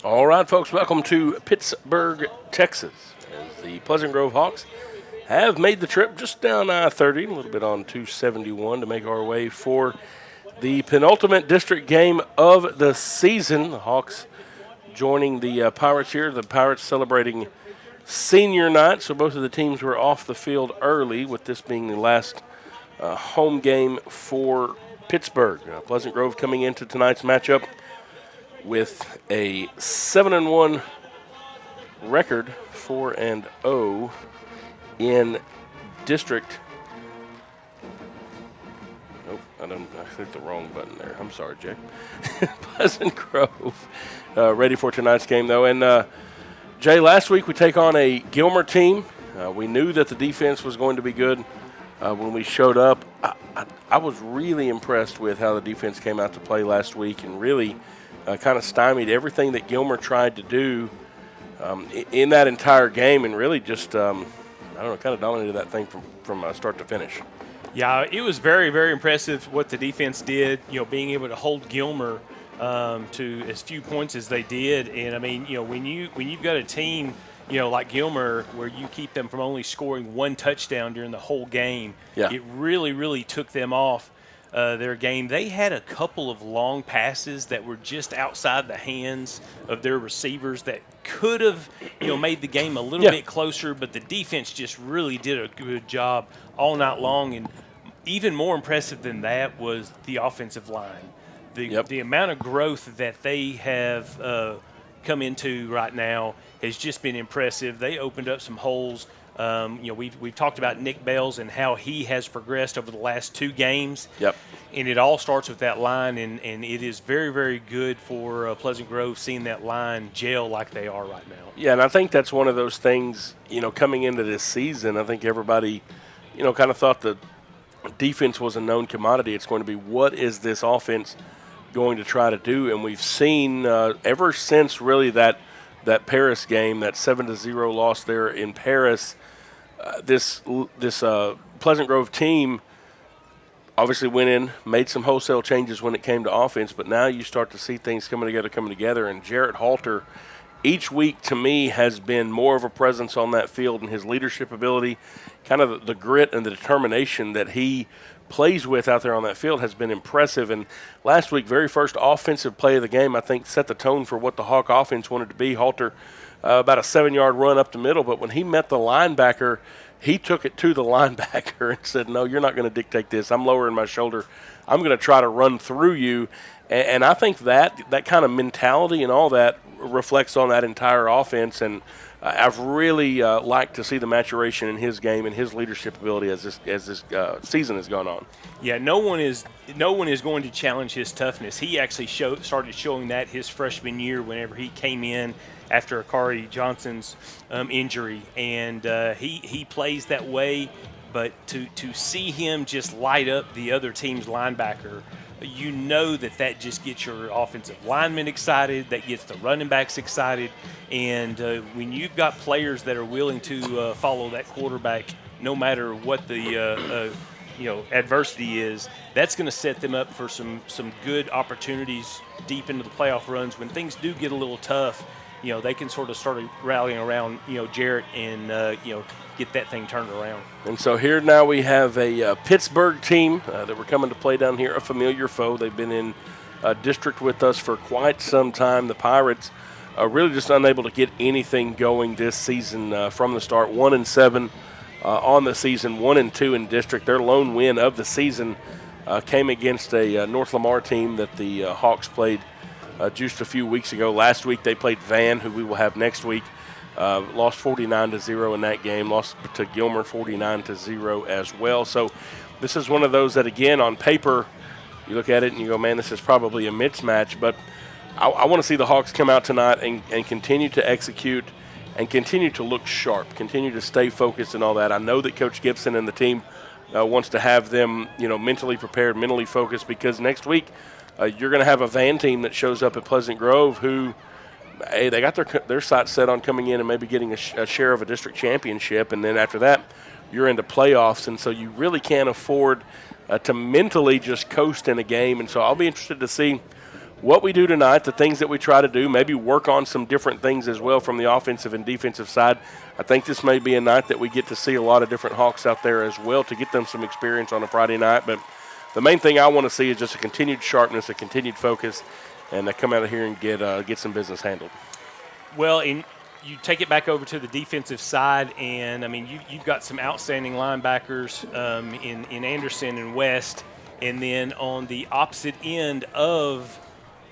All right, folks, welcome to Pittsburg, Texas, as the Pleasant Grove Hawks have made the trip just down I-30, a little bit on 271 to make our way for the penultimate district game of the season. The Hawks joining the Pirates here, the Pirates celebrating senior night, so both of the teams were off the field early, with this being the last home game for Pittsburg. Pleasant Grove coming into tonight's matchup with a 7-1 record, 4-0 in district. Nope, I clicked the wrong button there. I'm sorry, Jay. Pleasant Grove ready for tonight's game, though. And Jay, last week we take on a Gilmer team. We knew that the defense was going to be good when we showed up. I was really impressed with how the defense came out to play last week and really kind of stymied everything that Gilmer tried to do in that entire game, and really just, kind of dominated that thing from start to finish. Yeah, it was very, very impressive what the defense did, being able to hold Gilmer to as few points as they did. And, I mean, when you've got a team, like Gilmer, where you keep them from only scoring one touchdown during the whole game, it really, really took them off their game. They had a couple of long passes that were just outside the hands of their receivers that could have, made the game a little bit closer, but the defense just really did a good job all night long. And even more impressive than that was the offensive line. The amount of growth that they have come into right now has just been impressive. They opened up some holes. We've talked about Nick Bales and how he has progressed over the last two games. Yep. And it all starts with that line, and it is very, very good for Pleasant Grove seeing that line gel like they are right now. Yeah, and I think that's one of those things, coming into this season, I think everybody, kind of thought the defense was a known commodity. It's going to be, what is this offense going to try to do? And we've seen ever since really that Paris game, that 7-0 loss there in Paris, this Pleasant Grove team obviously went in, made some wholesale changes when it came to offense, but now you start to see things coming together. And Jarrett Halter, each week to me, has been more of a presence on that field, and his leadership ability, kind of the grit and the determination that he plays with out there on that field has been impressive. And last week, very first offensive play of the game, I think set the tone for what the Hawk offense wanted to be. Halter, about a 7-yard run up the middle, but when he met the linebacker, he took it to the linebacker and said, no, you're not going to dictate this. I'm lowering my shoulder. I'm going to try to run through you. And I think that kind of mentality and all that reflects on that entire offense. And I've really liked to see the maturation in his game and his leadership ability as this season has gone on. Yeah, no one is going to challenge his toughness. He actually started showing that his freshman year whenever he came in after Akari Johnson's injury, and he plays that way. But to see him just light up the other team's linebacker, that just gets your offensive linemen excited, that gets the running backs excited, and when you've got players that are willing to follow that quarterback no matter what the adversity is, that's going to set them up for some good opportunities deep into the playoff runs. When things do get a little tough, they can sort of start rallying around Jarrett and get that thing turned around. And so here now we have a Pittsburg team that we're coming to play down here, a familiar foe. They've been in district with us for quite some time. The Pirates are really just unable to get anything going this season from the start. 1-7 on the season, 1-2 in district. Their lone win of the season came against a North Lamar team that the Hawks played just a few weeks ago. Last week they played Van, who we will have next week. Lost 49-0 in that game. Lost to Gilmer 49-0 as well. So this is one of those that, again, on paper, you look at it and you go, man, this is probably a mismatch. But I want to see the Hawks come out tonight and continue to execute and continue to look sharp, continue to stay focused and all that. I know that Coach Gibson and the team wants to have them, mentally prepared, mentally focused, because next week you're going to have a Van team that shows up at Pleasant Grove who – hey, they got their sights set on coming in and maybe getting a share of a district championship, and then after that, you're into playoffs, and so you really can't afford to mentally just coast in a game. And so I'll be interested to see what we do tonight, the things that we try to do, maybe work on some different things as well from the offensive and defensive side. I think this may be a night that we get to see a lot of different Hawks out there as well to get them some experience on a Friday night. But the main thing I want to see is just a continued sharpness, a continued focus, and they come out of here and get some business handled. Well, you take it back over to the defensive side, and, I mean, you've got some outstanding linebackers in Anderson and West, and then on the opposite end of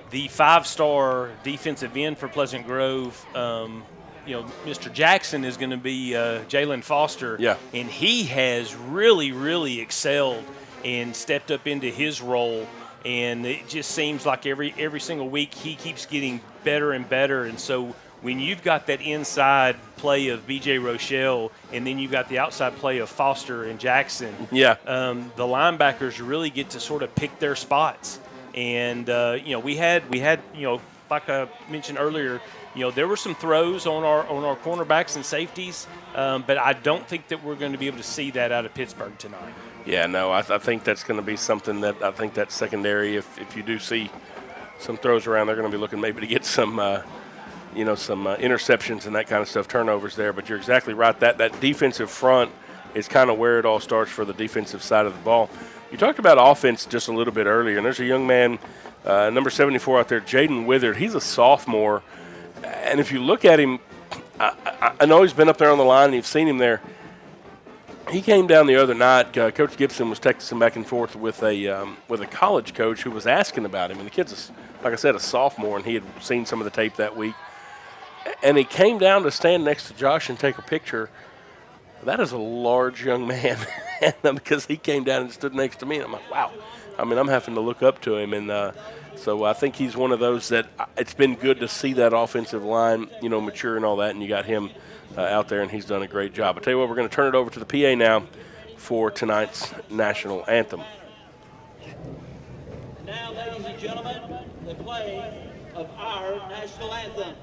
the 5-star defensive end for Pleasant Grove, Mr. Jackson is going to be Jalen Foster. Yeah. And he has really, really excelled and stepped up into his role. And it just seems like every single week he keeps getting better and better. And so when you've got that inside play of B.J. Rochelle and then you've got the outside play of Foster and Jackson, the linebackers really get to sort of pick their spots. And, we had like I mentioned earlier, there were some throws on our cornerbacks and safeties, but I don't think that we're going to be able to see that out of Pittsburgh tonight. Yeah, no, I think that's going to be something that I think that secondary, if you do see some throws around, they're going to be looking maybe to get some interceptions and that kind of stuff, turnovers there. But you're exactly right. That defensive front is kind of where it all starts for the defensive side of the ball. You talked about offense just a little bit earlier, and there's a young man, number 74 out there, Jaden Withard. He's a sophomore, and if you look at him, I know he's been up there on the line, and you've seen him there. He came down the other night. Coach Gibson was texting back and forth with a college coach who was asking about him, and the kid's, like I said, a sophomore, and he had seen some of the tape that week. And he came down to stand next to Josh and take a picture. That is a large young man because he came down and stood next to me, and I'm like, wow. I mean, I'm having to look up to him, and so I think he's one of those that it's been good to see that offensive line, mature and all that, and you got him out there, and he's done a great job. I tell you what, we're going to turn it over to the PA now for tonight's national anthem. Now, ladies and gentlemen, the play of our national anthem.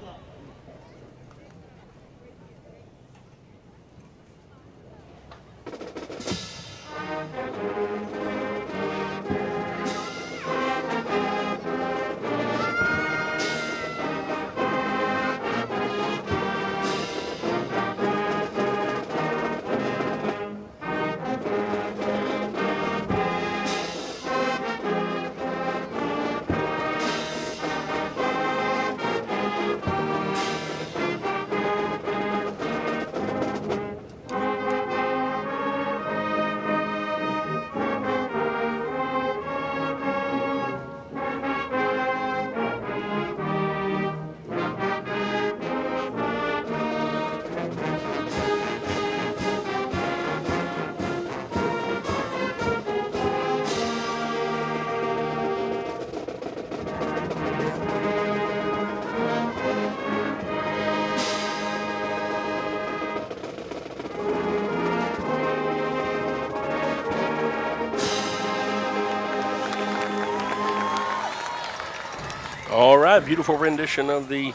All right, beautiful rendition of the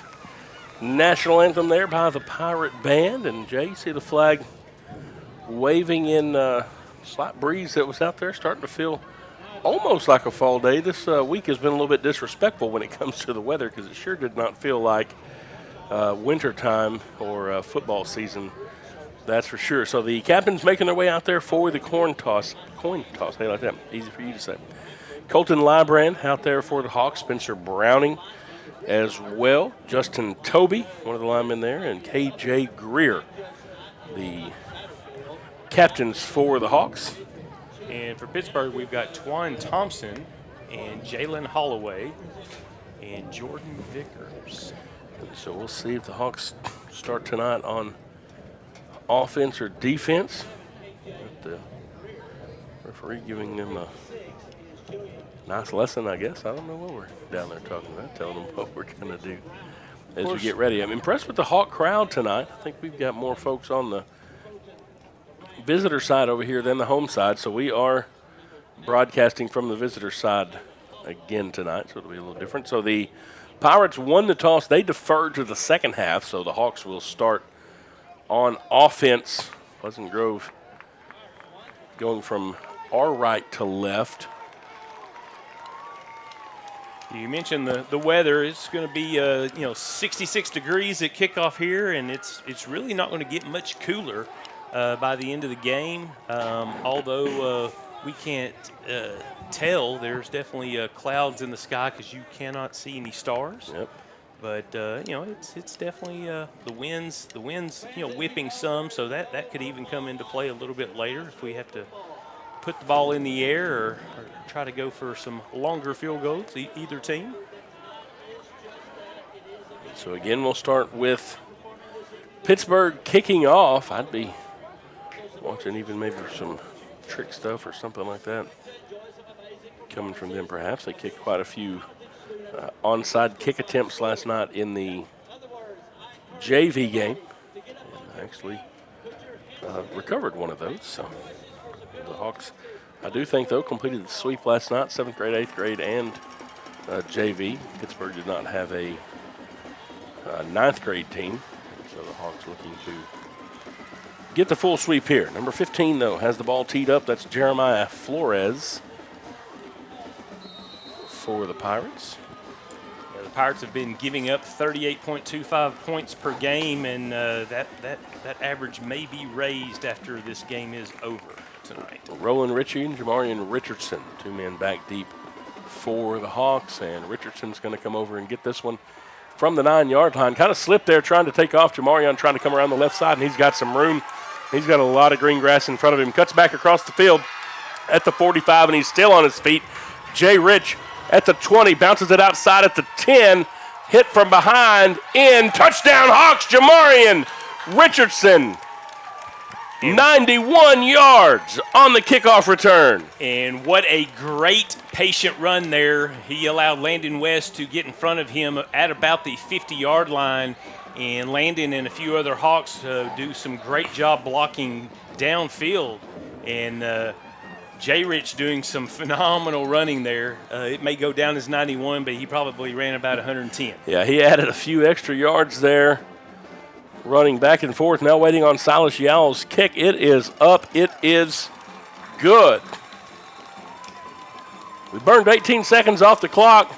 national anthem there by the Pirate Band. And, Jay, you see the flag waving in slight breeze that was out there, starting to feel almost like a fall day. This week has been a little bit disrespectful when it comes to the weather because it sure did not feel like winter time or football season, that's for sure. So the captains making their way out there for the coin toss, hey, like that, easy for you to say. Colton Librand out there for the Hawks. Spencer Browning as well. Justin Toby, one of the linemen there, and K.J. Greer, the captains for the Hawks. And for Pittsburgh, we've got Twan Thompson and Jalen Holloway and Jordan Vickers. So we'll see if the Hawks start tonight on offense or defense. With the referee giving them a nice lesson, I guess. I don't know what we're down there talking about, telling them what we're going to do as we get ready. I'm impressed with the Hawk crowd tonight. I think we've got more folks on the visitor side over here than the home side, so we are broadcasting from the visitor side again tonight, so it'll be a little different. So the Pirates won the toss. They deferred to the second half, so the Hawks will start on offense. Pleasant Grove going from our right to left. You mentioned the weather. It's going to be 66 degrees at kickoff here, and it's really not going to get much cooler by the end of the game. Although we can't tell, there's definitely clouds in the sky because you cannot see any stars. Yep. But it's definitely the winds whipping some, so that could even come into play a little bit later if we have to put the ball in the air or try to go for some longer field goals, either team. So again, we'll start with Pittsburgh kicking off. I'd be watching even maybe some trick stuff or something like that coming from them perhaps. They kicked quite a few onside kick attempts last night in the JV game. And actually recovered one of those. So the Hawks, I do think, though, completed the sweep last night, 7th grade, 8th grade, and JV. Pittsburgh did not have a 9th grade team, so the Hawks looking to get the full sweep here. Number 15, though, has the ball teed up. That's Jeremiah Flores for the Pirates. Yeah, the Pirates have been giving up 38.25 points per game, and that average may be raised after this game is over tonight. Roland Ritchie and Jamarian Richardson, 2 men back deep for the Hawks, and Richardson's going to come over and get this one from the 9-yard line. Kind of slipped there trying to take off. Jamarian trying to come around the left side, and he's got some room. He's got a lot of green grass in front of him. Cuts back across the field at the 45, and he's still on his feet. Jay Rich at the 20, bounces it outside at the 10, hit from behind, in, touchdown Hawks, Jamarian Richardson. 91 yards on the kickoff return. And what a great patient run there. He allowed Landon West to get in front of him at about the 50-yard line, and Landon and a few other Hawks do some great job blocking downfield. And Jay Rich doing some phenomenal running there. It may go down as 91, but he probably ran about 110. Yeah, he added a few extra yards there. Running back and forth, now waiting on Silas Yowell's kick. It is up. It is good. We burned 18 seconds off the clock.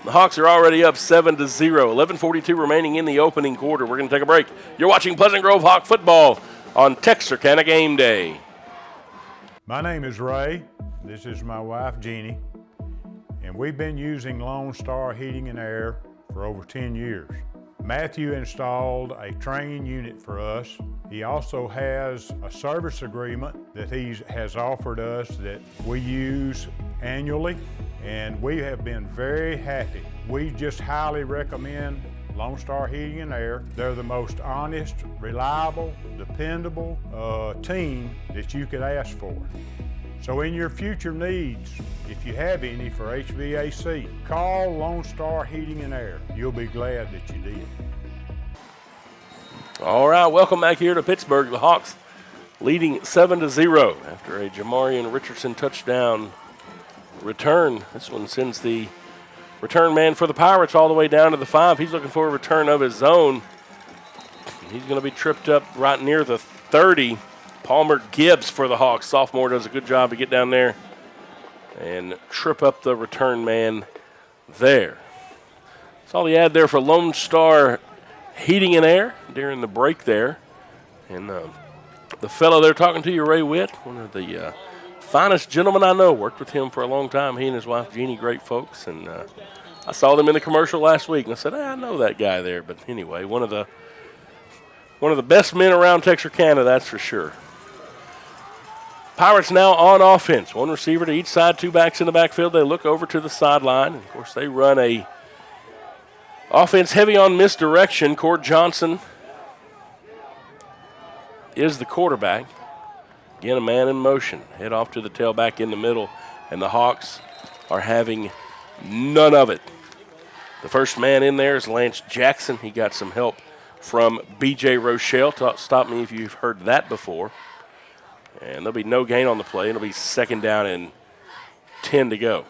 The Hawks are already up 7-0. 11:42 remaining in the opening quarter. We're going to take a break. You're watching Pleasant Grove Hawk football on Texarkana Game Day. My name is Ray. This is my wife, Jeannie. And we've been using Lone Star Heating and Air for over 10 years. Matthew installed a training unit for us. He also has a service agreement that he has offered us that we use annually, and we have been very happy. We just highly recommend Lone Star Heating and Air. They're the most honest, reliable, dependable team that you could ask for. So in your future needs, if you have any for HVAC, call Lone Star Heating and Air. You'll be glad that you did. All right, welcome back here to Pittsburgh. The Hawks leading 7-0 after a Jamarian Richardson touchdown return. This one sends the return man for the Pirates all the way down to the 5. He's looking for a return of his own. He's going to be tripped up right near the 30. Palmer Gibbs for the Hawks. Sophomore does a good job to get down there and trip up the return man there. That's all he had there for Lone Star Heating and Air during the break there. And the fellow there talking to you, Ray Witt, one of the finest gentlemen I know. Worked with him for a long time. He and his wife, Jeannie, great folks. And I saw them in the commercial last week, and I said, I know that guy there. But anyway, one of the best men around Texarkana, that's for sure. Pirates now on offense. One receiver to each side, 2 backs in the backfield. They look over to the sideline. Of course, they run a offense heavy on misdirection. Cord Johnson is the quarterback. Again, a man in motion. Head off to the tailback in the middle, and the Hawks are having none of it. The first man in there is Lance Jackson. He got some help from B.J. Rochelle. Stop me if you've heard that before. And there'll be no gain on the play. It'll be 2nd down and 10 to go.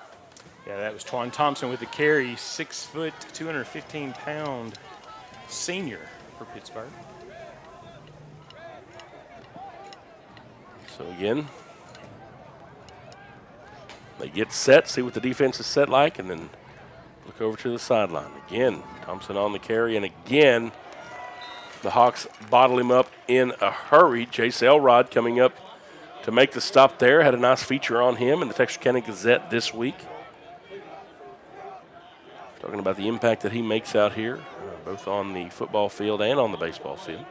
Yeah, that was Twan Thompson with the carry, 6 foot, 215-pound senior for Pittsburgh. So again, they get set, see what the defense is set like, and then Look over to the sideline. Again, Thompson on the carry, and again, the Hawks bottle him up in a hurry. Chase Elrod coming up to make the stop there. Had a nice feature on him in the Texarkana Gazette this week. Talking about the impact that he makes out here, both on the football field and on the baseball field.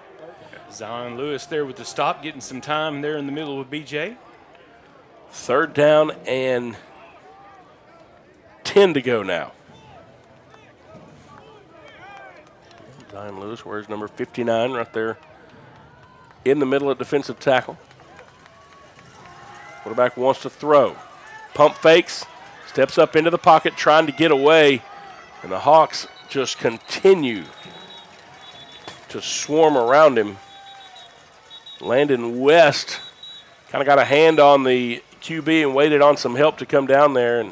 Zion Lewis there with the stop, getting some time there in the middle with BJ. 3rd down and 10 to go now. Zion Lewis wears number 59 right there in the middle of defensive tackle. Quarterback wants to throw. Pump fakes, steps up into the pocket trying to get away, and the Hawks just continue to swarm around him. Landon West kind of got a hand on the QB and waited on some help to come down there, and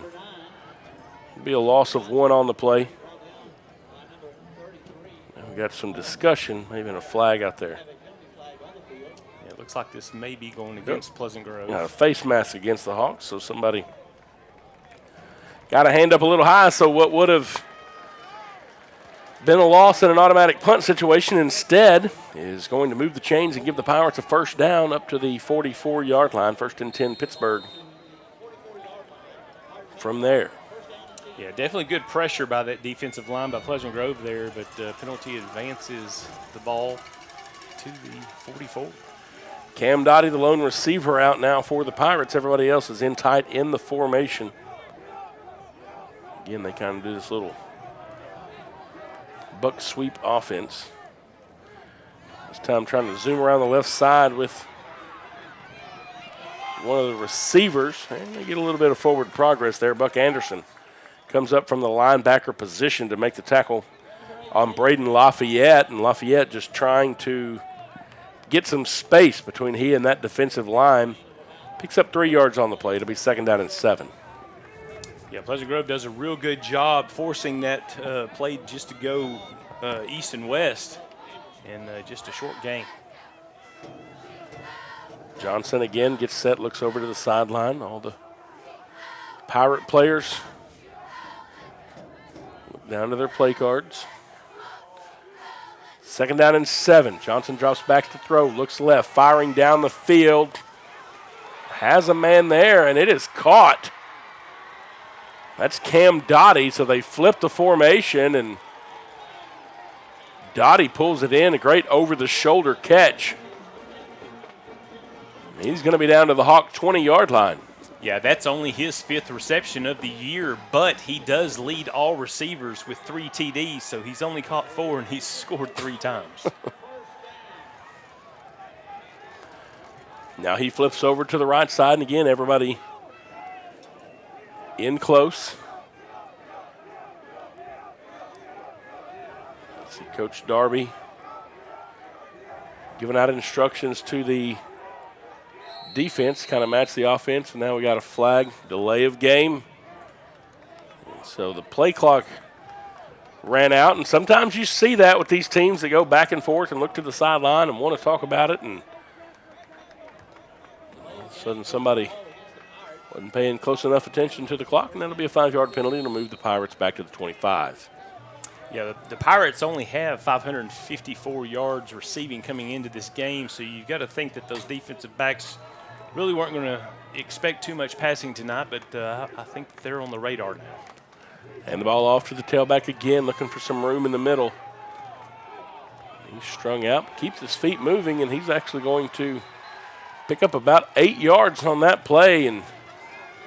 it'll be a loss of 1 on the play. And we got some discussion, maybe a flag out there. Yeah, it looks like this may be going against Pleasant Grove. A face mask against the Hawks, so somebody got a hand up a little high, so what would have been a loss in an automatic punt situation instead is going to move the chains and give the Pirates a 1st down up to the 44-yard line. 1st and 10, Pittsburg. From there. Yeah, definitely good pressure by that defensive line by Pleasant Grove there, but penalty advances the ball to the 44. Cam Dottie, the lone receiver, out now for the Pirates. Everybody else is in tight in the formation. Again, they kind of do this little buck sweep offense. This time trying to zoom around the left side with one of the receivers. And they get a little bit of forward progress there. Buck Anderson comes up from the linebacker position to make the tackle on Braden Lafayette. And Lafayette just trying to get some space between he and that defensive line. Picks up 3 yards on the play. It'll be 2nd down and 7. Yeah, Pleasant Grove does a real good job forcing that play just to go east and west in just a short game. Johnson again gets set, looks over to the sideline. All the Pirate players look down to their play cards. 2nd down and 7. Johnson drops back to throw, looks left, firing down the field. Has a man there, and it is caught. That's Cam Dottie, so they flip the formation, and Dottie pulls it in, a great over-the-shoulder catch. He's going to be down to the Hawk 20-yard line. Yeah, that's only his 5th reception of the year, but he does lead all receivers with 3 TDs, so he's only caught 4 and he's scored 3 times. Now he flips over to the right side, and again, everybody in close. Let's see, Coach Darby giving out instructions to the defense, kind of match the offense, and now we got a flag, delay of game. And so the play clock ran out, and sometimes you see that with these teams that go back and forth and look to the sideline and want to talk about it, and all of a sudden somebody wasn't paying close enough attention to the clock, and that'll be a 5-yard penalty, and it'll move the Pirates back to the 25. Yeah, the Pirates only have 554 yards receiving coming into this game, so you've got to think that those defensive backs really weren't going to expect too much passing tonight, but I think they're on the radar now. And the ball off to the tailback again, looking for some room in the middle. He's strung out, keeps his feet moving, and he's actually going to pick up about 8 yards on that play, and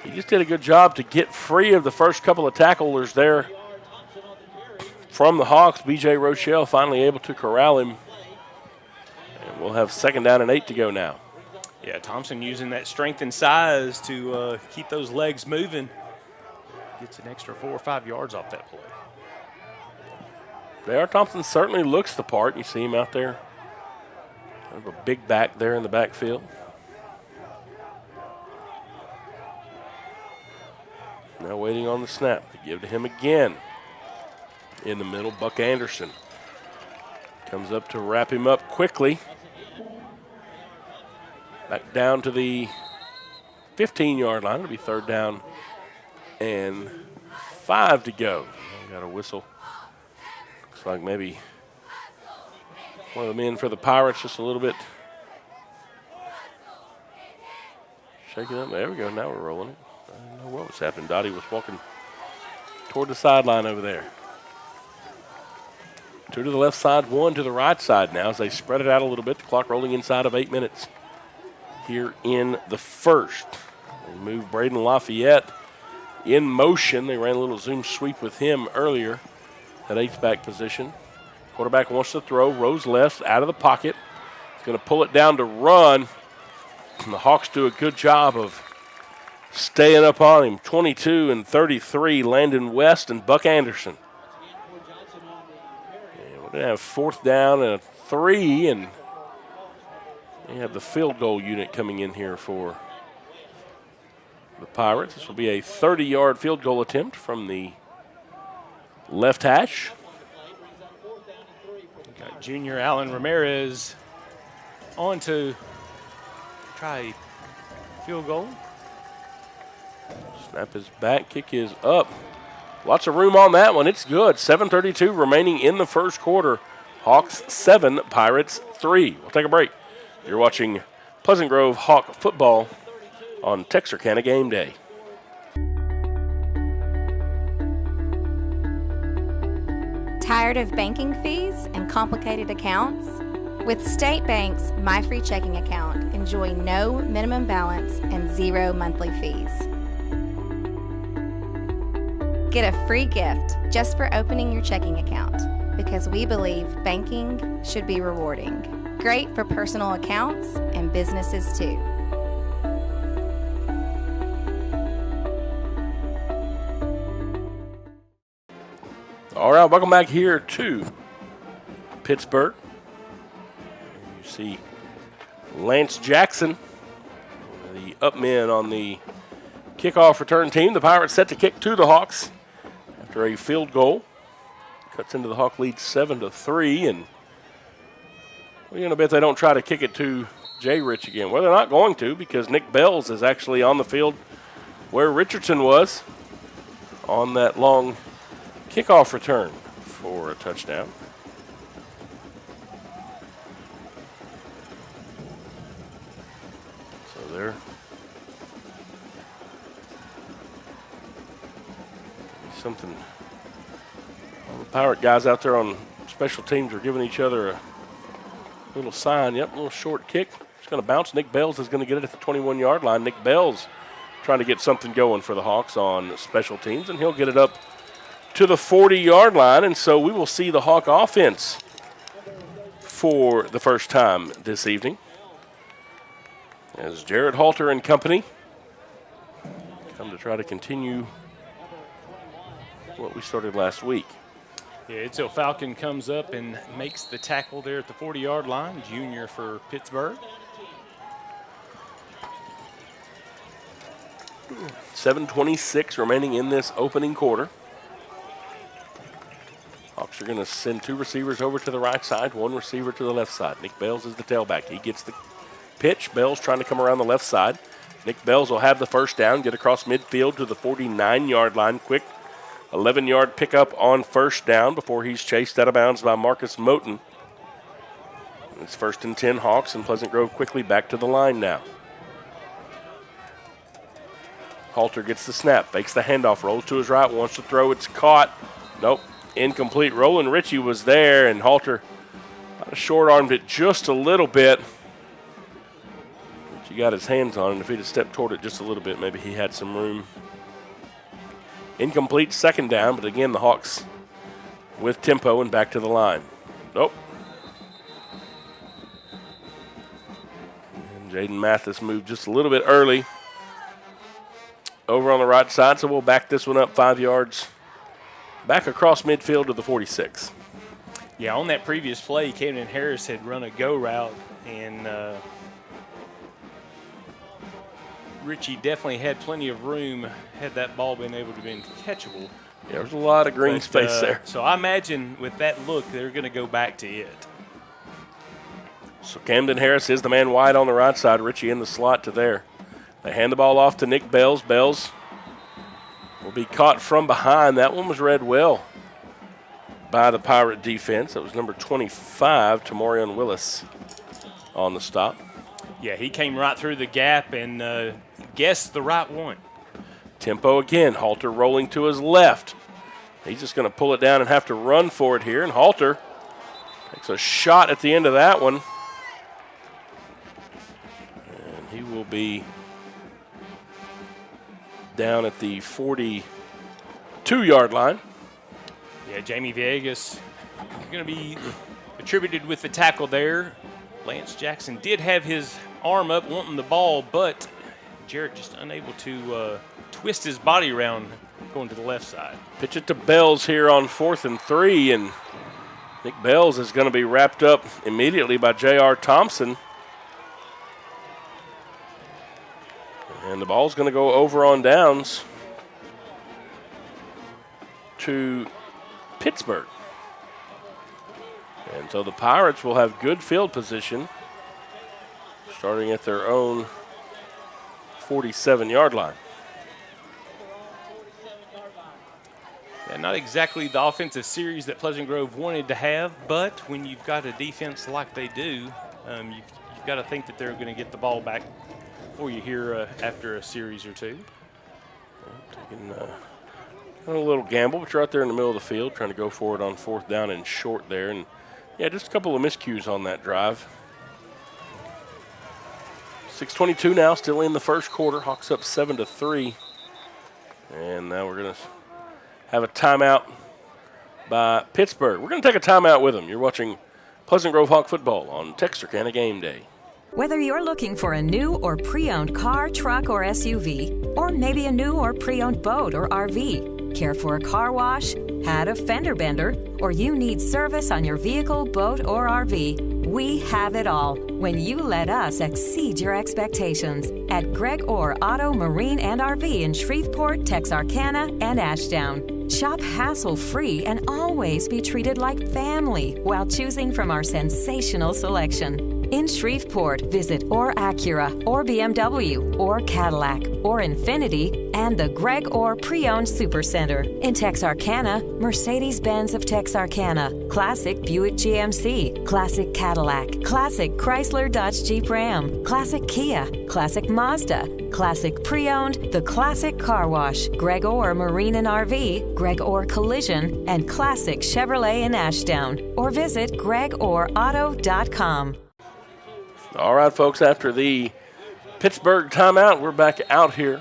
he just did a good job to get free of the first couple of tacklers there from the Hawks. B.J. Rochelle finally able to corral him. And we'll have 2nd down and 8 to go now. Yeah, Thompson using that strength and size to keep those legs moving. Gets an extra 4 or 5 yards off that play. J.R. Thompson certainly looks the part. You see him out there. Kind of a big back there in the backfield. Now waiting on the snap. They give to him again. In the middle, Buck Anderson comes up to wrap him up quickly. Back down to the 15-yard line. It'll be 3rd down and 5 to go. They got a whistle. Looks like maybe one of the men for the Pirates just a little bit shaking up. There we go. Now we're rolling it. I don't know what was happening. Dottie was walking toward the sideline over there. 2 to the left side, 1 to the right side now as they spread it out a little bit. The clock rolling inside of 8 minutes here in the first. They move Braden Lafayette in motion. They ran a little zoom sweep with him earlier at H-back position. Quarterback wants to throw. Rose left, out of the pocket. He's going to pull it down to run. And the Hawks do a good job of staying up on him. 22 and 33, Landon West and Buck Anderson. And we're going to have 4th down and a 3, and they have the field goal unit coming in here for the Pirates. This will be a 30-yard field goal attempt from the left hash. Got junior Alan Ramirez on to try a field goal. Snap is back, kick is up. Lots of room on that one. It's good. 7:32 remaining in the first quarter. Hawks 7, Pirates 3. We'll take a break. You're watching Pleasant Grove Hawk football on Texarkana Game Day. Tired of banking fees and complicated accounts? With State Bank's My Free Checking account, enjoy no minimum balance and 0 monthly fees. Get a free gift just for opening your checking account, because we believe banking should be rewarding. Great for personal accounts and businesses too. All right, welcome back here to Pittsburg. You see Lance Jackson, the up men on the kickoff return team. The Pirates set to kick to the Hawks after a field goal. Cuts into the Hawk lead 7-3, and we're going to bet they don't try to kick it to Jay Rich again. Well, they're not going to, because Nick Bells is actually on the field where Richardson was on that long kickoff return for a touchdown. So there. Something. All the Pirate guys out there on special teams are giving each other a little sign. Yep, a little short kick. It's going to bounce. Nick Bells is going to get it at the 21-yard line. Nick Bells trying to get something going for the Hawks on special teams, and he'll get it up to the 40-yard line, and so we will see the Hawk offense for the first time this evening as Jared Halter and company come to try to continue what we started last week. Yeah, Itzel Falcon comes up and makes the tackle there at the 40-yard line, junior for Pittsburg. 7:26 remaining in this opening quarter. Hawks are going to send 2 receivers over to the right side, 1 receiver to the left side. Nick Bells is the tailback. He gets the pitch. Bells trying to come around the left side. Nick Bells will have the first down, get across midfield to the 49-yard line. Quick 11-yard pickup on first down before he's chased out of bounds by Marcus Moten. It's 1st and 10 Hawks, and Pleasant Grove quickly back to the line now. Halter gets the snap, fakes the handoff, rolls to his right, wants to throw. It's caught. Nope. Incomplete. Roland Ritchie was there, and Halter short-armed it just a little bit. He got his hands on it. If he'd have stepped toward it just a little bit, maybe he had some room. Incomplete, 2nd down, but again, the Hawks with tempo and back to the line. Nope. And Jaden Mathis moved just a little bit early over on the right side, so we'll back this one up 5 yards. Back across midfield to the 46. Yeah, on that previous play, Camden Harris had run a go route, and Ritchie definitely had plenty of room had that ball been able to be catchable. Yeah, there's a lot of green space there. So I imagine with that look, they're going to go back to it. So Camden Harris is the man wide on the right side. Ritchie in the slot to there. They hand the ball off to Nick Bells. Bells will be caught from behind. That one was read well by the Pirate defense. That was number 25, Tamorian Willis, on the stop. Yeah, he came right through the gap and guessed the right one. Tempo again. Halter rolling to his left. He's just going to pull it down and have to run for it here. And Halter takes a shot at the end of that one. And he will be down at the 42-yard line. Yeah, Jamie Villegas going to be attributed with the tackle there. Lance Jackson did have his arm up wanting the ball, but Jarrett just unable to twist his body around going to the left side. Pitch it to Bells here on 4th and 3, and Nick Bells is going to be wrapped up immediately by J.R. Thompson. And the ball's going to go over on downs to Pittsburg. And so the Pirates will have good field position starting at their own 47-yard line. Yeah, not exactly the offensive series that Pleasant Grove wanted to have, but when you've got a defense like they do, you've got to think that they're going to get the ball back for you here after a series or two. Taking a little gamble, but you're out there in the middle of the field trying to go for it on 4th down and short there. And, yeah, just a couple of miscues on that drive. 6:22 now, still in the first quarter. Hawks up 7-3. And now we're going to have a timeout by Pittsburgh. We're going to take a timeout with them. You're watching Pleasant Grove Hawk football on Texarkana Game Day. Whether you're looking for a new or pre-owned car, truck, or SUV, or maybe a new or pre-owned boat or RV, care for a car wash, had a fender bender, or you need service on your vehicle, boat, or RV, we have it all when you let us exceed your expectations at Greg Orr Auto, Marine, and RV in Shreveport, Texarkana, and Ashdown. Shop hassle-free and always be treated like family while choosing from our sensational selection. In Shreveport, visit Orr Acura, or BMW, or Cadillac, or Infiniti, and the Greg Orr Pre-Owned Supercenter. In Texarkana, Mercedes-Benz of Texarkana, Classic Buick GMC, Classic Cadillac, Classic Chrysler Dodge Jeep Ram, Classic Kia, Classic Mazda, Classic Pre-Owned, The Classic Car Wash, Greg Orr Marine and RV, Greg Orr Collision, and Classic Chevrolet in Ashdown. Or visit GregOrAuto.com. All right, folks, after the Pittsburgh timeout, we're back out here.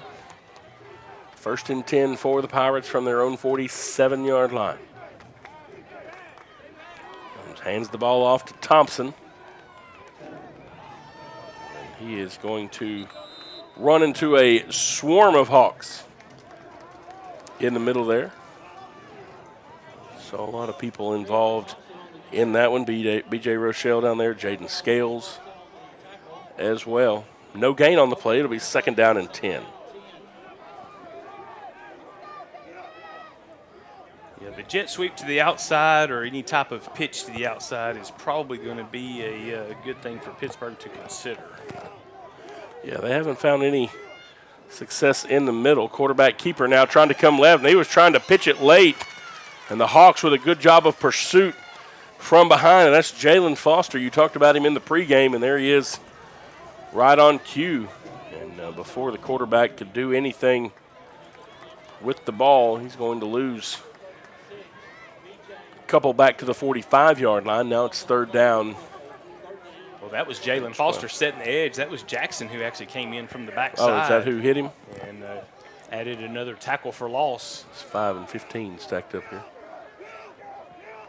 1st and 10 for the Pirates from their own 47-yard line. Hands the ball off to Thompson. And he is going to run into a swarm of Hawks in the middle there. So a lot of people involved in that one. B.J. Rochelle down there, Jaden Scales as well. No gain on the play. It'll be 2nd down and 10. Yeah, the jet sweep to the outside or any type of pitch to the outside is probably going to be a good thing for Pittsburgh to consider. Yeah, they haven't found any success in the middle. Quarterback keeper now trying to come left, and he was trying to pitch it late. And the Hawks with a good job of pursuit from behind, and that's Jalen Foster. You talked about him in the pregame, and there he is right on cue. And before the quarterback could do anything with the ball, he's going to lose a couple back to the 45-yard line. Now it's 3rd down. Well, that was Jalen Foster setting the edge. That was Jackson who actually came in from the backside. Oh, is that who hit him? And added another tackle for loss. It's 5 and 15 stacked up here.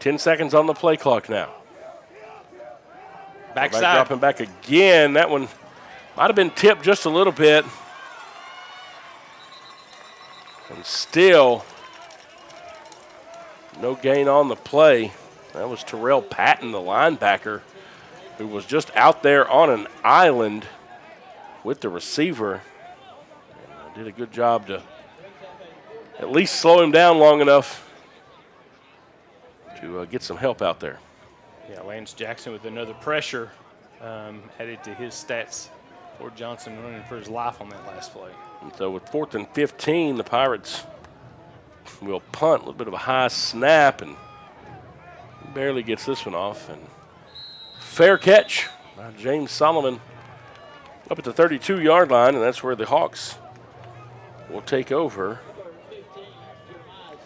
10 seconds on the play clock now. Backside. Dropping back again. That one might have been tipped just a little bit. And still no gain on the play. That was Terrell Patton, the linebacker, who was just out there on an island with the receiver. And did a good job to at least slow him down long enough to get some help out there. Yeah, Lance Jackson with another pressure added to his stats. Ford Johnson running for his life on that last play. And so with 4th and 15, the Pirates will punt. A little bit of a high snap, and Barely gets this one off. And fair catch by James Solomon up at the 32-yard line, and that's where the Hawks will take over.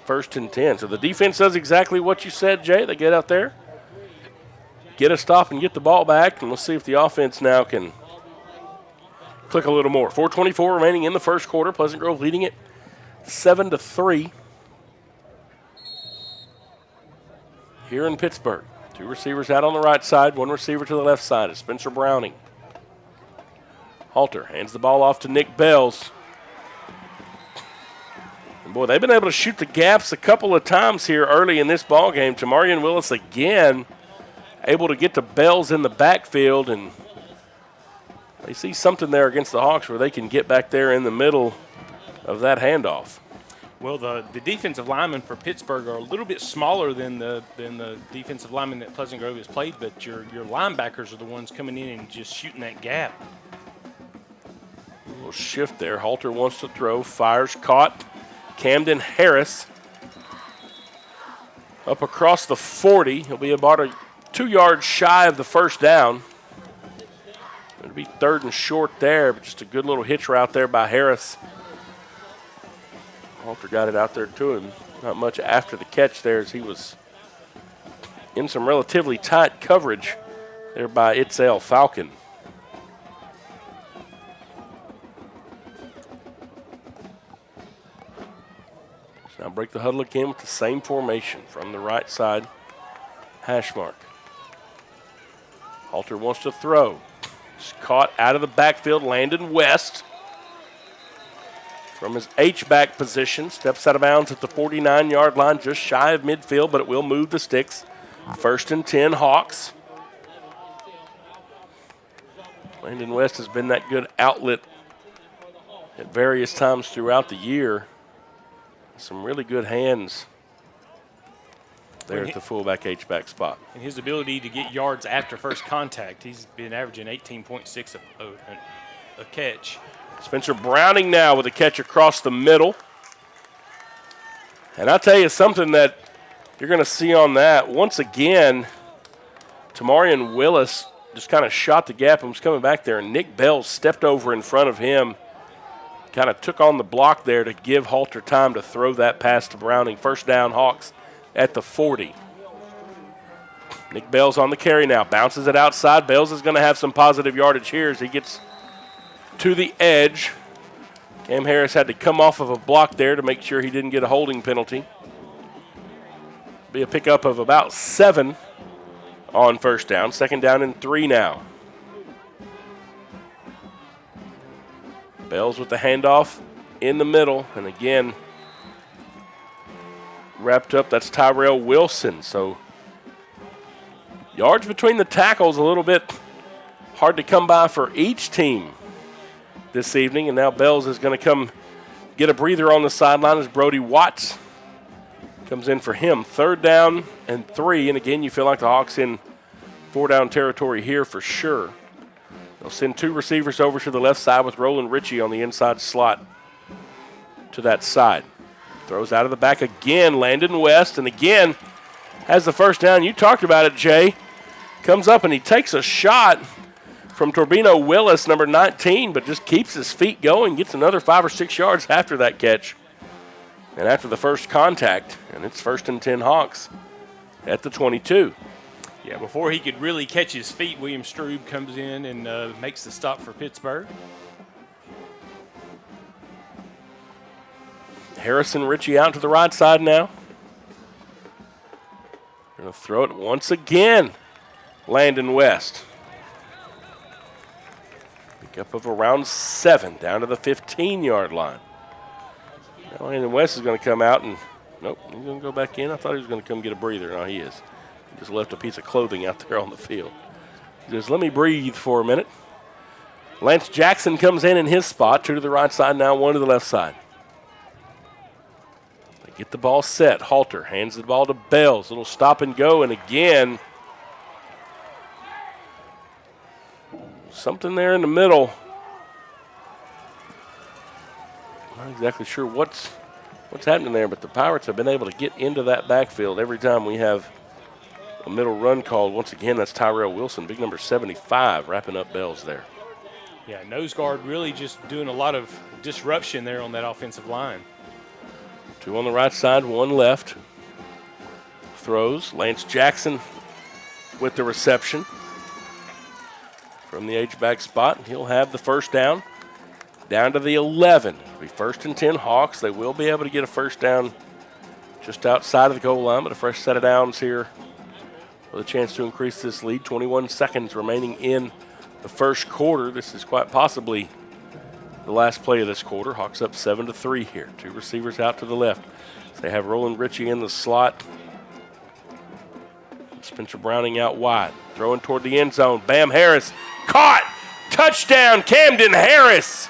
1st and 10. So the defense does exactly what you said, Jay. They get out there, get a stop, and get the ball back, and we'll see if the offense now can click a little more. 4:24 remaining in the first quarter. Pleasant Grove leading it 7-3 here in Pittsburg. 2 receivers out on the right side, 1 receiver to the left side. It's Spencer Browning. Halter hands the ball off to Nick Bells. And boy, they've been able to shoot the gaps a couple of times here early in this ball game. Tamarian Willis again able to get to Bells in the backfield, and they see something there against the Hawks where they can get back there in the middle of that handoff. Well, the defensive linemen for Pittsburgh are a little bit smaller than the defensive linemen that Pleasant Grove has played, but your linebackers are the ones coming in and just shooting that gap. A little shift there. Halter wants to throw, fires, caught. Camden Harris up across the 40. He'll be about 2 yards shy of the first down. It'll be 3rd and short there, but just a good little hitch route there by Harris. Halter got it out there to him. Not much after the catch there, as he was in some relatively tight coverage there by Itzel Falcon. So now break the huddle again with the same formation from the right side hash mark. Halter wants to throw. It's caught out of the backfield. Landon West from his H-back position, steps out of bounds at the 49-yard line, just shy of midfield, but it will move the sticks. 1st and 10, Hawks. Landon West has been that good outlet at various times throughout the year. Some really good hands there at the fullback H-back spot. And his ability to get yards after first contact, he's been averaging 18.6 a catch. Spencer Browning now with a catch across the middle. And I'll tell you something that you're going to see on that. Once again, Tamarian Willis just kind of shot the gap and was coming back there, and Nick Bells stepped over in front of him, kind of took on the block there to give Halter time to throw that pass to Browning. 1st down, Hawks at the 40. Nick Bells on the carry now, bounces it outside. Bells is going to have some positive yardage here as he gets to the edge. Cam Harris had to come off of a block there to make sure he didn't get a holding penalty. Be a pickup of about 7 on 1st down. 2nd down and 3 now. Bells with the handoff in the middle, and again wrapped up. That's Tyrell Wilson. So yards between the tackles, a little bit hard to come by for each team this evening, and now Bells is going to come get a breather on the sideline as Brody Watts comes in for him. 3rd down and 3, and again you feel like the Hawks in 4-down territory here for sure. They'll send 2 receivers over to the left side with Roland Ritchie on the inside slot to that side. Throws out of the back again, Landon West, and again has the 1st down. You talked about it, Jay. Comes up and he takes a shot from Torbino Willis, number 19, but just keeps his feet going, gets another 5 or 6 yards after that catch and after the first contact, and it's 1st and 10 Hawks at the 22. Yeah, before he could really catch his feet, William Strube comes in and makes the stop for Pittsburgh. Harrison Ritchie out to the right side now. Going to throw it once again. Landon West. Pickup of around 7 down to the 15-yard line. Now Landon West is going to come out and, nope, he's going to go back in. I thought he was going to come get a breather. No, he is. He just left a piece of clothing out there on the field. He says, let me breathe for a minute. Lance Jackson comes in his spot. 2 to the right side now, 1 to the left side. They get the ball set. Halter hands the ball to Bells. Little stop and go, and again, something there in the middle. Not exactly sure what's happening there, but the Pirates have been able to get into that backfield every time we have A middle run called once again. That's Tyrell Wilson, big number 75, wrapping up bells there. Yeah, nose guard really just doing a lot of disruption there on that offensive line. 2 on the right side, 1 left. Throws. Lance Jackson with the reception from the H-back spot. He'll have the first down. Down to the 11. It'll be 1st and 10 Hawks. They will be able to get a first down just outside of the goal line, but a fresh set of downs here with a chance to increase this lead. 21 seconds remaining in the first quarter. This is quite possibly the last play of this quarter. Hawks up 7-3 here. 2 receivers out to the left. They have Roland Ritchie in the slot. Spencer Browning out wide. Throwing toward the end zone. Bam Harris caught. Touchdown, Camden Harris.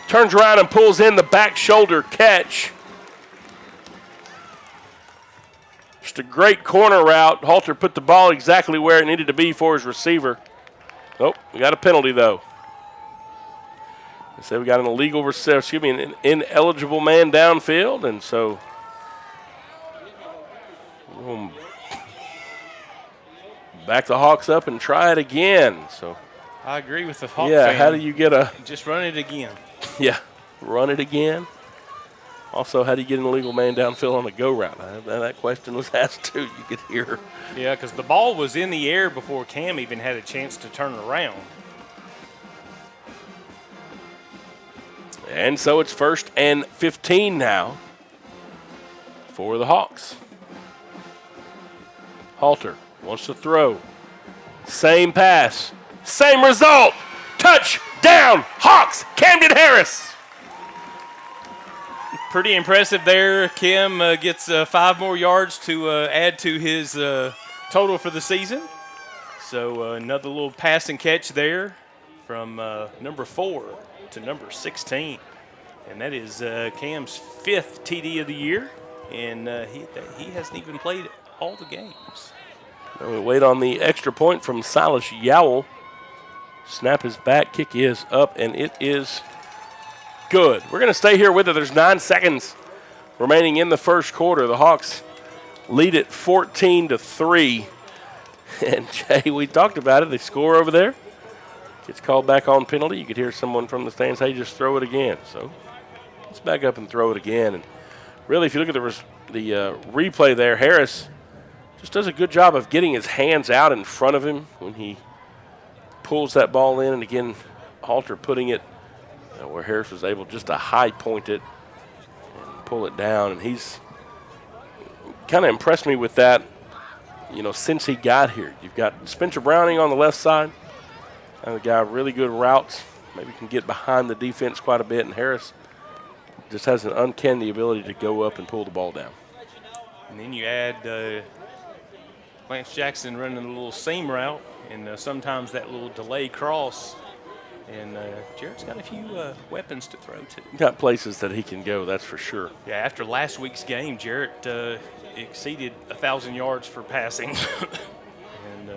Turns around and pulls in the back shoulder catch. Just a great corner route. Halter put the ball exactly where it needed to be for his receiver. Oh, we got a penalty though. They say we got an ineligible man downfield, and so we'll back the Hawks up and try it again. So I agree with the Hawk yeah, fan. how do you get a Just run it again. yeah, run it again? Also, how do you get an illegal man downfield on a go route? That question was asked too. You could hear. Yeah, because the ball was in the air before Cam even had a chance to turn around. And so it's 1st and 15 now for the Hawks. Halter wants to throw. Same pass, same result. Touchdown, Hawks, Camden Harris. Pretty impressive there. Kim gets 5 more yards to add to his total for the season. So another little pass and catch there from number 4 to number 16. And that is Cam's 5th TD of the year. And he hasn't even played all the games. Now we wait on the extra point from Silas Yowell. Snap is back, kick is up, and it is good. We're going to stay here with it. There's 9 seconds remaining in the first quarter. The Hawks lead it 14-3. And Jay, we talked about it. They score over there. Gets called back on penalty. You could hear someone from the stands, hey, just throw it again. So let's back up and throw it again. And really, if you look at the replay there, Harris just does a good job of getting his hands out in front of him when he pulls that ball in. And again, Halter putting it where Harris was able just to high point it and pull it down. And he's kind of impressed me with that, since he got here. You've got Spencer Browning on the left side. The guy, really good routes. Maybe can get behind the defense quite a bit. And Harris just has an uncanny ability to go up and pull the ball down. And then you add Lance Jackson running a little seam route, and sometimes that little delay cross. And Jarrett's got a few weapons to throw to. Got places that he can go, that's for sure. Yeah, after last week's game, Jarrett exceeded 1,000 yards for passing. And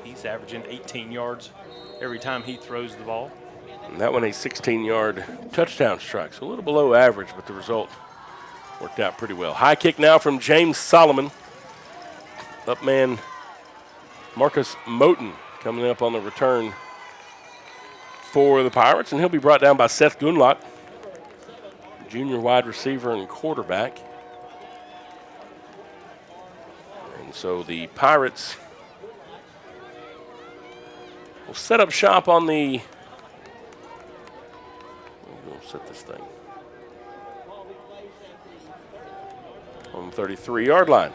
he's averaging 18 yards every time he throws the ball. And that one a 16-yard touchdown strike. So a little below average, but the result worked out pretty well. High kick now from James Solomon. Up man Marcus Moten coming up on the return for the Pirates, and he'll be brought down by Seth Gunlock, junior wide receiver and quarterback. And so the Pirates will set up shop on the, we'll set this thing, on the 33-yard line.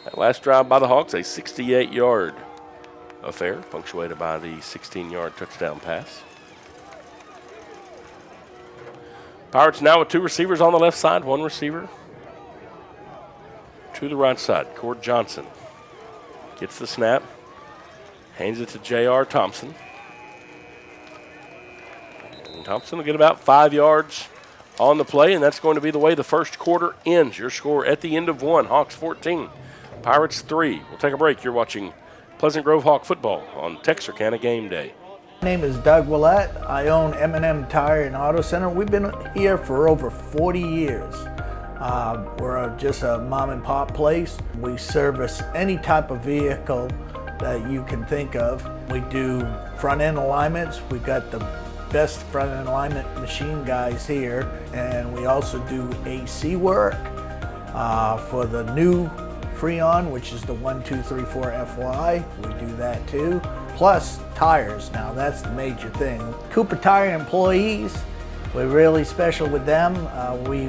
That last drive by the Hawks, a 68-yard affair, punctuated by the 16-yard touchdown pass. Pirates now with 2 receivers on the left side, 1 receiver to the right side. Cord Johnson gets the snap, hands it to J.R. Thompson. And Thompson will get about 5 yards on the play, and that's going to be the way the first quarter ends. Your score at the end of 1, Hawks 14, Pirates 3. We'll take a break. You're watching Pleasant Grove Hawk football on Texarkana Game Day. My name is Doug Willett. I own M&M Tire and Auto Center. We've been here for over 40 years. We're just a mom and pop place. We service any type of vehicle that you can think of. We do front end alignments. We've got the best front end alignment machine guys here, and we also do AC work for the new Freon, which is the 1234 FY. We do that too. Plus tires. Now that's the major thing. Cooper Tire employees, we're really special with them. We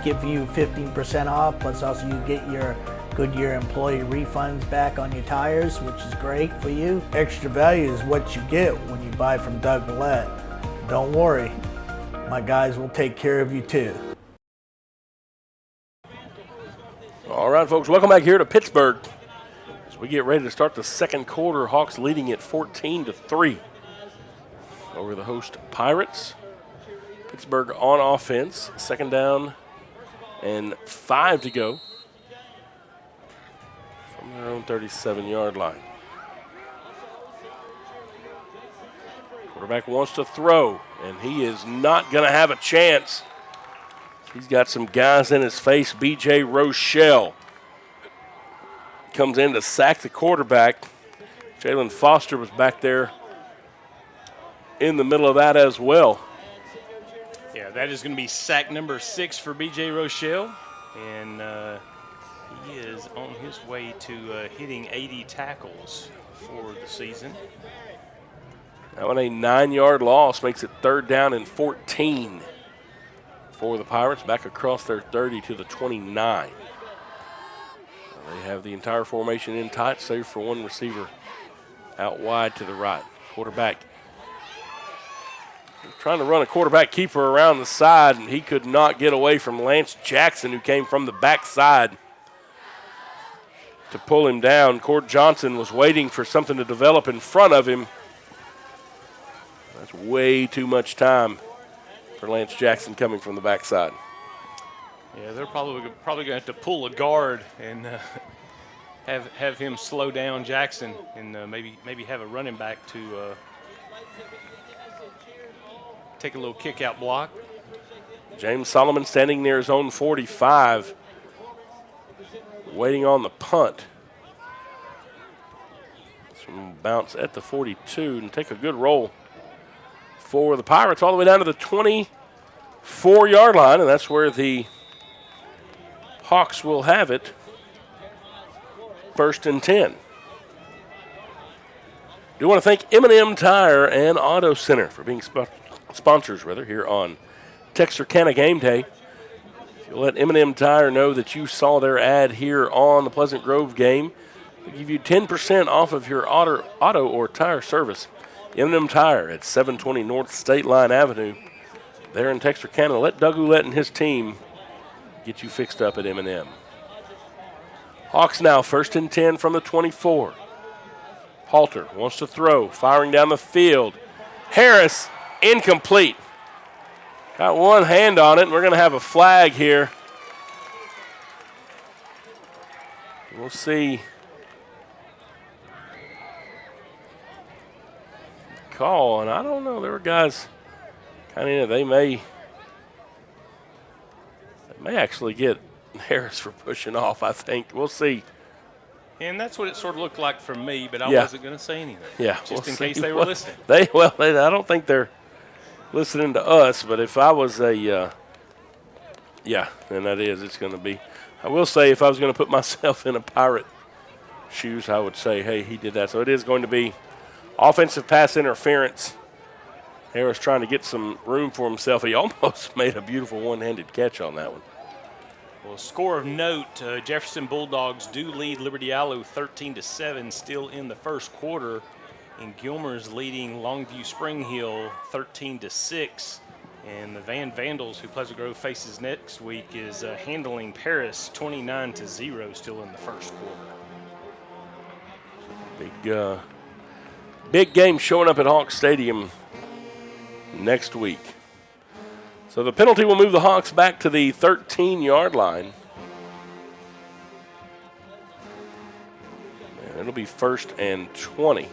give you 15% off, plus also you get your Goodyear employee refunds back on your tires, which is great for you. Extra value is what you get when you buy from Doug Willett. Don't worry, my guys will take care of you too. All right, folks, welcome back here to Pittsburg as we get ready to start the second quarter. Hawks leading at 14-3 over the host Pirates. Pittsburgh on offense, second down and 5 to go from their own 37-yard line. Quarterback wants to throw, and he is not going to have a chance. He's got some guys in his face. B.J. Rochelle comes in to sack the quarterback. Jalen Foster was back there in the middle of that as well. Yeah, that is going to be sack number 6 for B.J. Rochelle, and he is on his way to hitting 80 tackles for the season. That one a 9-yard loss makes it third down and 14 for the Pirates, back across their 30 to the 29. They have the entire formation in tight, save for one receiver out wide to the right. Quarterback trying to run a quarterback keeper around the side, and he could not get away from Lance Jackson, who came from the backside to pull him down. Cord Johnson was waiting for something to develop in front of him. That's way too much time for Lance Jackson coming from the backside. Yeah, they're probably going to have to pull a guard and have him slow down Jackson, and maybe have a running back to take a little kick-out block. James Solomon standing near his own 45, waiting on the punt. Some bounce at the 42 and take a good roll for the Pirates all the way down to the 24-yard line, and that's where the Hawks will have it. First and 10. Do want to thank M&M Tire and Auto Center for being sponsors here on Texarkana Game Day. If you'll let M&M Tire know that you saw their ad here on the Pleasant Grove game, they'll give you 10% off of your auto or tire service. M&M Tire at 720 North State Line Avenue there in Texarkana. Let Doug Ouellette and his team get you fixed up at M&M. Hawks now first and 10 from the 24. Halter wants to throw, firing down the field. Harris, incomplete. Got one hand on it, and we're going to have a flag here. We'll see. Call, and I don't know. There were guys kind of, they may actually get Harris for pushing off, I think. We'll see. And that's what it sort of looked like for me, but I wasn't going to say anything. Yeah, just in case they were listening. I don't think they're listening to us, but if I was then it's going to be. I will say, if I was going to put myself in a Pirate shoes, I would say, hey, he did that. So it is going to be offensive pass interference. Harris trying to get some room for himself. He almost made a beautiful one-handed catch on that one. Well, score of note, Jefferson Bulldogs do lead Liberty Allo 13-7 still in the first quarter. And Gilmer's leading Longview Spring Hill 13-6. And the Vandals, who Pleasant Grove faces next week, is handling Paris 29-0 still in the first quarter. Big game showing up at Hawks Stadium next week. So the penalty will move the Hawks back to the 13-yard line. And it'll be first and 20.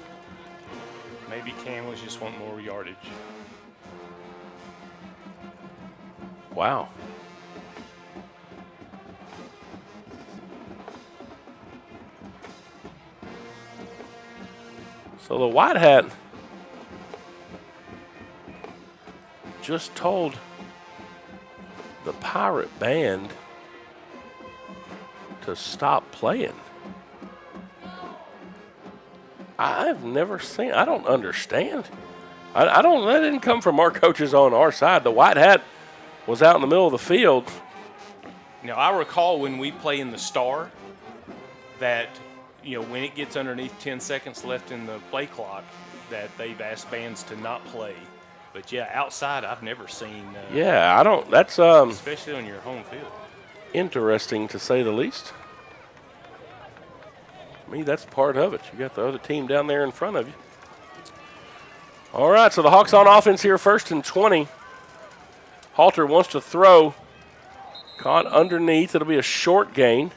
Maybe Cam was just wanting more yardage. Wow. So the White Hat just told the Pirate Band to stop playing. I've never seen, I don't understand. I don't, that didn't come from our coaches on our side. The White Hat was out in the middle of the field. Now, I recall when we play in the Star that, when it gets underneath 10 seconds left in the play clock, that they've asked bands to not play. But, yeah, outside, I've never seen. That's especially on your home field. Interesting, to say the least. To me, that's part of it. You got the other team down there in front of you. All right, so the Hawks on offense here, 1st and 20. Halter wants to throw. Caught underneath. It'll be a short gain.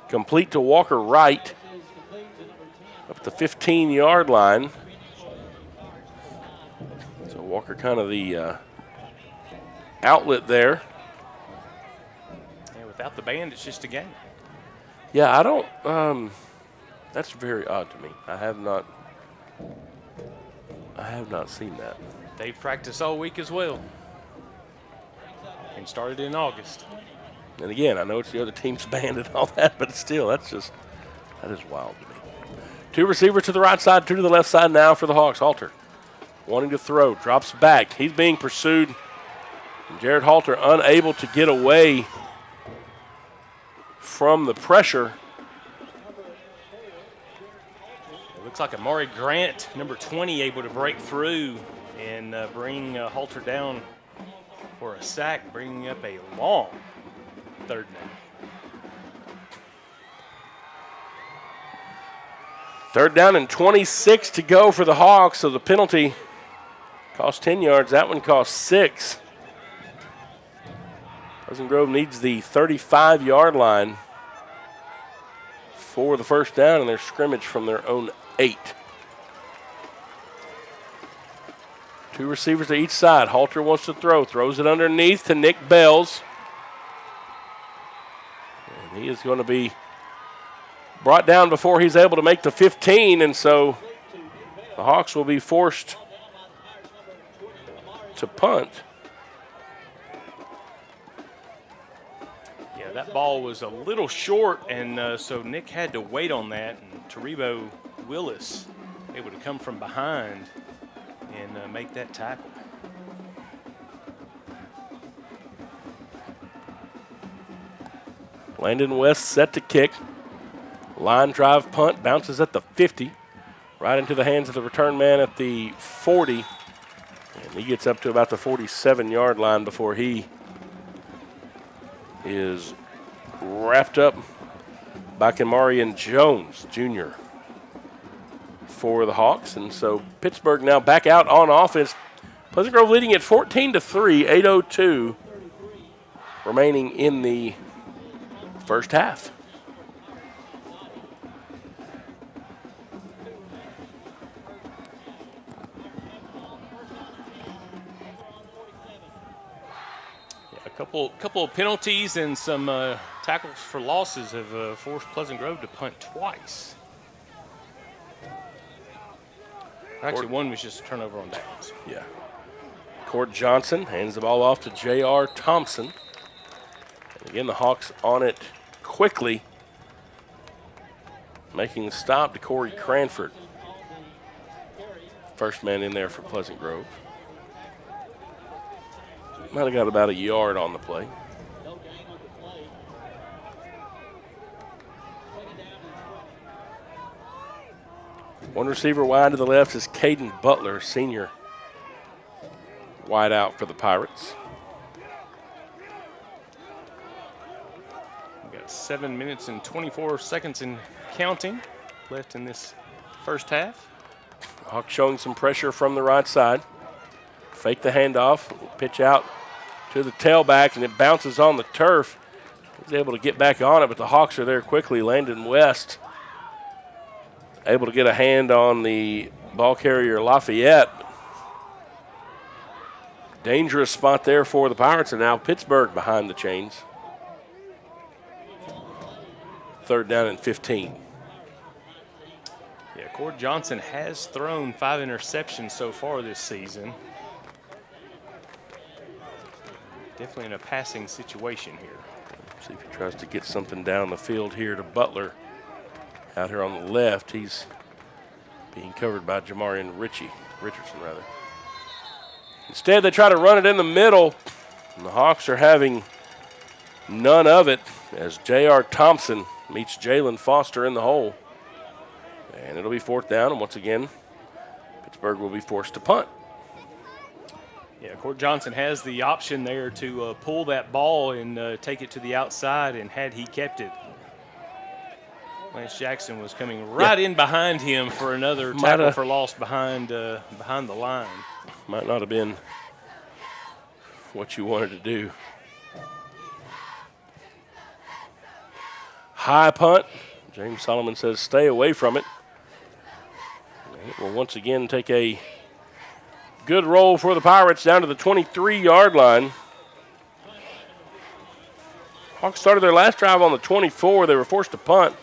Complete to Walker Wright. Up the 15-yard line. So Walker kind of the outlet there. And without the band, it's just a game. Yeah, I don't that's very odd to me. I have not seen that. They've practiced all week as well. And started in August. And again, I know it's the other team's band and all that, but still, that is wild to me. 2 receivers to the right side, 2 to the left side now for the Hawks. Halter wanting to throw, drops back. He's being pursued. And Jared Halter unable to get away from the pressure. It looks like Amari Grant, number 20, able to break through and bring Halter down for a sack, bringing up a long 3rd down. 3rd down and 26 to go for the Hawks. So the penalty cost 10 yards. That one cost 6. Pleasant Grove needs the 35-yard line for the 1st down in their scrimmage from their own 8. 2 receivers to each side. Halter wants to throw. Throws it underneath to Nick Bells. And he is going to be brought down before he's able to make the 15, and so the Hawks will be forced to punt. Yeah, that ball was a little short, and so Nick had to wait on that, and Taribo Willis able to come from behind and make that tackle. Landon West set to kick. Line drive punt, bounces at the 50, right into the hands of the return man at the 40. And he gets up to about the 47-yard line before he is wrapped up by Kamarian Jones, Jr. for the Hawks. And so Pittsburgh now back out on offense. Pleasant Grove leading at 14-3, 8:02 remaining in the 1st half. Couple of penalties and some tackles for losses have forced Pleasant Grove to punt twice. Actually, one was just a turnover on downs. Yeah. Cord Johnson hands the ball off to J.R. Thompson. And again, the Hawks on it quickly, making the stop to Corey Cranford. First man in there for Pleasant Grove. Might have got about a yard on the play. One receiver wide to the left is Caden Butler, senior, wide out for the Pirates. We've got 7 minutes and 24 seconds and counting left in this 1st half. Hawks showing some pressure from the right side. Fake the handoff, pitch out to the tailback, and it bounces on the turf. He's able to get back on it, but the Hawks are there quickly. Landon West able to get a hand on the ball carrier Lafayette. Dangerous spot there for the Pirates, and now Pittsburgh behind the chains. 3rd down and 15. Yeah, Cord Johnson has thrown 5 interceptions so far this season. Definitely in a passing situation here. See if he tries to get something down the field here to Butler. Out here on the left, he's being covered by Jamarian Richardson. Instead, they try to run it in the middle, and the Hawks are having none of it as J.R. Thompson meets Jalen Foster in the hole. And it'll be 4th down, and once again, Pittsburgh will be forced to punt. Yeah, Cord Johnson has the option there to pull that ball and take it to the outside, and had he kept it, Lance Jackson was coming right in behind him for another tackle for loss behind the line. Might not have been what you wanted to do. High punt. James Solomon says stay away from it. And it will once again take a good roll for the Pirates down to the 23-yard line. Hawks started their last drive on the 24. They were forced to punt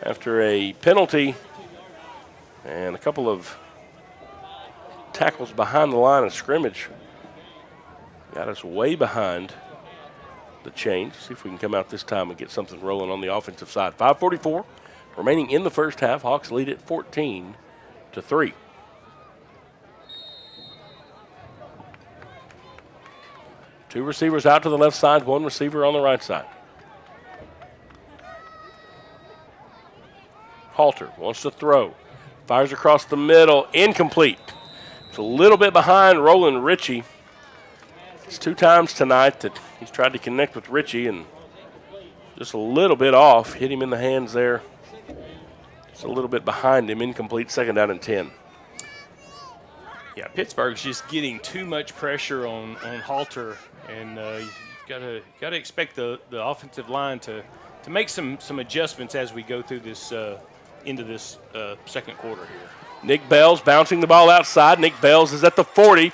after a penalty and a couple of tackles behind the line of scrimmage. Got us way behind the chains. See if we can come out this time and get something rolling on the offensive side. 5:44 remaining in the first half. Hawks lead it 14-3. Two receivers out to the left side, one receiver on the right side. Halter wants to throw. Fires across the middle. Incomplete. It's a little bit behind Roland Ritchie. It's 2 times tonight that he's tried to connect with Ritchie and just a little bit off. Hit him in the hands there. Just a little bit behind him. Incomplete. 2nd down and 10. Yeah, Pittsburgh's just getting too much pressure on Halter, and you've got to expect the offensive line to make some adjustments as we go through this into this second quarter here. Nick Bells bouncing the ball outside. Nick Bells is at the 40.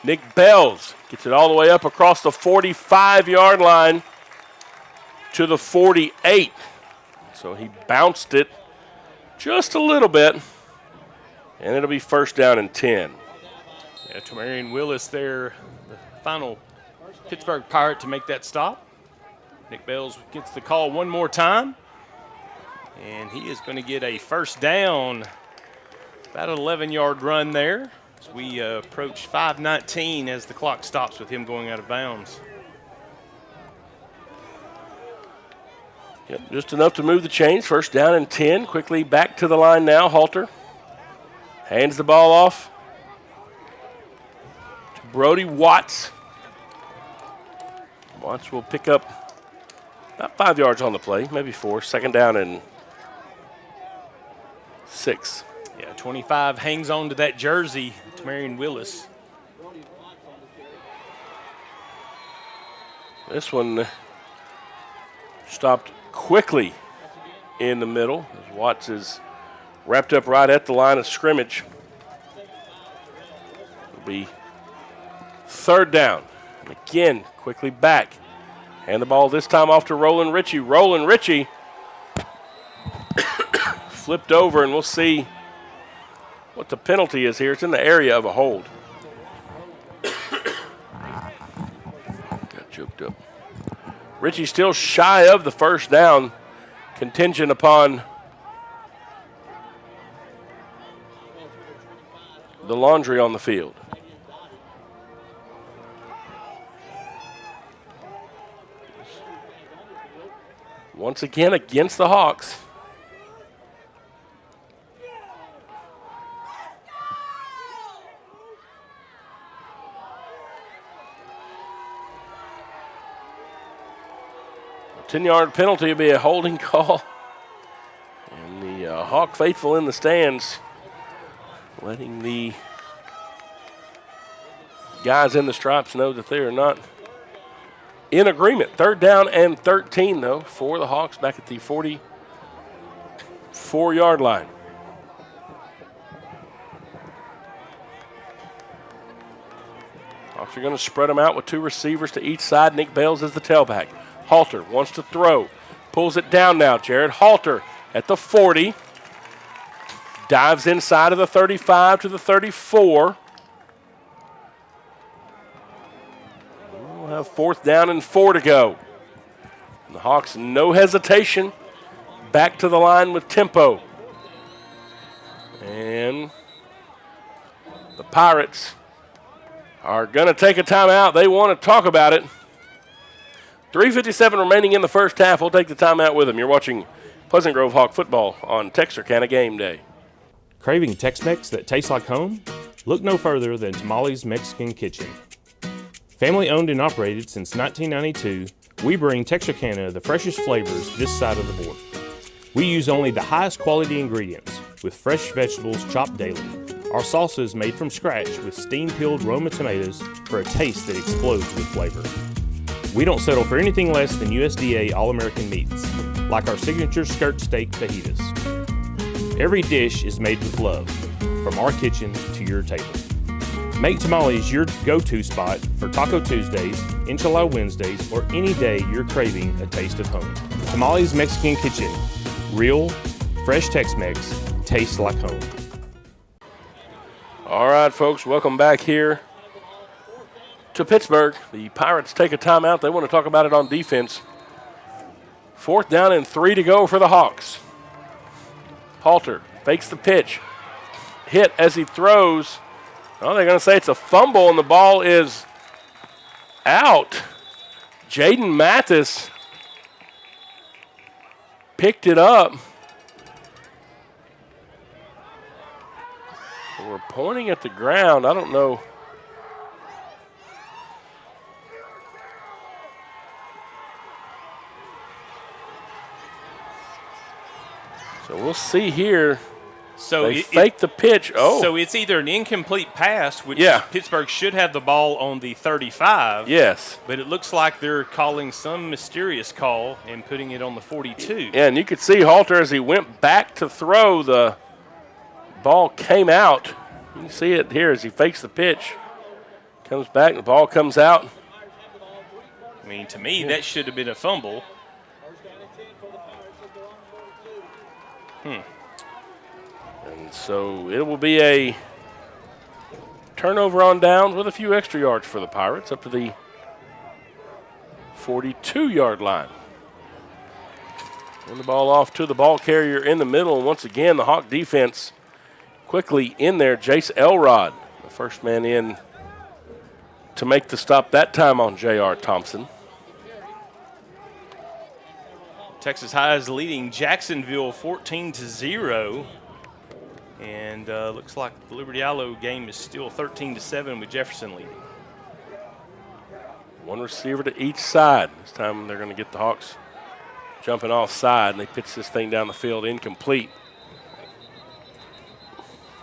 Nick Bells gets it all the way up across the 45-yard line to the 48. So he bounced it just a little bit, and it'll be 1st down and 10. Yeah, Tamarian Willis there, the final Pittsburgh Pirate to make that stop. Nick Bells gets the call one more time, and he is going to get a 1st down. About an 11-yard run there as we approach 5:19 as the clock stops with him going out of bounds. Yep, just enough to move the chains. 1st down and 10. Quickly back to the line now. Halter hands the ball off to Brody Watts. Watts will pick up about 5 yards on the play, maybe 4. 2nd down and 6. Yeah, 25 hangs on to that jersey, Tamarian Willis. This one stopped quickly in the middle as Watts is wrapped up right at the line of scrimmage. It'll be 3rd down. And again, quickly back. Hand the ball this time off to Roland Ritchie. Roland Ritchie flipped over, and we'll see what the penalty is here. It's in the area of a hold. Got choked up. Ritchie still shy of the 1st down, contingent upon the laundry on the field. Once again against the Hawks. A 10-yard penalty will be a holding call. And the Hawk faithful in the stands letting the guys in the stripes know that they are not in agreement. 3rd down and 13, though, for the Hawks back at the 44-yard line. Hawks are going to spread them out with 2 receivers to each side. Nick Bales is the tailback. Halter wants to throw. Pulls it down now. Jared Halter at the 40. Dives inside of the 35 to the 34. We'll have 4th down and 4 to go. And the Hawks, no hesitation, back to the line with tempo. And the Pirates are going to take a timeout. They want to talk about it. 3:57 remaining in the first half. We'll take the timeout with them. You're watching Pleasant Grove Hawk football on Texarkana Game Day. Craving Tex-Mex that tastes like home? Look no further than Tamales Mexican Kitchen. Family owned and operated since 1992, we bring Texarkana the freshest flavors this side of the border. We use only the highest quality ingredients with fresh vegetables chopped daily. Our salsa is made from scratch with steam-peeled Roma tomatoes for a taste that explodes with flavor. We don't settle for anything less than USDA All-American meats, like our signature skirt steak fajitas. Every dish is made with love, from our kitchen to your table. Make Tamales your go-to spot for Taco Tuesdays, Enchilada Wednesdays, or any day you're craving a taste of home. Tamales Mexican Kitchen. Real, fresh Tex-Mex, tastes like home. All right, folks, welcome back here to Pittsburg. The Pirates take a timeout. They want to talk about it on defense. 4th down and 3 to go for the Hawks. Halter fakes the pitch. Hit as he throws. Oh, they're going to say it's a fumble, and the ball is out. Jaden Mathis picked it up. We're pointing at the ground. I don't know. So we'll see here. So they fake the pitch. Oh. So it's either an incomplete pass, which yeah. Pittsburgh should have the ball on the 35. Yes. But it looks like they're calling some mysterious call and putting it on the 42. Yeah, and you could see Halter as he went back to throw, the ball came out. You can see it here as he fakes the pitch. Comes back, the ball comes out. I mean, to me, that should have been a fumble. And so it will be a turnover on downs with a few extra yards for the Pirates up to the 42-yard line. And the ball off to the ball carrier in the middle. And once again, the Hawk defense quickly in there. Jace Elrod, the first man in to make the stop that time on J.R. Thompson. Texas High is leading Jacksonville 14-0. And looks like the Liberty Allo game is still 13-7 with Jefferson leading. One receiver to each side. This time they're going to get the Hawks jumping offside, and they pitch this thing down the field incomplete.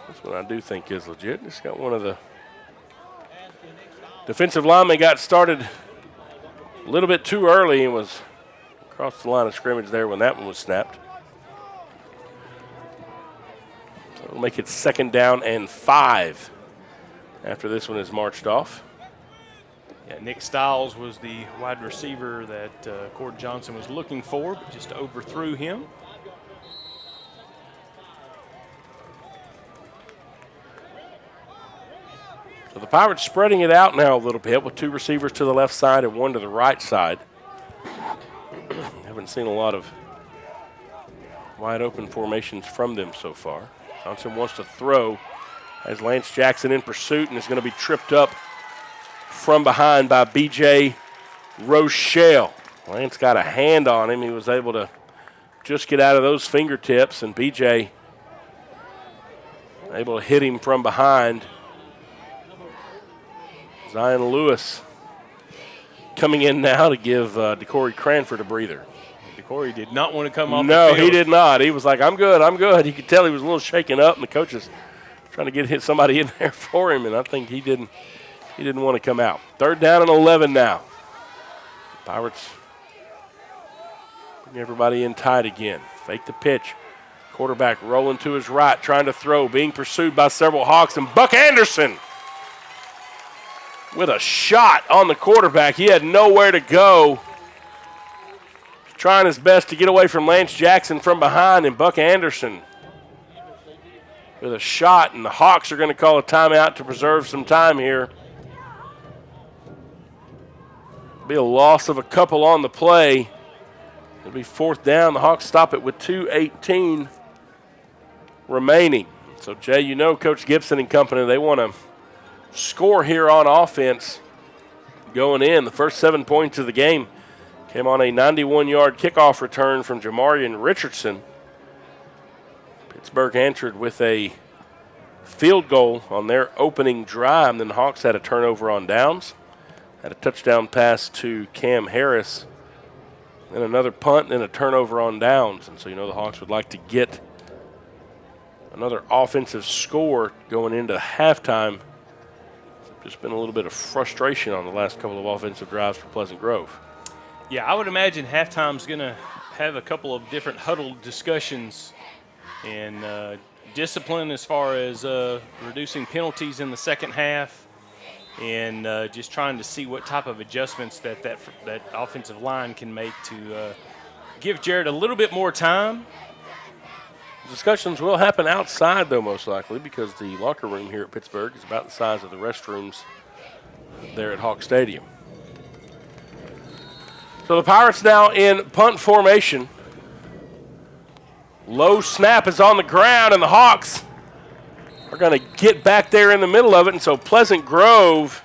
This one I do think is legit. It's got one of the defensive linemen got started a little bit too early and was across the line of scrimmage there when that one was snapped. So it'll make it 2nd down and 5 after this one is marched off. Yeah, Nick Stiles was the wide receiver that Cord Johnson was looking for, but just overthrew him. So the Pirates spreading it out now a little bit with 2 receivers to the left side and 1 to the right side. Haven't seen a lot of wide open formations from them so far. Johnson wants to throw as Lance Jackson in pursuit and is going to be tripped up from behind by B.J. Rochelle. Lance got a hand on him. He was able to just get out of those fingertips, and B.J. able to hit him from behind. Zion Lewis coming in now to give DeCorey Cranford a breather. DeCorey did not want to come off the field. No, he did not. He was like, I'm good, I'm good. You could tell he was a little shaken up, and the coach is trying to get somebody in there for him, and I think he didn't want to come out. 3rd down and 11 now. Pirates bring everybody in tight again. Fake the pitch. Quarterback rolling to his right, trying to throw, being pursued by several Hawks, and Buck Anderson with a shot on the quarterback. He had nowhere to go. Trying his best to get away from Lance Jackson from behind, and Buck Anderson with a shot, and the Hawks are going to call a timeout to preserve some time here. Be a loss of a couple on the play. It'll be 4th down. The Hawks stop it with 2:18 remaining. So, Jay, you know Coach Gibson and company, they want to score here on offense going in. The first 7 points of the game came on a 91-yard kickoff return from Jamarian Richardson. Pittsburgh answered with a field goal on their opening drive, and then the Hawks had a turnover on downs. Had a touchdown pass to Cam Harris, then another punt, then a turnover on downs. And so, you know, the Hawks would like to get another offensive score going into halftime. Just been a little bit of frustration on the last couple of offensive drives for Pleasant Grove. Yeah, I would imagine halftime's going to have a couple of different huddle discussions and discipline as far as reducing penalties in the second half. And just trying to see what type of adjustments that offensive line can make to give Jared a little bit more time. Discussions will happen outside, though, most likely, because the locker room here at Pittsburgh is about the size of the restrooms there at Hawk Stadium. So the Pirates now in punt formation. Low snap is on the ground, and the Hawks are going to get back there in the middle of it, and so Pleasant Grove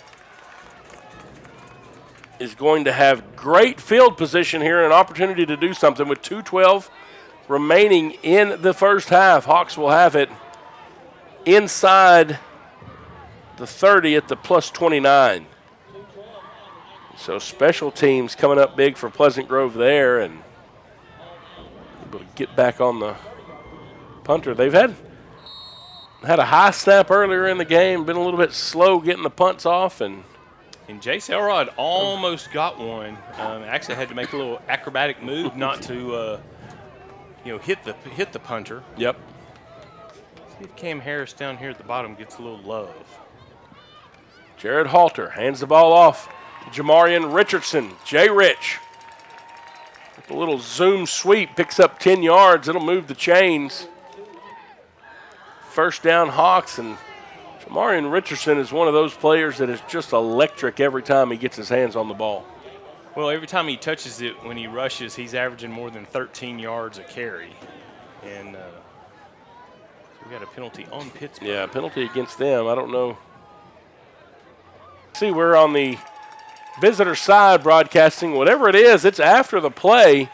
is going to have great field position here and an opportunity to do something with 2:12 remaining in the first half. Hawks will have it inside the 30 at the +29. So special teams coming up big for Pleasant Grove there, and able to get back on the punter. They've had a high snap earlier in the game, been a little bit slow getting the punts off, and Jace Elrod almost got one. Actually had to make a little acrobatic move not to hit the punter. Yep. See if Cam Harris down here at the bottom gets a little love. Jared Halter hands the ball off to Jamarian Richardson. Jay Rich with a little zoom sweep, picks up 10 yards. It'll move the chains. First down Hawks, and Jamarian Richardson is one of those players that is just electric every time he gets his hands on the ball. Well, every time he touches it when he rushes, he's averaging more than 13 yards a carry. And we got a penalty on Pittsburgh. Yeah, penalty against them. I don't know. See, we're on the visitor side broadcasting. Whatever it is, it's after the play.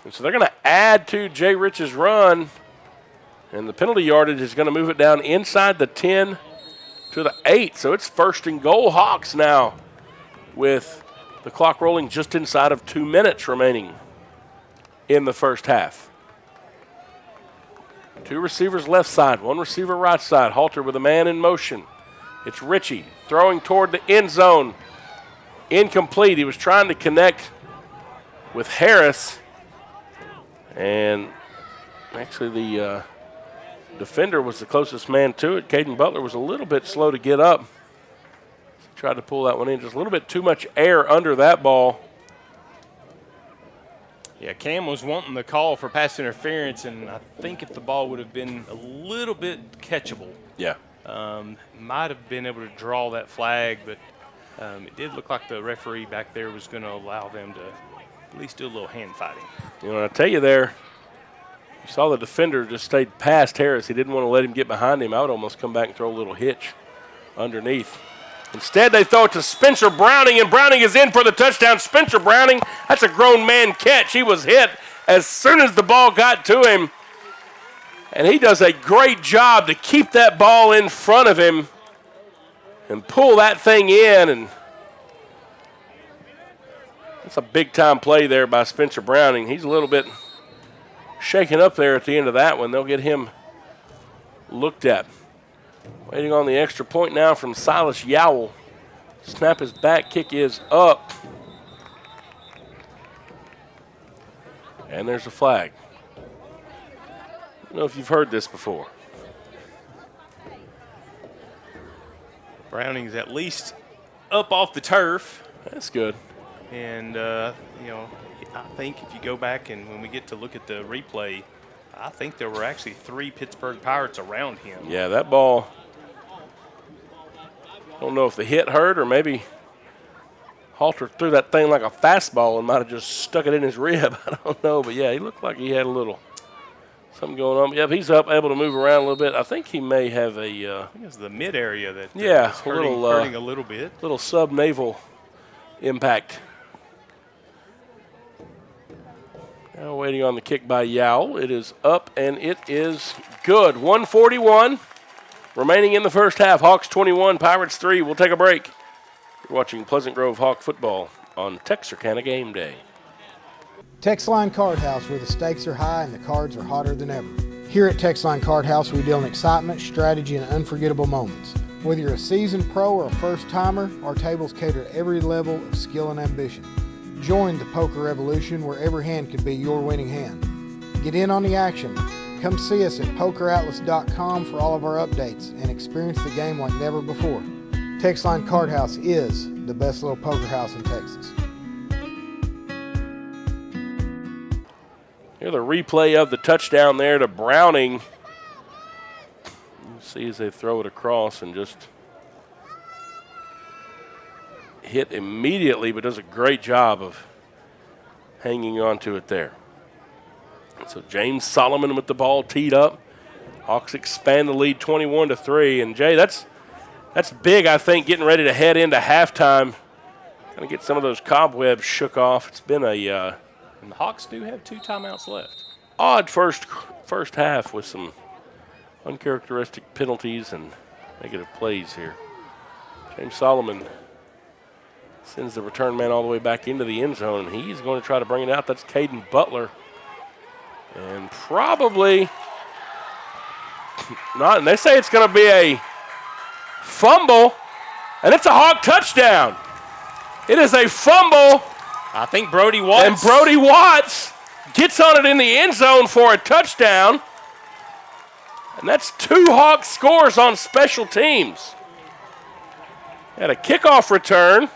And so they're going to add to Jay Rich's run. And the penalty yardage is going to move it down inside the 10 to the 8. So it's 1st and goal Hawks now with the clock rolling just inside of 2 minutes remaining in the first half. 2 receivers left side, 1 receiver right side. Halter with a man in motion. It's Ritchie throwing toward the end zone. Incomplete. He was trying to connect with Harris. And actually the defender was the closest man to it. Caden Butler was a little bit slow to get up. Tried to pull that one in. Just a little bit too much air under that ball. Yeah, Cam was wanting the call for pass interference, and I think if the ball would have been a little bit catchable, yeah, might have been able to draw that flag, but it did look like the referee back there was going to allow them to at least do a little hand fighting. You know, I tell you there, you saw the defender just stayed past Harris. He didn't want to let him get behind him. I would almost come back and throw a little hitch underneath. Instead, they throw it to Spencer Browning, and Browning is in for the touchdown. Spencer Browning, that's a grown man catch. He was hit as soon as the ball got to him, and he does a great job to keep that ball in front of him and pull that thing in, and that's a big-time play there by Spencer Browning. He's a little bit shaken up there at the end of that one. They'll get him looked at. Waiting on the extra point now from Silas Yowell. Snap is back, kick is up. And there's a flag. I don't know if you've heard this before. Browning's at least up off the turf. That's good. And, I think if you go back and when we get to look at the replay, I think there were actually 3 Pittsburgh Pirates around him. Yeah, that ball, I don't know if the hit hurt or maybe Halter threw that thing like a fastball and might have just stuck it in his rib. I don't know, but, yeah, he looked like he had a little something going on. Yep, he's up, able to move around a little bit. I think he may have a I think it's the mid area that yeah, is hurting a little bit. Little subnaval impact. Now waiting on the kick by Yowell. It is up, and it is good. 1:41 remaining in the first half. Hawks 21, Pirates 3. We'll take a break. You're watching Pleasant Grove Hawk football on Texarkana Game Day. Texline Card House, where the stakes are high and the cards are hotter than ever. Here at Texline Card House, we deal in excitement, strategy, and unforgettable moments. Whether you're a seasoned pro or a first-timer, our tables cater to every level of skill and ambition. Join the poker revolution where every hand can be your winning hand. Get in on the action. Come see us at pokeratlas.com for all of our updates and experience the game like never before. Texline Card House is the best little poker house in Texas. Here's the replay of the touchdown there to Browning. You see as they throw it across and just hit immediately, but does a great job of hanging on to it there. So James Solomon with the ball teed up. Hawks expand the lead 21-3. And Jay, that's big, I think, getting ready to head into halftime. Kind of get some of those cobwebs shook off. It's been a and the Hawks do have 2 timeouts left. Odd first half with some uncharacteristic penalties and negative plays here. James Solomon sends the return man all the way back into the end zone, and he's going to try to bring it out. That's Caden Butler. And probably not. And they say it's going to be a fumble, and it's a Hawk touchdown. It is a fumble. I think Brody Watts. And Brody Watts gets on it in the end zone for a touchdown. And that's 2 Hawks scores on special teams. Had a kickoff return.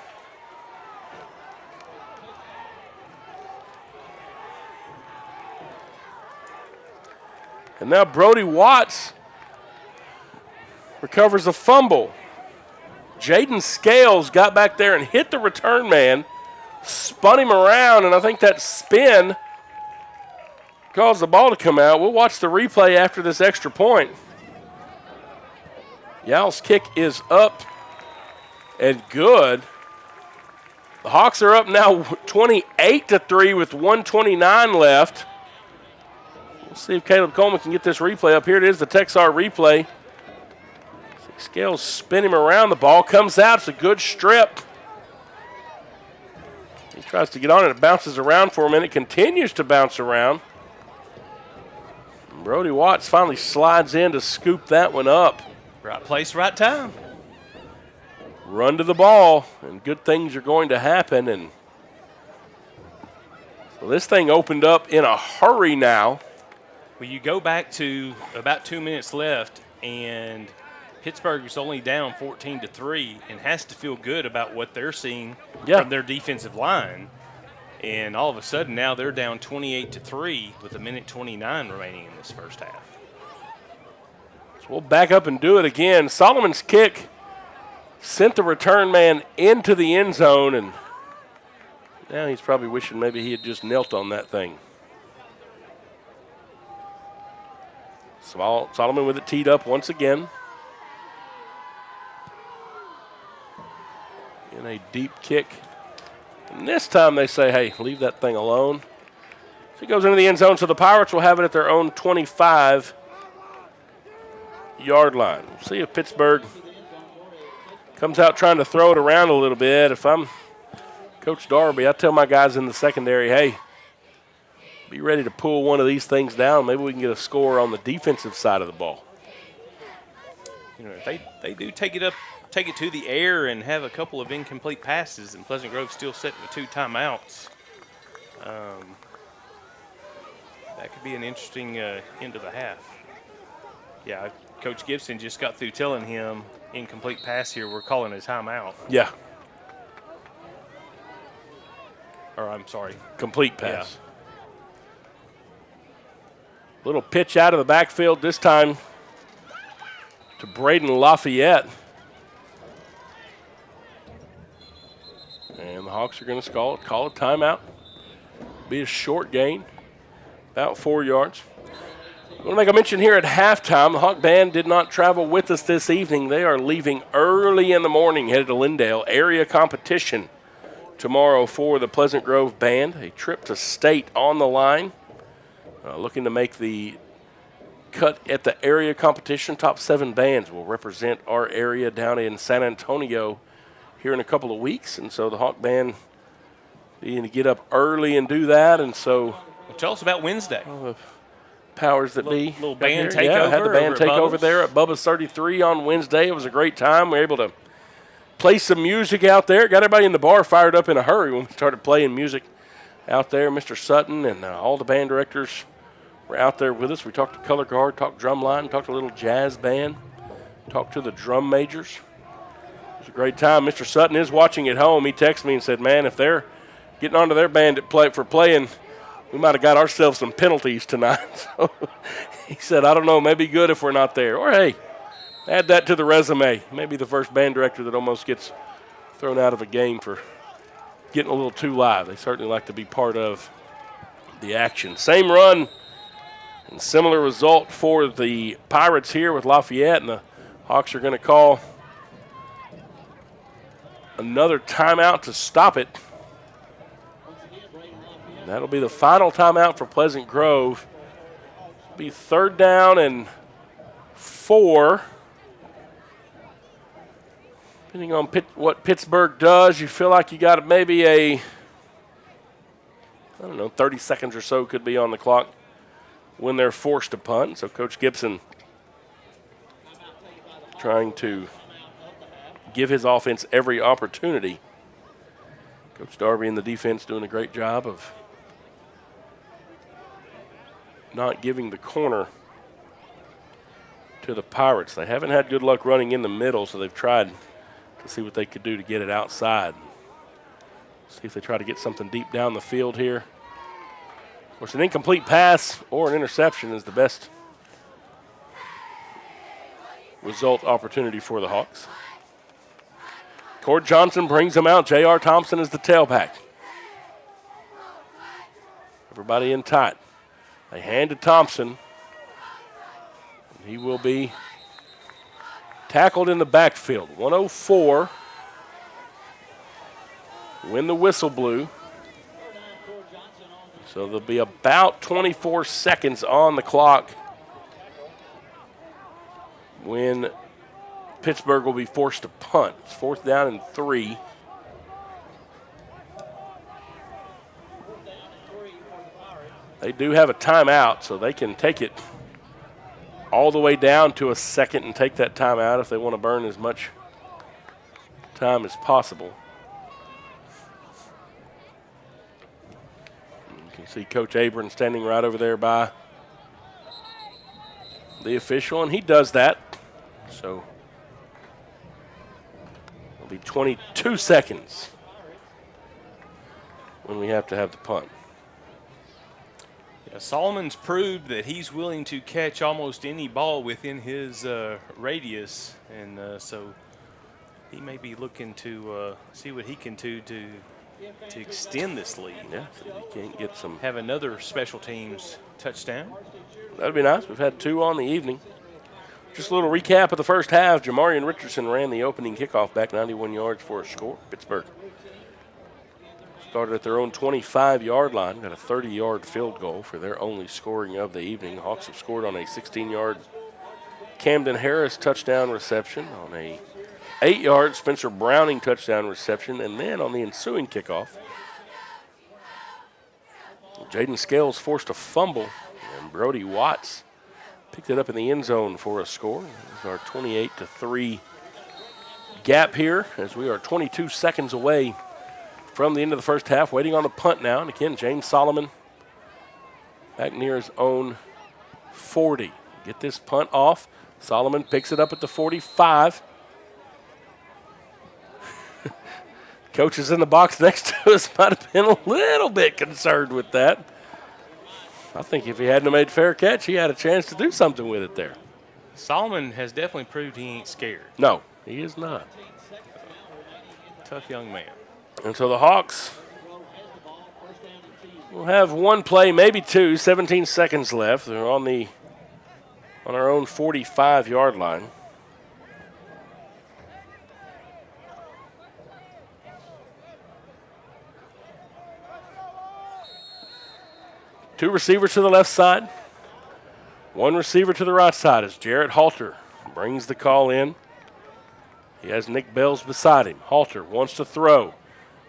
And now Brody Watts recovers a fumble. Jaden Scales got back there and hit the return man, spun him around, and I think that spin caused the ball to come out. We'll watch the replay after this extra point. Yowell's kick is up and good. The Hawks are up now 28-3 with 1:29 left. We'll see if Caleb Coleman can get this replay up. Here it is, the Texar replay. Scales spin him around. The ball comes out. It's a good strip. He tries to get on it. It bounces around for a minute. Continues to bounce around. And Brody Watts finally slides in to scoop that one up. Right place, right time. Run to the ball, and good things are going to happen. And so this thing opened up in a hurry now. Well, you go back to about 2 minutes left, and Pittsburgh is only down 14-3 and has to feel good about what they're seeing from their defensive line. And all of a sudden now they're down 28-3 with 1:29 remaining in this first half. So we'll back up and do it again. Solomon's kick sent the return man into the end zone, and now he's probably wishing maybe he had just knelt on that thing. Solomon with it teed up once again. In a deep kick. And this time they say, hey, leave that thing alone. So it goes into the end zone, so the Pirates will have it at their own 25-yard line. We'll see if Pittsburgh comes out trying to throw it around a little bit. If I'm Coach Darby, I tell my guys in the secondary, hey, be ready to pull one of these things down. Maybe we can get a score on the defensive side of the ball. You know, if they do take it to the air and have a couple of incomplete passes, and Pleasant Grove still sitting with 2 timeouts, that could be an interesting end of the half. Yeah, Coach Gibson just got through telling him incomplete pass here. We're calling a timeout. Yeah. Or I'm sorry. Complete pass. Little pitch out of the backfield this time to Braden Lafayette. And the Hawks are going to call a timeout. Be a short gain, about 4 yards. I want to make a mention here at halftime. The Hawk Band did not travel with us this evening. They are leaving early in the morning, headed to Lindale. Area competition tomorrow for the Pleasant Grove Band. A trip to state on the line. Looking to make the cut at the area competition. Top 7 bands will represent our area down in San Antonio here in a couple of weeks. And so the Hawk Band needing to get up early and do that. And so tell us about Wednesday. Powers that be. Little band takeover. Yeah, I had the band takeover there at Bubba's 33 on Wednesday. It was a great time. We were able to play some music out there. Got everybody in the bar fired up in a hurry when we started playing music out there. Mr. Sutton and all the band directors were out there with us. We talked to color guard, talked drumline, talked to a little jazz band, talked to the drum majors. It was a great time. Mr. Sutton is watching at home. He texted me and said, man, if they're getting onto their band for playing, we might have got ourselves some penalties tonight. So he said, I don't know, maybe good if we're not there. Or, hey, add that to the resume. Maybe the first band director that almost gets thrown out of a game for getting a little too live. They certainly like to be part of the action. Same run and similar result for the Pirates here with Lafayette, and the Hawks are going to call another timeout to stop it. And that'll be the final timeout for Pleasant Grove. It'll be 3rd down and 4. Depending on what Pittsburg does, you feel like you got maybe 30 seconds or so could be on the clock when they're forced to punt. So Coach Gibson trying to give his offense every opportunity. Coach Darby and the defense doing a great job of not giving the corner to the Pirates. They haven't had good luck running in the middle, so they've tried to see what they could do to get it outside. See if they try to get something deep down the field here. Of course, an incomplete pass or an interception is the best result opportunity for the Hawks. Cord Johnson brings them out. J.R. Thompson is the tailback. Everybody in tight. They hand to Thompson. He will be tackled in the backfield. 104 when the whistle blew. So there'll be about 24 seconds on the clock when Pittsburgh will be forced to punt. It's 4th down and 3. They do have a timeout, so they can take it all the way down to a second and take that timeout if they want to burn as much time as possible. You can see Coach Abram standing right over there by the official, and he does that. So it'll be 22 seconds when we have to have the punt. Yeah, Solomon's proved that he's willing to catch almost any ball within his radius, and so he may be looking to see what he can do to extend this lead. Yeah, see if he can't get some. Have another special teams touchdown. That'd be nice. We've had 2 on the evening. Just a little recap of the first half. Jamarian Richardson ran the opening kickoff back 91 yards for a score. Pittsburgh started at their own 25-yard line, got a 30-yard field goal for their only scoring of the evening. Hawks have scored on a 16-yard Camden Harris touchdown reception, on a 8-yard Spencer Browning touchdown reception, and then on the ensuing kickoff, Jaden Scales forced a fumble, and Brody Watts picked it up in the end zone for a score. This is our 28-3 gap here, as we are 22 seconds away from the end of the first half, waiting on the punt now. And again, James Solomon back near his own 40. Get this punt off. Solomon picks it up at the 45. Coach is in the box next to us. Might have been a little bit concerned with that. I think if he hadn't have made a fair catch, he had a chance to do something with it there. Solomon has definitely proved he ain't scared. No, he is not. Tough young man. And so the Hawks will have one play, maybe two, 17 seconds left. They're on our own 45-yard line. Two receivers to the left side. One receiver to the right side as Jarrett Halter brings the call in. He has Nick Bells beside him. Halter wants to throw.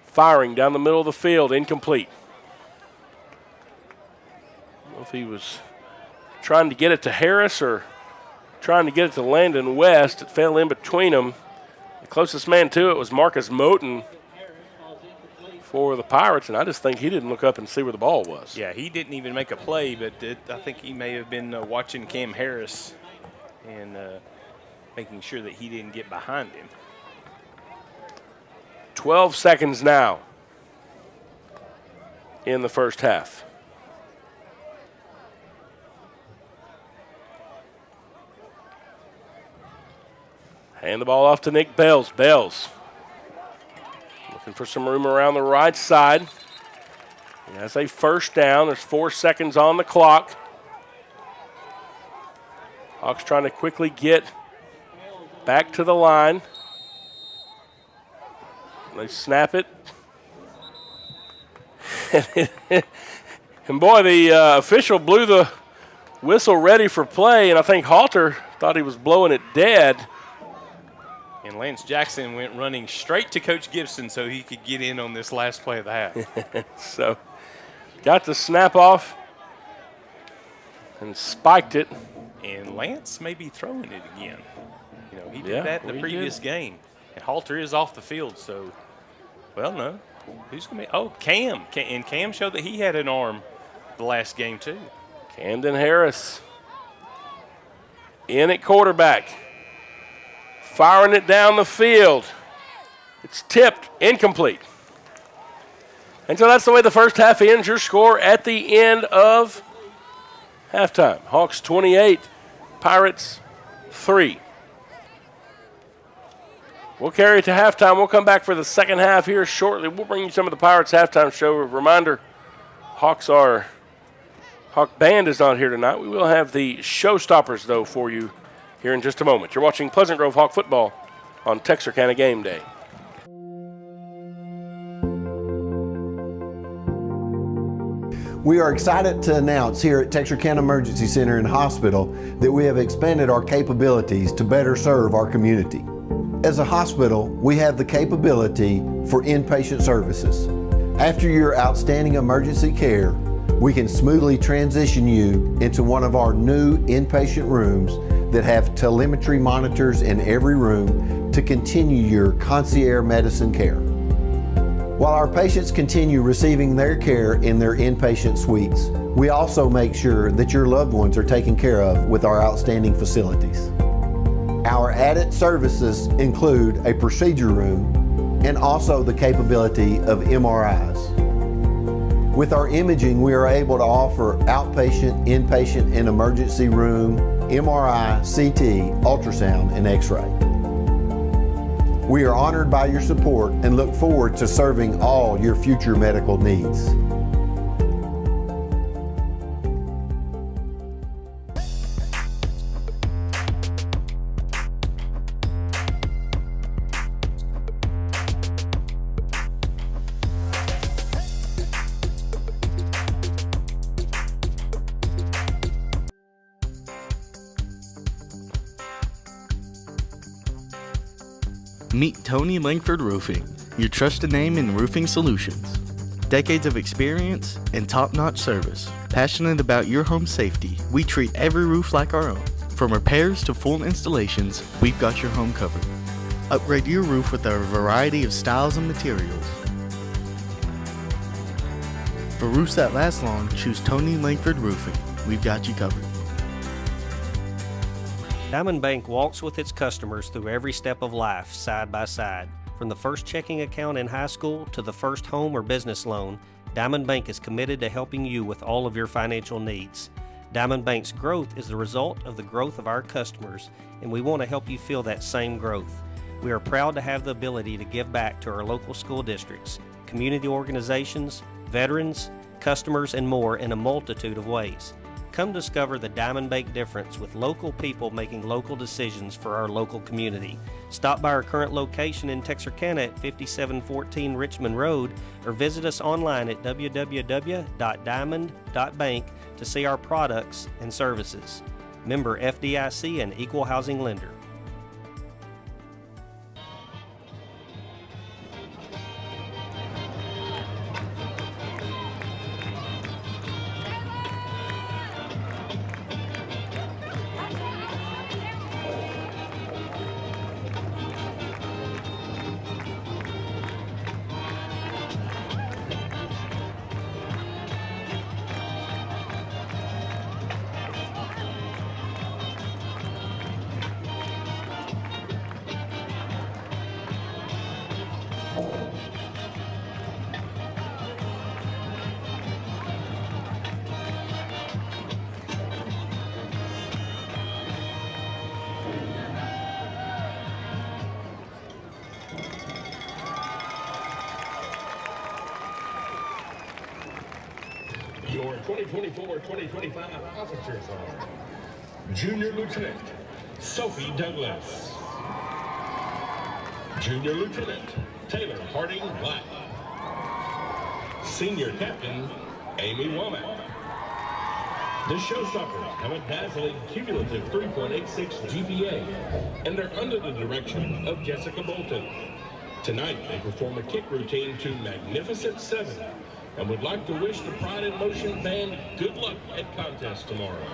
Firing down the middle of the field, incomplete. I don't know if he was trying to get it to Harris or trying to get it to Landon West. It fell in between them. The closest man to it was Marcus Moten for the Pirates, and I just think he didn't look up and see where the ball was. Yeah, he didn't even make a play, but I think he may have been watching Cam Harris and making sure that he didn't get behind him. 12 seconds now in the first half. Hand the ball off to Nick Bells. Bells looking for some room around the right side. He has a first down. There's 4 seconds on the clock. Hawks trying to quickly get back to the line. They snap it. And boy, the official blew the whistle ready for play, and I think Halter thought he was blowing it dead. And Lance Jackson went running straight to Coach Gibson so he could get in on this last play of the half. So, got the snap off and spiked it. And Lance may be throwing it again. You know, he did that in the previous game. And Halter is off the field, so, well, no. Who's going to be? Oh, Cam. And Cam showed that he had an arm the last game, too. Camden Harris in at quarterback. Firing it down the field. It's tipped, incomplete. And so that's the way the first half ends. Your score at the end of halftime. Hawks 28, Pirates 3. We'll carry it to halftime. We'll come back for the second half here shortly. We'll bring you some of the Pirates halftime show. A reminder, Hawk Band is not here tonight. We will have the Showstoppers, though, for you here in just a moment. You're watching Pleasant Grove Hawk football on Texarkana Game Day. We are excited to announce here at Texarkana Emergency Center and Hospital that we have expanded our capabilities to better serve our community. As a hospital, we have the capability for inpatient services. After your outstanding emergency care, we can smoothly transition you into one of our new inpatient rooms that have telemetry monitors in every room to continue your concierge medicine care. While our patients continue receiving their care in their inpatient suites, we also make sure that your loved ones are taken care of with our outstanding facilities. Our added services include a procedure room and also the capability of MRIs. With our imaging, we are able to offer outpatient, inpatient, and emergency room, MRI, CT, ultrasound, and X-ray. We are honored by your support and look forward to serving all your future medical needs. Meet Tony Langford Roofing, your trusted name in roofing solutions. Decades of experience and top-notch service. Passionate about your home safety, we treat every roof like our own. From repairs to full installations, we've got your home covered. Upgrade your roof with our variety of styles and materials. For roofs that last long, choose Tony Langford Roofing. We've got you covered. Diamond Bank walks with its customers through every step of life, side by side. From the first checking account in high school to the first home or business loan, Diamond Bank is committed to helping you with all of your financial needs. Diamond Bank's growth is the result of the growth of our customers, and we want to help you feel that same growth. We are proud to have the ability to give back to our local school districts, community organizations, veterans, customers, and more in a multitude of ways. Come discover the Diamond Bank difference with local people making local decisions for our local community. Stop by our current location in Texarkana at 5714 Richmond Road or visit us online at www.diamond.bank to see our products and services. Member FDIC and Equal Housing Lender. Your 2024-2025 officers are Junior Lieutenant Sophie Douglas, Junior Lieutenant Taylor Harding Black, Senior Captain Amy Womack. The Showstoppers have a dazzling cumulative 3.86 GPA, and they're under the direction of Jessica Bolton. Tonight, they perform a kick routine to Magnificent 7 and would like to wish the Pride in Motion band good luck at contest tomorrow.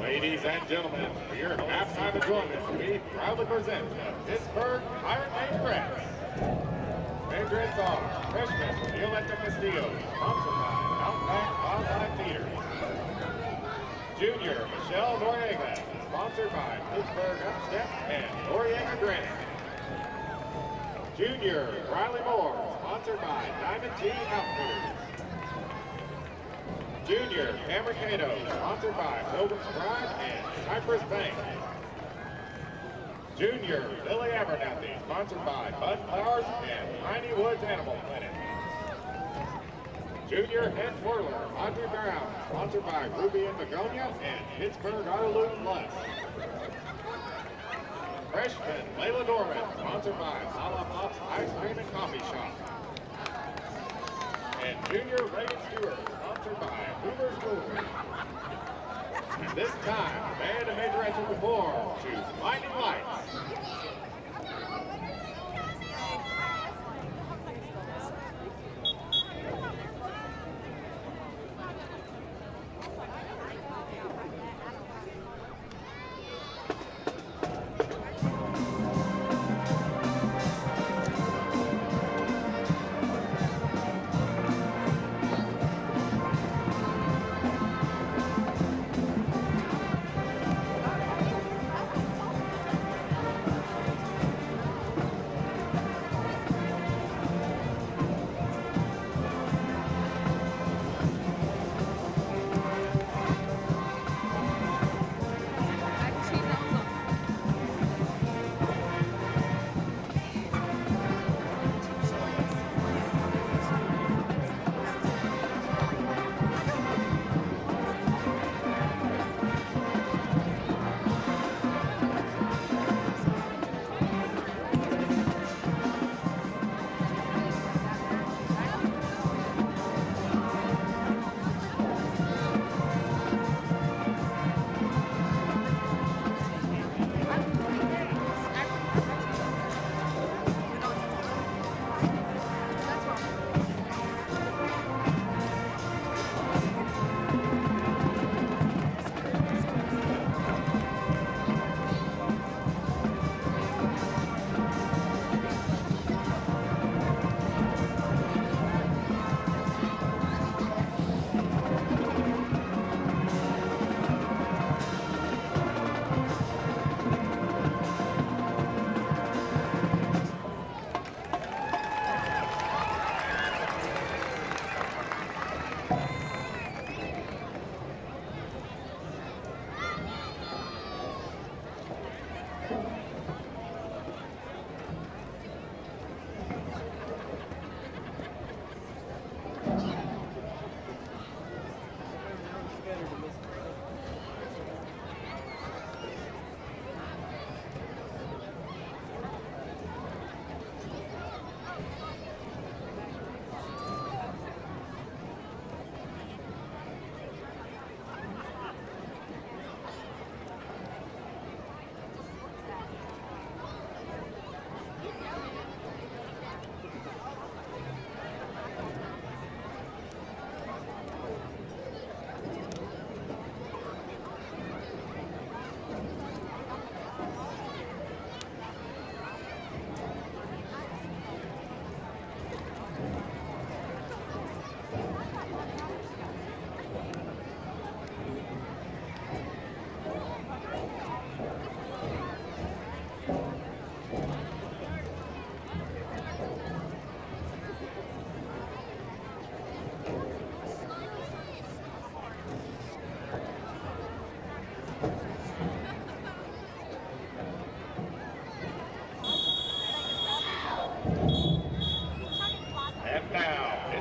Ladies and gentlemen, for your halftime enjoyment, we proudly present the Pittsburg Pirate Name Crest. Favorites are freshman Violetta Castillo, sponsored by Outback Wildlife Theater. Junior Michelle Noriega, sponsored by Pittsburg Upstep and Noriega Granite. Junior Riley Moore, sponsored by Diamond T Outfitters. Junior Cameron Cato, sponsored by Pilgrim's Pride and Cypress Bank. Junior Billy Abernathy, sponsored by Bud Flowers and Piney Woods Animal Clinic. Junior head twirler Audrey Brown, sponsored by Ruby and Begonia and Pittsburg Arloon Plus. Freshman Layla Dorman, sponsored by Lala Pop's Ice Cream and Coffee Shop. And Junior Reagan Stewart, sponsored by Hoover's Jewelry. And this time, the band and majorettes will perform to Blinding Lights.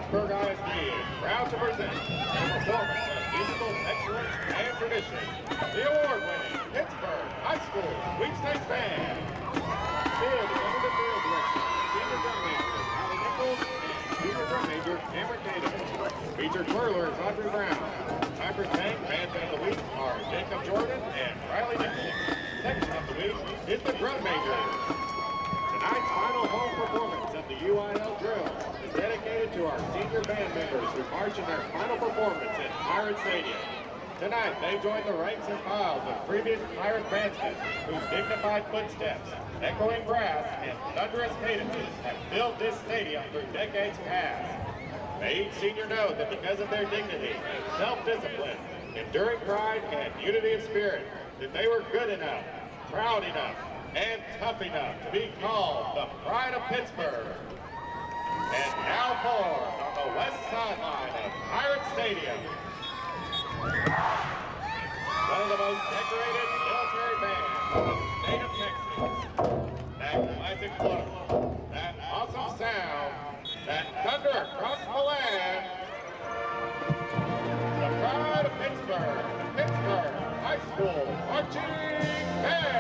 Pittsburg ISD is proud to present the performance of musical excellence and tradition, the award-winning Pittsburg High School Sweepstakes Band. Field is under the field direction of senior drum major Holly Nichols and junior drum major Cameron Tatum. Featured twirler is Audrey Brown. Cypress Bank Band of the Week are Jacob Jordan and Riley Nichols. Section of the week is the drum major. Tonight's final home performance of the UIL drill is dedicated to our senior band members who march in their final performance at Pirate Stadium. Tonight, they join the ranks and files of previous Pirate bandsmen whose dignified footsteps, echoing brass, and thunderous cadences have filled this stadium through decades past. May each senior know that because of their dignity, self-discipline, enduring pride, and unity of spirit, that they were good enough, proud enough, and tough enough to be called the Pride of Pittsburgh. And now formed on the west sideline of Pirate Stadium, one of the most decorated military bands in the state of Texas. That classic look, that awesome sound, that thunder across the land. The Pride of Pittsburgh, Pittsburgh High School Marching Band.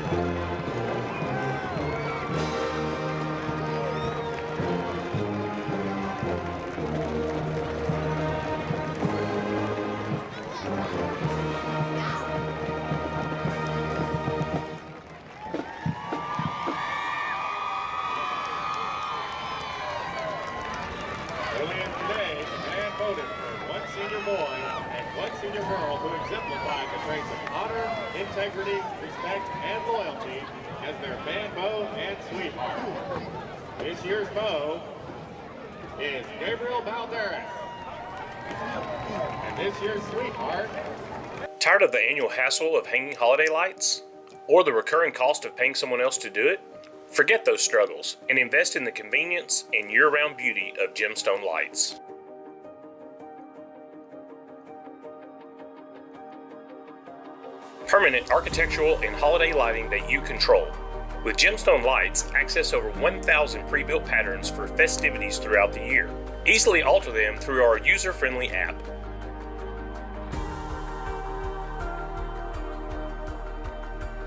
Earlier today, the man voted for one senior boy and one senior girl who exemplified the traits of honor, integrity, respect, and loyalty as their band beau and sweetheart. This year's beau is Gabriel Balderas. And this year's sweetheart. Tired of the annual hassle of hanging holiday lights? Or the recurring cost of paying someone else to do it? Forget those struggles and invest in the convenience and year-round beauty of Gemstone Lights. Permanent architectural and holiday lighting that you control. With Gemstone Lights, access over 1,000 pre-built patterns for festivities throughout the year. Easily alter them through our user-friendly app.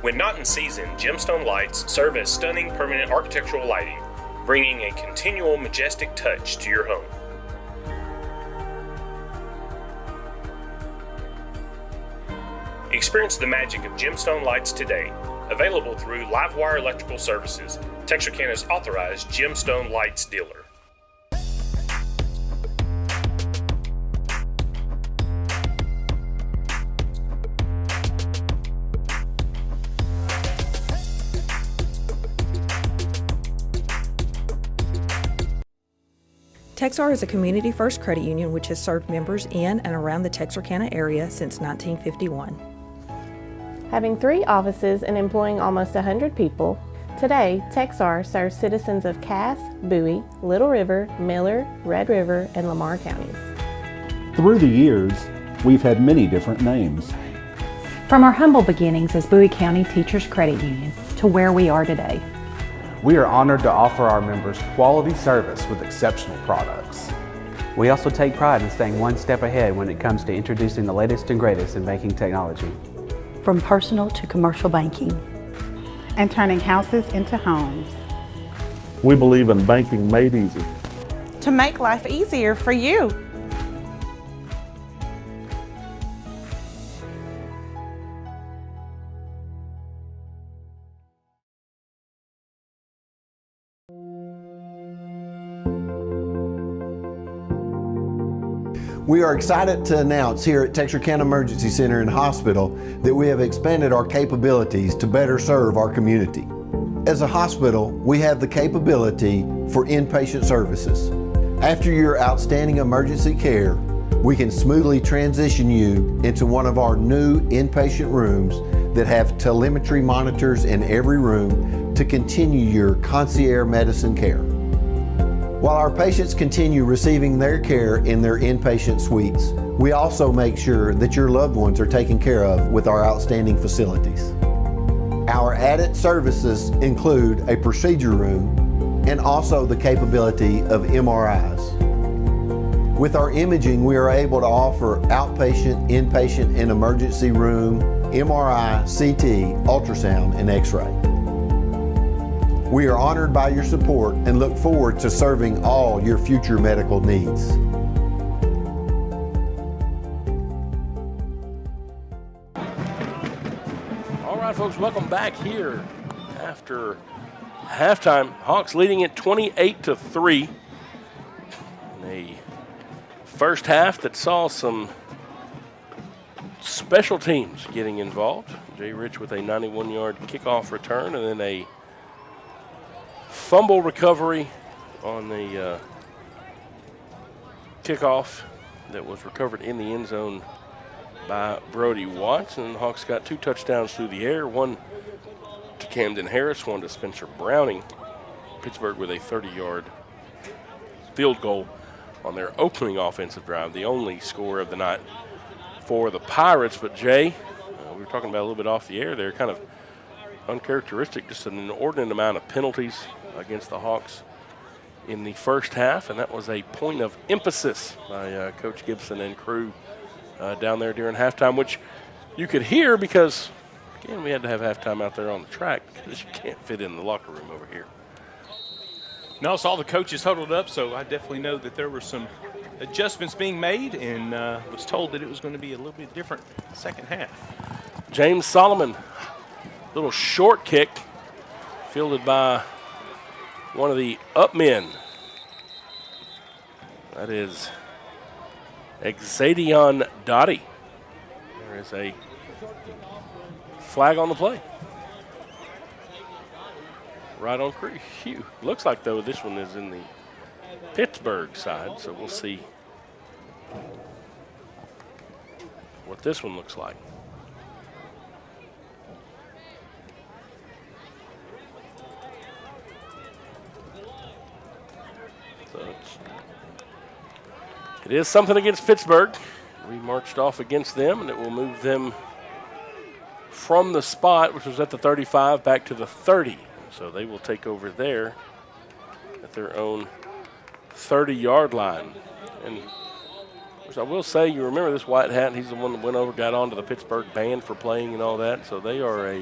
When not in season, Gemstone Lights serve as stunning permanent architectural lighting, bringing a continual majestic touch to your home. Experience the magic of Gemstone Lights today. Available through Livewire Electrical Services, Texarkana's authorized Gemstone Lights dealer. Texar is a community-first credit union which has served members in and around the Texarkana area since 1951. Having 3 offices and employing almost 100 people, today Texar serves citizens of Cass, Bowie, Little River, Miller, Red River, and Lamar counties. Through the years, we've had many different names. From our humble beginnings as Bowie County Teachers Credit Union to where we are today. We are honored to offer our members quality service with exceptional products. We also take pride in staying one step ahead when it comes to introducing the latest and greatest in banking technology. From personal to commercial banking. And turning houses into homes. We believe in banking made easy. To make life easier for you. We are excited to announce here at Texarkana Emergency Center and Hospital that we have expanded our capabilities to better serve our community. As a hospital, we have the capability for inpatient services. After your outstanding emergency care, we can smoothly transition you into one of our new inpatient rooms that have telemetry monitors in every room to continue your concierge medicine care. While our patients continue receiving their care in their inpatient suites, we also make sure that your loved ones are taken care of with our outstanding facilities. Our added services include a procedure room and also the capability of MRIs. With our imaging, we are able to offer outpatient, inpatient, and emergency room, MRI, CT, ultrasound, and X-ray. We are honored by your support and look forward to serving all your future medical needs. All right, folks, welcome back here after halftime. Hawks leading it 28-3 in a first half that saw some special teams getting involved. Jay Rich with a 91-yard kickoff return and then a fumble recovery on the kickoff that was recovered in the end zone by Brody Watts. And the Hawks got 2 touchdowns through the air, one to Camden Harris, one to Spencer Browning. Pittsburg with a 30-yard field goal on their opening offensive drive, the only score of the night for the Pirates. But Jay, we were talking about a little bit off the air there, kind of uncharacteristic, just an inordinate amount of penalties against the Hawks in the first half, and that was a point of emphasis by Coach Gibson and crew down there during halftime, which you could hear because Again, we had to have halftime out there on the track because you can't fit in the locker room over here. No, so all the coaches huddled up, so I definitely know that there were some adjustments being made, and was told that it was going to be a little bit different second half. James Solomon, little short kick, fielded by one of the up men. That is Xadion Dottie. There is a flag on the play. Right on cue. Looks like, though, this one is in the Pittsburg side, so we'll see what this one looks like. So it is something against Pittsburg. We marched off against them, and it will move them from the spot, which was at the 35, back to the 30. So they will take over there at their own 30-yard line. And I will say, you remember this white hat, he's the one that went over, got onto the Pittsburgh band for playing and all that. So they are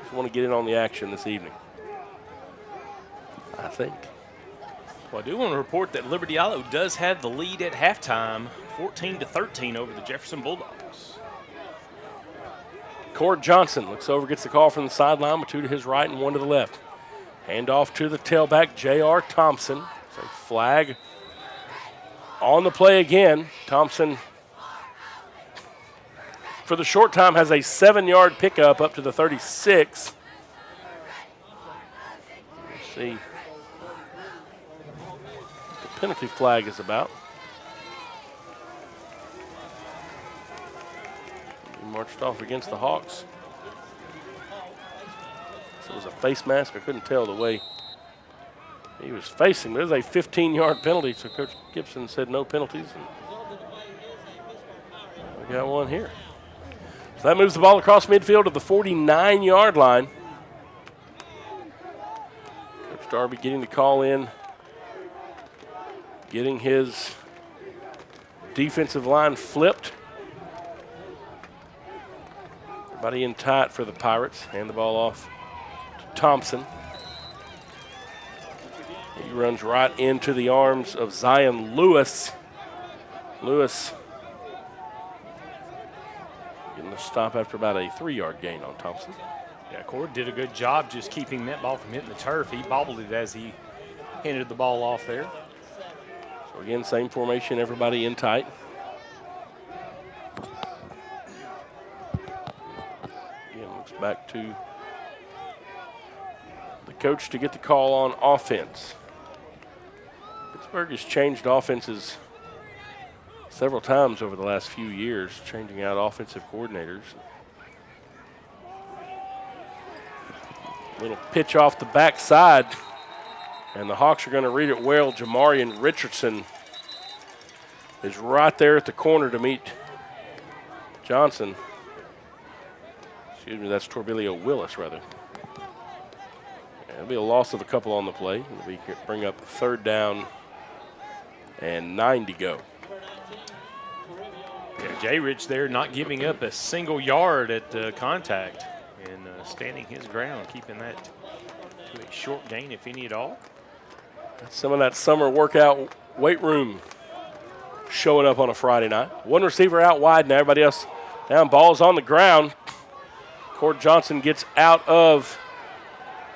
just want to get in on the action this evening, I think. Well, I do want to report that Liberty Isle does have the lead at halftime, 14-13 over the Jefferson Bulldogs. Cord Johnson looks over, gets the call from the sideline with 2 to his right and 1 to the left. Hand off to the tailback, J.R. Thompson. It's a flag on the play again. Thompson, for the short time, has a 7-yard pickup up to the 36. Let's see what the penalty flag is about. Marched off against the Hawks. So it was a face mask. I couldn't tell the way he was facing. There's a 15-yard penalty, so Coach Gibson said no penalties. And we got one here. So that moves the ball across midfield to the 49-yard line. Coach Darby getting the call in, getting his defensive line flipped. Everybody in tight for the Pirates. Hand the ball off to Thompson. He runs right into the arms of Zion Lewis. Lewis getting a stop after about a 3-yard gain on Thompson. Yeah, Cord did a good job just keeping that ball from hitting the turf. He bobbled it as he handed the ball off there. So again, same formation, everybody in tight. Back to the coach to get the call on offense. Pittsburgh has changed offenses several times over the last few years, changing out offensive coordinators. Little pitch off the backside, and the Hawks are going to read it well. Jamarian Richardson is right there at the corner to meet Johnson. Excuse me, that's Torbilio Willis, rather. It'll be a loss of a couple on the play. It'll bring up 3rd down and 9 to go. Yeah, Jay Rich there not giving up a single yard at contact and standing his ground, keeping that to a short gain, if any at all. That's some of that summer workout weight room showing up on a Friday night. One receiver out wide and everybody else down. Ball's on the ground. Cord Johnson gets out of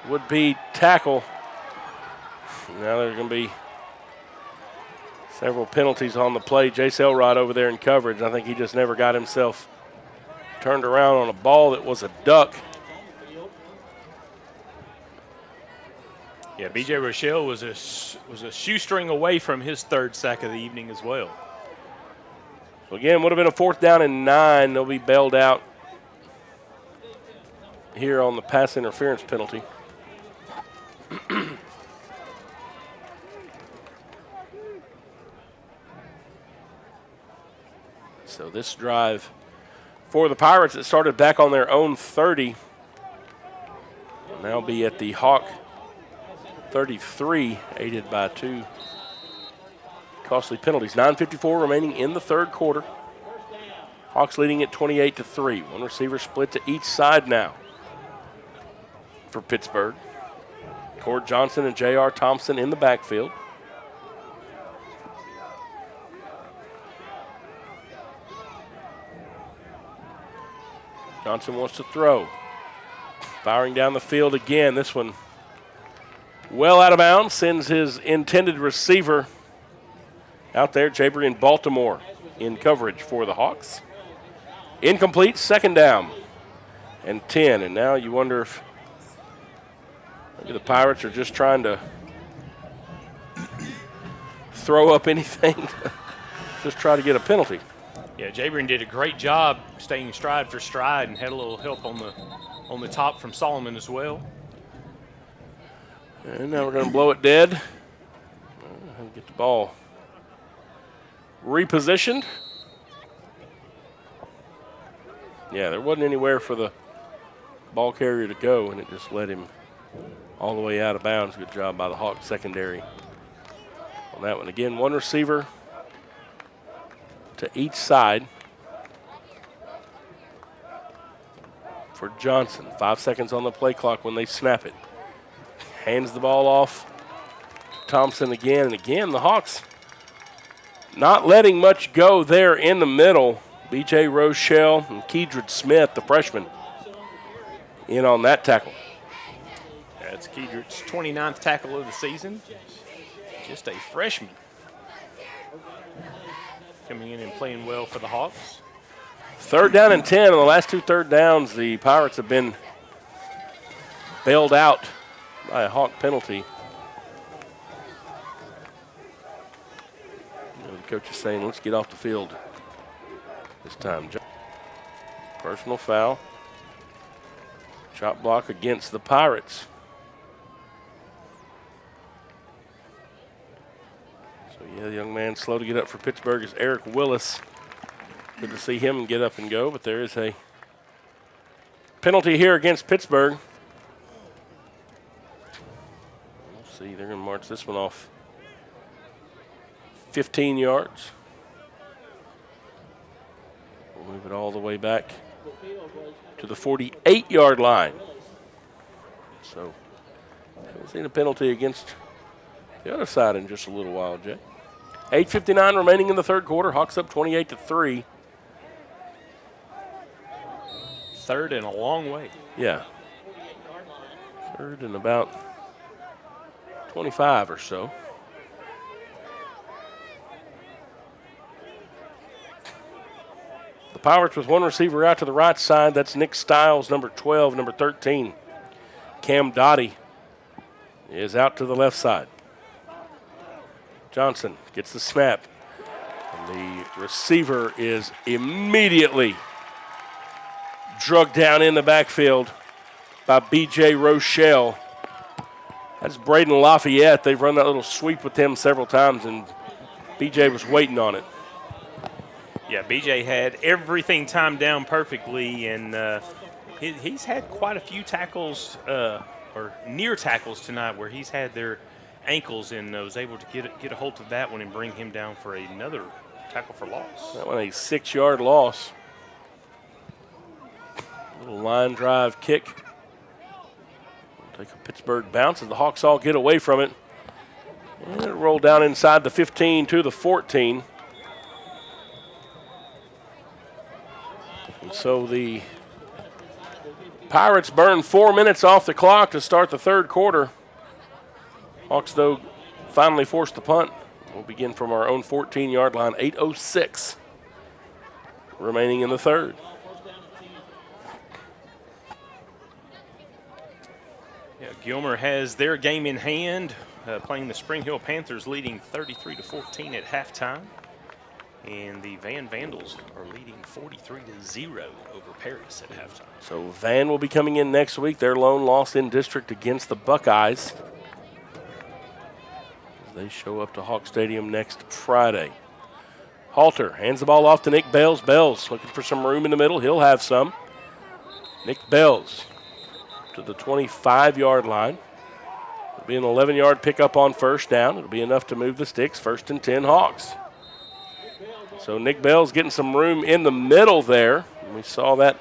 would-be tackle. Now there's going to be several penalties on the play. Jace Elrod over there in coverage. I think he just never got himself turned around on a ball that was a duck. Yeah, B.J. Rochelle was a shoestring away from his 3rd sack of the evening as well. So again, would have been a 4th down and 9. They'll be bailed out here on the pass interference penalty. So this drive for the Pirates, it started back on their own 30. Will now be at the Hawk 33, aided by 2 costly penalties. 9:54 remaining in the 3rd quarter. Hawks leading at 28-3. One receiver split to each side now for Pittsburgh. Cord Johnson and J.R. Thompson in the backfield. Johnson wants to throw. Firing down the field again. This one well out of bounds. Sends his intended receiver out there. Jabrian Baltimore in coverage for the Hawks. Incomplete, second down and 10. And now you wonder if maybe the Pirates are just trying to throw up anything to just try to get a penalty. Yeah, Jabrian did a great job staying stride for stride and had a little help on the top from Solomon as well. And now we're going to blow it dead. Get the ball repositioned. Yeah, there wasn't anywhere for the ball carrier to go, and it just led him all the way out of bounds. Good job by the Hawks secondary on that one. Again, one receiver to each side for Johnson. 5 seconds on the play clock when they snap it. Hands the ball off. Thompson again, and again the Hawks not letting much go there in the middle. B.J. Rochelle and Keedred Smith, the freshman, in on that tackle. That's Keedred's 29th tackle of the season. Just a freshman. Coming in and playing well for the Hawks. 3rd down and 10. On the last 2 third downs, the Pirates have been bailed out by a Hawk penalty. The coach is saying, let's get off the field this time. Personal foul. Shot block against the Pirates. So, yeah, the young man slow to get up for Pittsburgh is Eric Willis. Good to see him get up and go, but there is a penalty here against Pittsburgh. We'll see, they're going to march this one off 15 yards. We'll move it all the way back to the 48-yard line. So, haven't seen a penalty against the other side in just a little while, Jay. 8:59 remaining in the third quarter. Hawks up 28-3. 3rd and a long way. Yeah. 3rd and about 25 or so. The Pirates with one receiver out to the right side. That's Nick Stiles, number 12, number 13. Cam Dottie is out to the left side. Johnson gets the snap. And the receiver is immediately drugged down in the backfield by B.J. Rochelle. That's Braden Lafayette. They've run that little sweep with him several times, and B.J. was waiting on it. Yeah, B.J. had everything timed down perfectly, and he's had quite a few tackles or near tackles tonight where he's had their ankles and was able to get a hold of that one and bring him down for another tackle for loss. That one a 6-yard loss. Little line drive kick. Take a Pittsburgh bounce as the Hawks all get away from it. And it rolled down inside the 15 to the 14. And so the Pirates burn 4 minutes off the clock to start the third quarter. Hawks, though, finally forced the punt. We'll begin from our own 14-yard line, 8:06 remaining in the third. Yeah, Gilmer has their game in hand, playing the Spring Hill Panthers, leading 33-14 at halftime. And the Van Vandals are leading 43-0 over Paris at halftime. So Van will be coming in next week. Their lone loss in district against the Buckeyes. They show up to Hawk Stadium next Friday. Halter hands the ball off to Nick Bells. Bells looking for some room in the middle. He'll have some. Nick Bells to the 25-yard line. It'll be an 11-yard pickup on first down. It'll be enough to move the sticks. 1st and 10 Hawks. So Nick Bell's getting some room in the middle there. And we saw that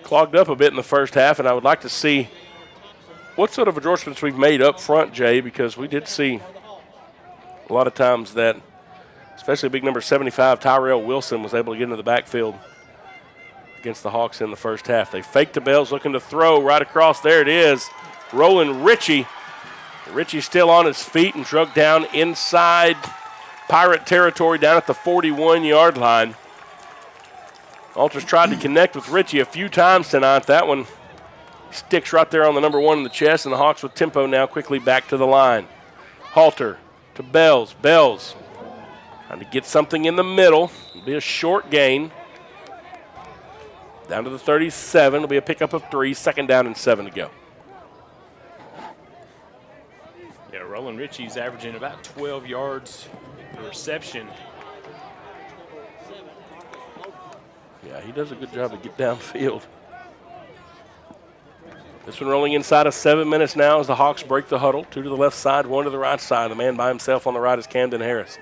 clogged up a bit in the first half, and I would like to see what sort of adjustments we've made up front, Jay, because we did see a lot of times that, especially big number 75, Tyrell Wilson, was able to get into the backfield against the Hawks in the first half. They fake to Bells, looking to throw right across. There it is. Roland Ritchie. Ritchie still on his feet and drugged down inside Pirate territory down at the 41-yard line. Alters tried to connect with Ritchie a few times tonight. That one sticks right there on the number 1 in the chest, and the Hawks with tempo now quickly back to the line. Halter to Bells. Bells trying to get something in the middle. It'll be a short gain. Down to the 37. It'll be a pickup of 3. 2nd down and 7 to go. Yeah, Roland Ritchie's averaging about 12 yards per reception. Yeah, he does a good job of getting downfield. This one rolling inside of 7 minutes now as the Hawks break the huddle. 2 to the left side, 1 to the right side. The man by himself on the right is Camden Harris.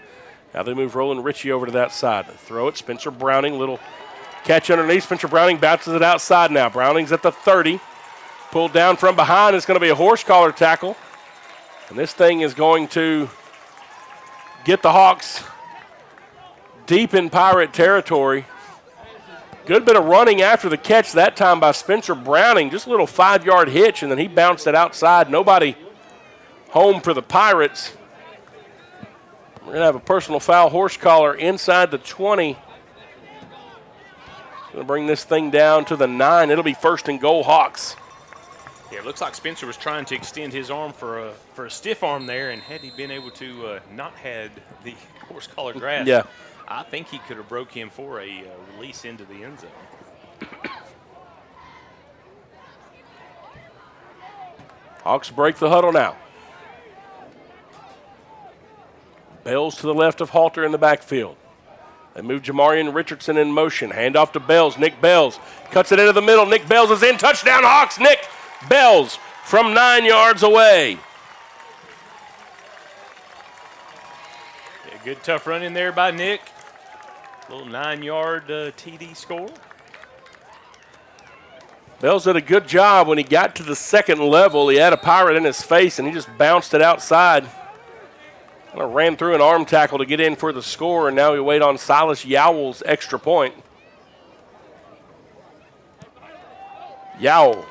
Now they move Roland Ritchie over to that side. They throw it. Spencer Browning, little catch underneath. Spencer Browning bounces it outside now. Browning's at the 30. Pulled down from behind. It's going to be a horse collar tackle. And this thing is going to get the Hawks deep in Pirate territory. Good bit of running after the catch that time by Spencer Browning. Just a little 5-yard hitch, and then he bounced it outside. Nobody home for the Pirates. We're going to have a personal foul, horse collar inside the 20. Going to bring this thing down to the 9. It'll be 1st and goal, Hawks. Yeah, it looks like Spencer was trying to extend his arm for a stiff arm there, and had he been able to not had the horse collar grasp, yeah, I think he could have broke him for a release into the end zone. Hawks break the huddle now. Bells to the left of Halter in the backfield. They move Jamarian Richardson in motion. Hand off to Bells. Nick Bells cuts it into the middle. Nick Bells is in. Touchdown, Hawks. Nick Bells from 9 yards away. Yeah, good tough run in there by Nick. Little 9-yard TD score. Bells did a good job when he got to the 2nd level. He had a Pirate in his face, and he just bounced it outside. Kind of ran through an arm tackle to get in for the score, and now we wait on Silas Yowell's extra point. Yowell,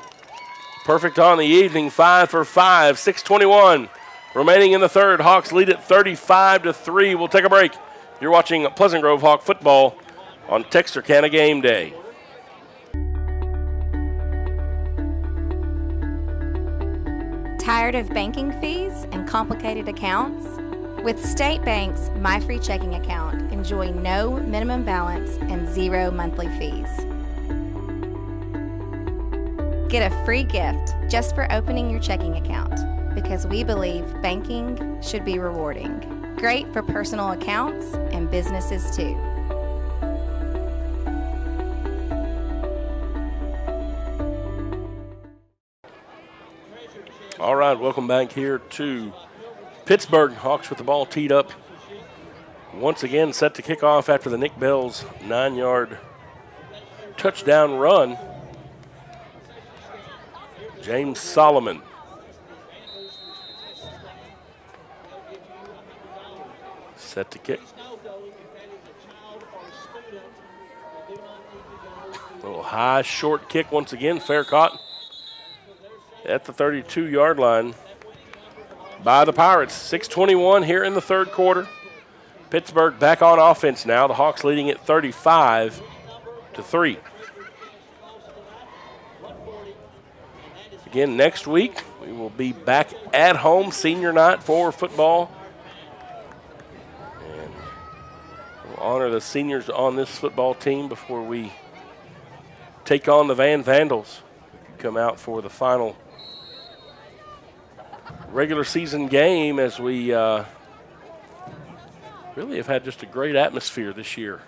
perfect on the evening, 5 for 5, 6:21 remaining in the third. Hawks lead it 35-3. We'll take a break. You're watching Pleasant Grove Hawk football on Texarkana Game Day. Tired of banking fees and complicated accounts? With State Bank's My Free Checking Account, enjoy no minimum balance and 0 monthly fees. Get a free gift just for opening your checking account, because we believe banking should be rewarding. Great for personal accounts and businesses too. All right, welcome back here to Pittsburg. Hawks with the ball teed up. Once again, set to kick off after the Nick Bells 9-yard touchdown run. James Solomon. Set to kick. A little high, short kick once again. Fair caught at the 32-yard line by the Pirates. 6:21 here in the third quarter. Pittsburgh back on offense now. The Hawks leading it 35-3. Again, next week we will be back at home, senior night for football. And we'll honor the seniors on this football team before we take on the Van Vandals. Come out for the final regular season game, as we really have had just a great atmosphere this year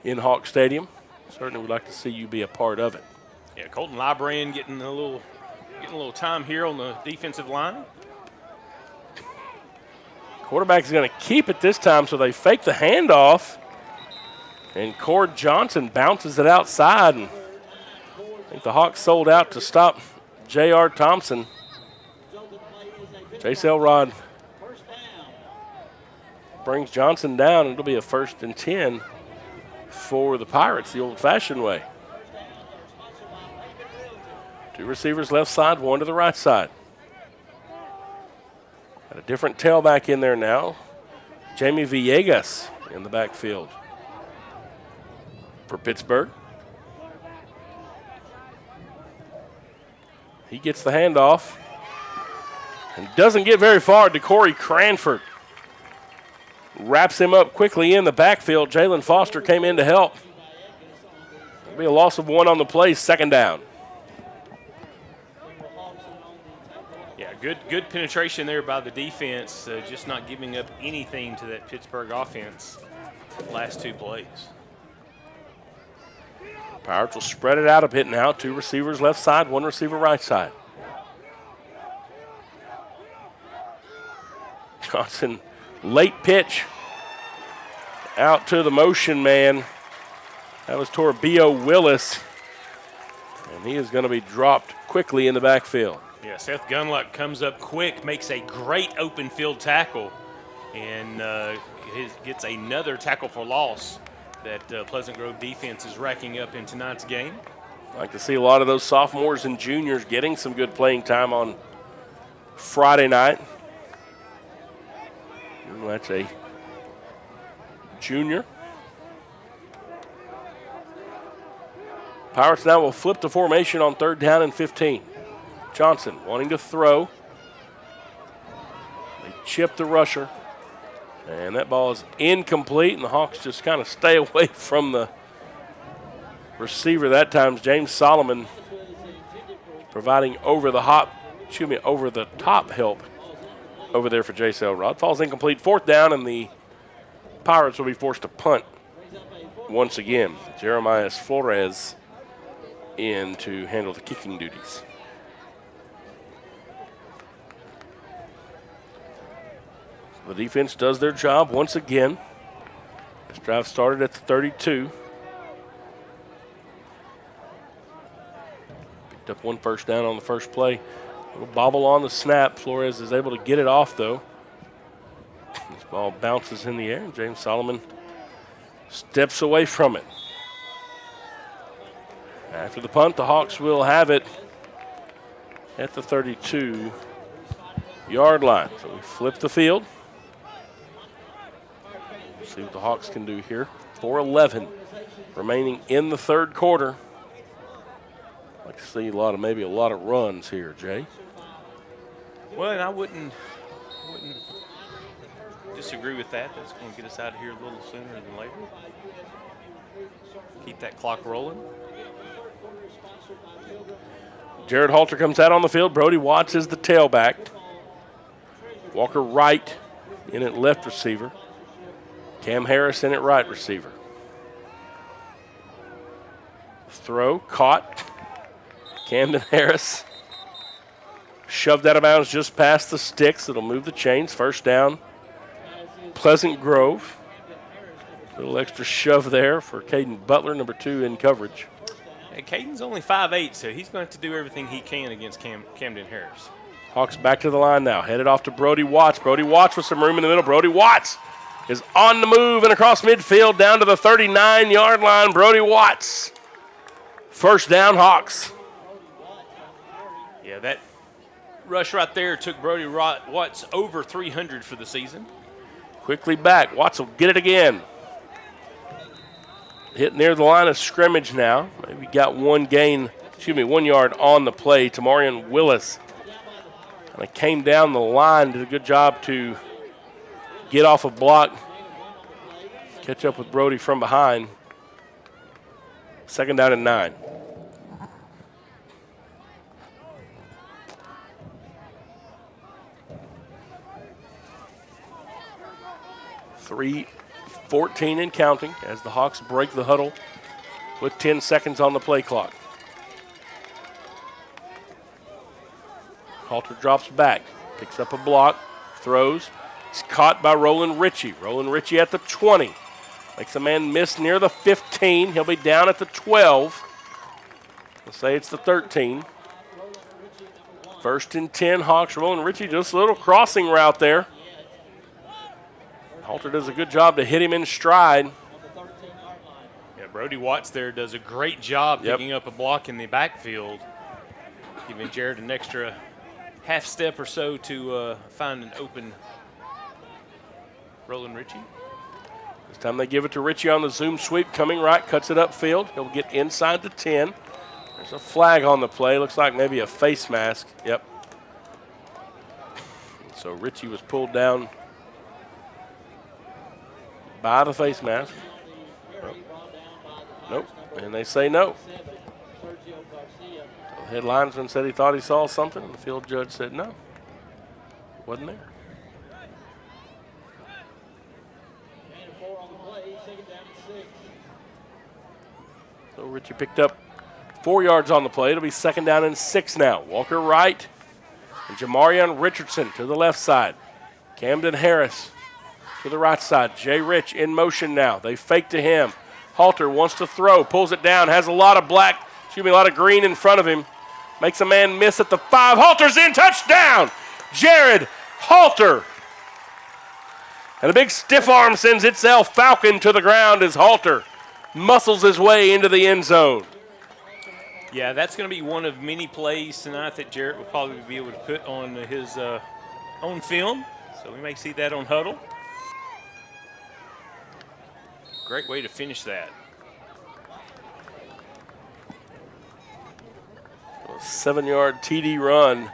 in Hawk Stadium. Certainly would like to see you be a part of it. Yeah, Colton Librand getting a little time here on the defensive line. Quarterback is going to keep it this time, so they fake the handoff. And Cord Johnson bounces it outside. And I think the Hawks sold out to stop J.R. Thompson. Chase Elrod brings Johnson down, and it'll be a 1st and 10 for the Pirates the old-fashioned way. 2 receivers left side, 1 to the right side. Got a different tailback in there now. Jamie Villegas in the backfield for Pittsburgh. He gets the handoff and doesn't get very far to Corey Cranford. Wraps him up quickly in the backfield. Jalen Foster came in to help. It'll be a loss of 1 on the play, 2nd down. Yeah, good penetration there by the defense, just not giving up anything to that Pittsburgh offense last 2 plays. Pirates will spread it out a bit now. 2 receivers left side, 1 receiver right side. Johnson, late pitch out to the motion man. That was toward B.O. Willis, and he is going to be dropped quickly in the backfield. Yeah, Seth Gunluck comes up quick, makes a great open field tackle, and gets another tackle for loss that Pleasant Grove defense is racking up in tonight's game. I'd like to see a lot of those sophomores and juniors getting some good playing time on Friday night. And that's a junior. Pirates now will flip the formation on 3rd down and 15. Johnson wanting to throw. They chip the rusher. And that ball is incomplete, and the Hawks just kind of stay away from the receiver that time. James Solomon providing over the top help over there for Jace Elrod. Falls incomplete, 4th down, and the Pirates will be forced to punt once again. Jeremiah Flores in to handle the kicking duties. The defense does their job once again. This drive started at the 32. Picked up 1 first down on the first play. A little bobble on the snap. Flores is able to get it off, though. This ball bounces in the air, and James Solomon steps away from it. After the punt, the Hawks will have it at the 32-yard line. So we flip the field. See what the Hawks can do here. 4:11 remaining in the 3rd quarter. I'd like to see maybe a lot of runs here, Jay. Well, and I wouldn't disagree with that. That's going to get us out of here a little sooner than later. Keep that clock rolling. Jared Halter comes out on the field. Brody Watts is the tailback. Walker Wright in at left receiver. Cam Harris in at right receiver. Throw, caught. Camden Harris shoved out of bounds just past the sticks. It'll move the chains. 1st down, Pleasant Grove. A little extra shove there for Caden Butler, number 2 in coverage. And Caden's only 5'8", so he's going to have to do everything he can against Camden Harris. Hawks back to the line now. Headed off to Brody Watts. Brody Watts with some room in the middle. Brody Watts is on the move and across midfield down to the 39-yard line. Brody Watts. 1st down, Hawks. Yeah, that rush right there took Brody Watts over 300 for the season. Quickly back. Watts will get it again. Hit near the line of scrimmage now. Maybe got 1 yard on the play. Tamarian Willis kind of came down the line, did a good job to get off a block, catch up with Brody from behind. 2nd down and 9. .3:14 and counting as the Hawks break the huddle with 10 seconds on the play clock. Halter drops back, picks up a block, throws, It's caught by Roland Ritchie. Roland Ritchie at the 20. Makes a man miss near the 15. He'll be down at the 12. Let's say it's the 13. 1st and 10, Hawks. Roland Ritchie, just a little crossing route there. Halter does a good job to hit him in stride. Yeah, Brody Watts there does a great job picking up a block in the backfield, giving Jared an extra half step or so to find an open Roland Ritchie. This time they give it to Ritchie on the zoom sweep, coming right, cuts it upfield. He'll get inside the 10. There's a flag on the play. Looks like maybe a face mask. Yep. So Ritchie was pulled down by the face mask. Nope. And they say no. So the head linesman said he thought he saw something, and the field judge said no. Wasn't there. So Ritchie picked up 4 yards on the play. It'll be 2nd down and 6 now. Walker right. And Jamarion Richardson to the left side. Camden Harris to the right side. Jay Rich in motion now. They fake to him. Halter wants to throw. Pulls it down. Has a lot of a lot of green in front of him. Makes a man miss at the 5. Halter's in. Touchdown! Jared Halter. And a big stiff arm sends itself Falcon to the ground as Halter muscles his way into the end zone. Yeah, that's going to be one of many plays tonight that Jarrett will probably be able to put on his own film. So we may see that on Huddle. Great way to finish that. A 7-yard TD run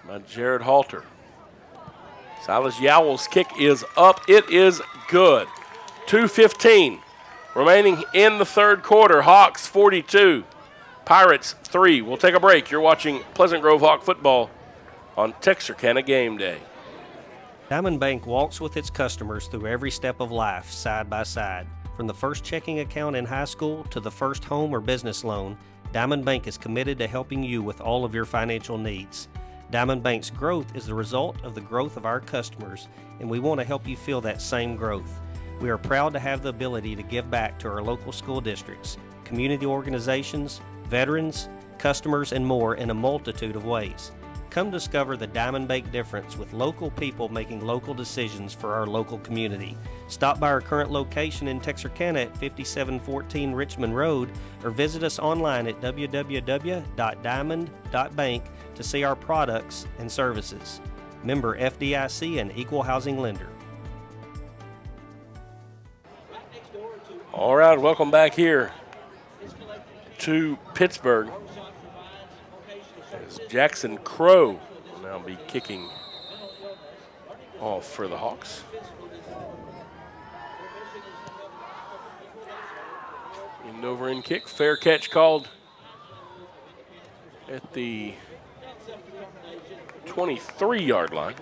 by Jared Halter. Silas Yowell's kick is up. It is good. 2:15 remaining in the 3rd quarter. Hawks 42, Pirates 3. We'll take a break. You're watching Pleasant Grove Hawk football on Texarkana Game Day. Diamond Bank walks with its customers through every step of life, side by side. From the first checking account in high school to the first home or business loan, Diamond Bank is committed to helping you with all of your financial needs. Diamond Bank's growth is the result of the growth of our customers, and we want to help you feel that same growth. We are proud to have the ability to give back to our local school districts, community organizations, veterans, customers, and more in a multitude of ways. Come discover the Diamond Bank difference with local people making local decisions for our local community. Stop by our current location in Texarkana at 5714 Richmond Road or visit us online at www.diamond.bank to see our products and services. Member FDIC and Equal Housing Lender. All right, welcome back here to Pittsburg. As Jackson Crow will now be kicking off for the Hawks. End over end kick, fair catch called at the 23-yard line.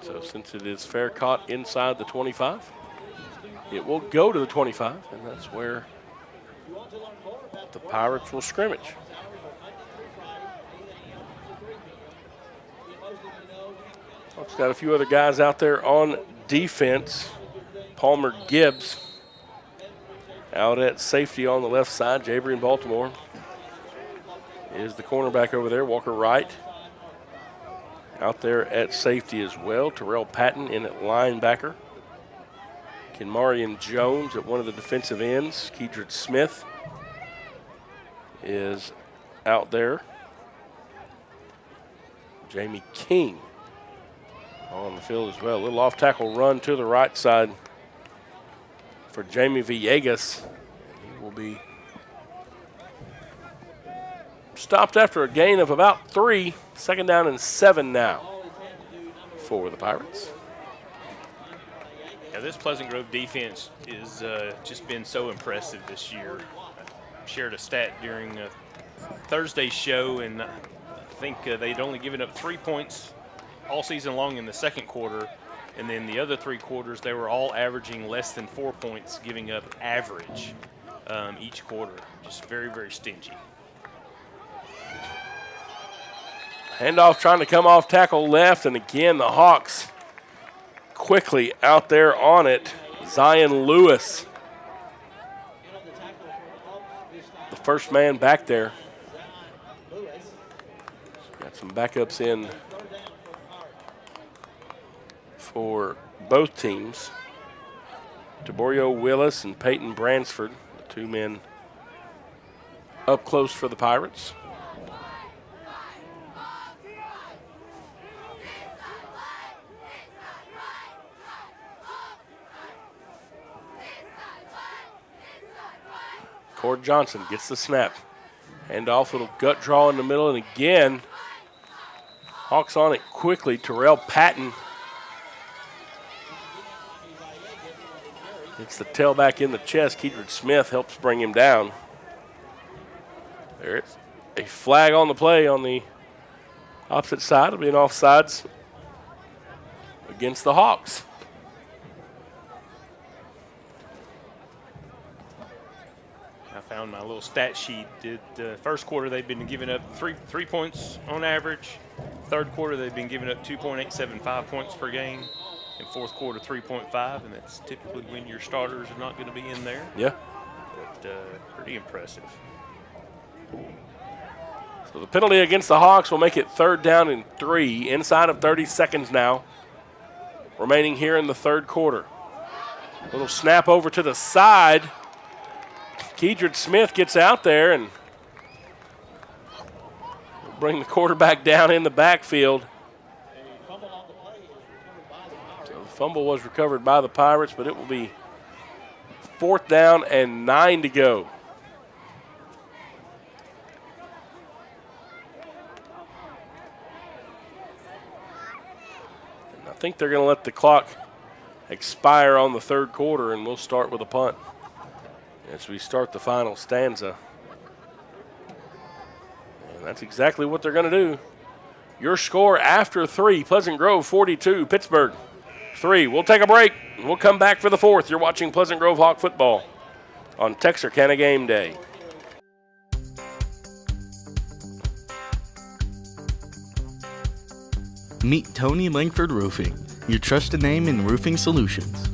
So since it is fair caught inside the 25, it will go to the 25, and that's where the Pirates will scrimmage. Hawks got a few other guys out there on defense. Palmer Gibbs out at safety on the left side. Jabrian Baltimore is the cornerback over there. Walker Wright out there at safety as well. Terrell Patton in at linebacker. Kenmarian Jones at one of the defensive ends. Keedred Smith is out there. Jamie King on the field as well. A little off tackle run to the right side for Jamie Villegas. He will be stopped after a gain of about 3. 2nd down and 7 now for the Pirates. Yeah, this Pleasant Grove defense is just been so impressive this year. I shared a stat during Thursday's show, and I think they'd only given up 3 points all season long in the 2nd quarter, and then the other 3 quarters they were all averaging less than 4 points, giving up average each quarter. Just very, very stingy. Handoff trying to come off tackle left, and again the Hawks quickly out there on it. Zion Lewis, the first man back there. Got some backups in for both teams. Taborio Willis and Peyton Bransford, the two men up close for the Pirates. Cord Johnson gets the snap. Handoff, little gut draw in the middle, and again, Hawks on it quickly. Terrell Patton gets the tailback in the chest. Keedred Smith helps bring him down. There's a flag on the play on the opposite side. It'll be an offsides against the Hawks. I found my little stat sheet. First quarter, they've been giving up 3 points on average. Third quarter, they've been giving up 2.875 points per game. In fourth quarter, 3.5, and that's typically when your starters are not going to be in there. Yeah. But pretty impressive. So the penalty against the Hawks will make it 3rd down and 3, inside of 30 seconds now, remaining here in the third quarter. Little snap over to the side. Keedred Smith gets out there and will bring the quarterback down in the backfield. So the fumble was recovered by the Pirates, but it will be 4th down and 9 to go. And I think they're going to let the clock expire on the third quarter, and we'll start with a punt as we start the final stanza. And that's exactly what they're going to do. Your score after 3, Pleasant Grove 42, Pittsburg 3. We'll take a break, and we'll come back for the 4th. You're watching Pleasant Grove Hawk football on Texarkana Game Day. Meet Tony Langford Roofing, your trusted name in roofing solutions.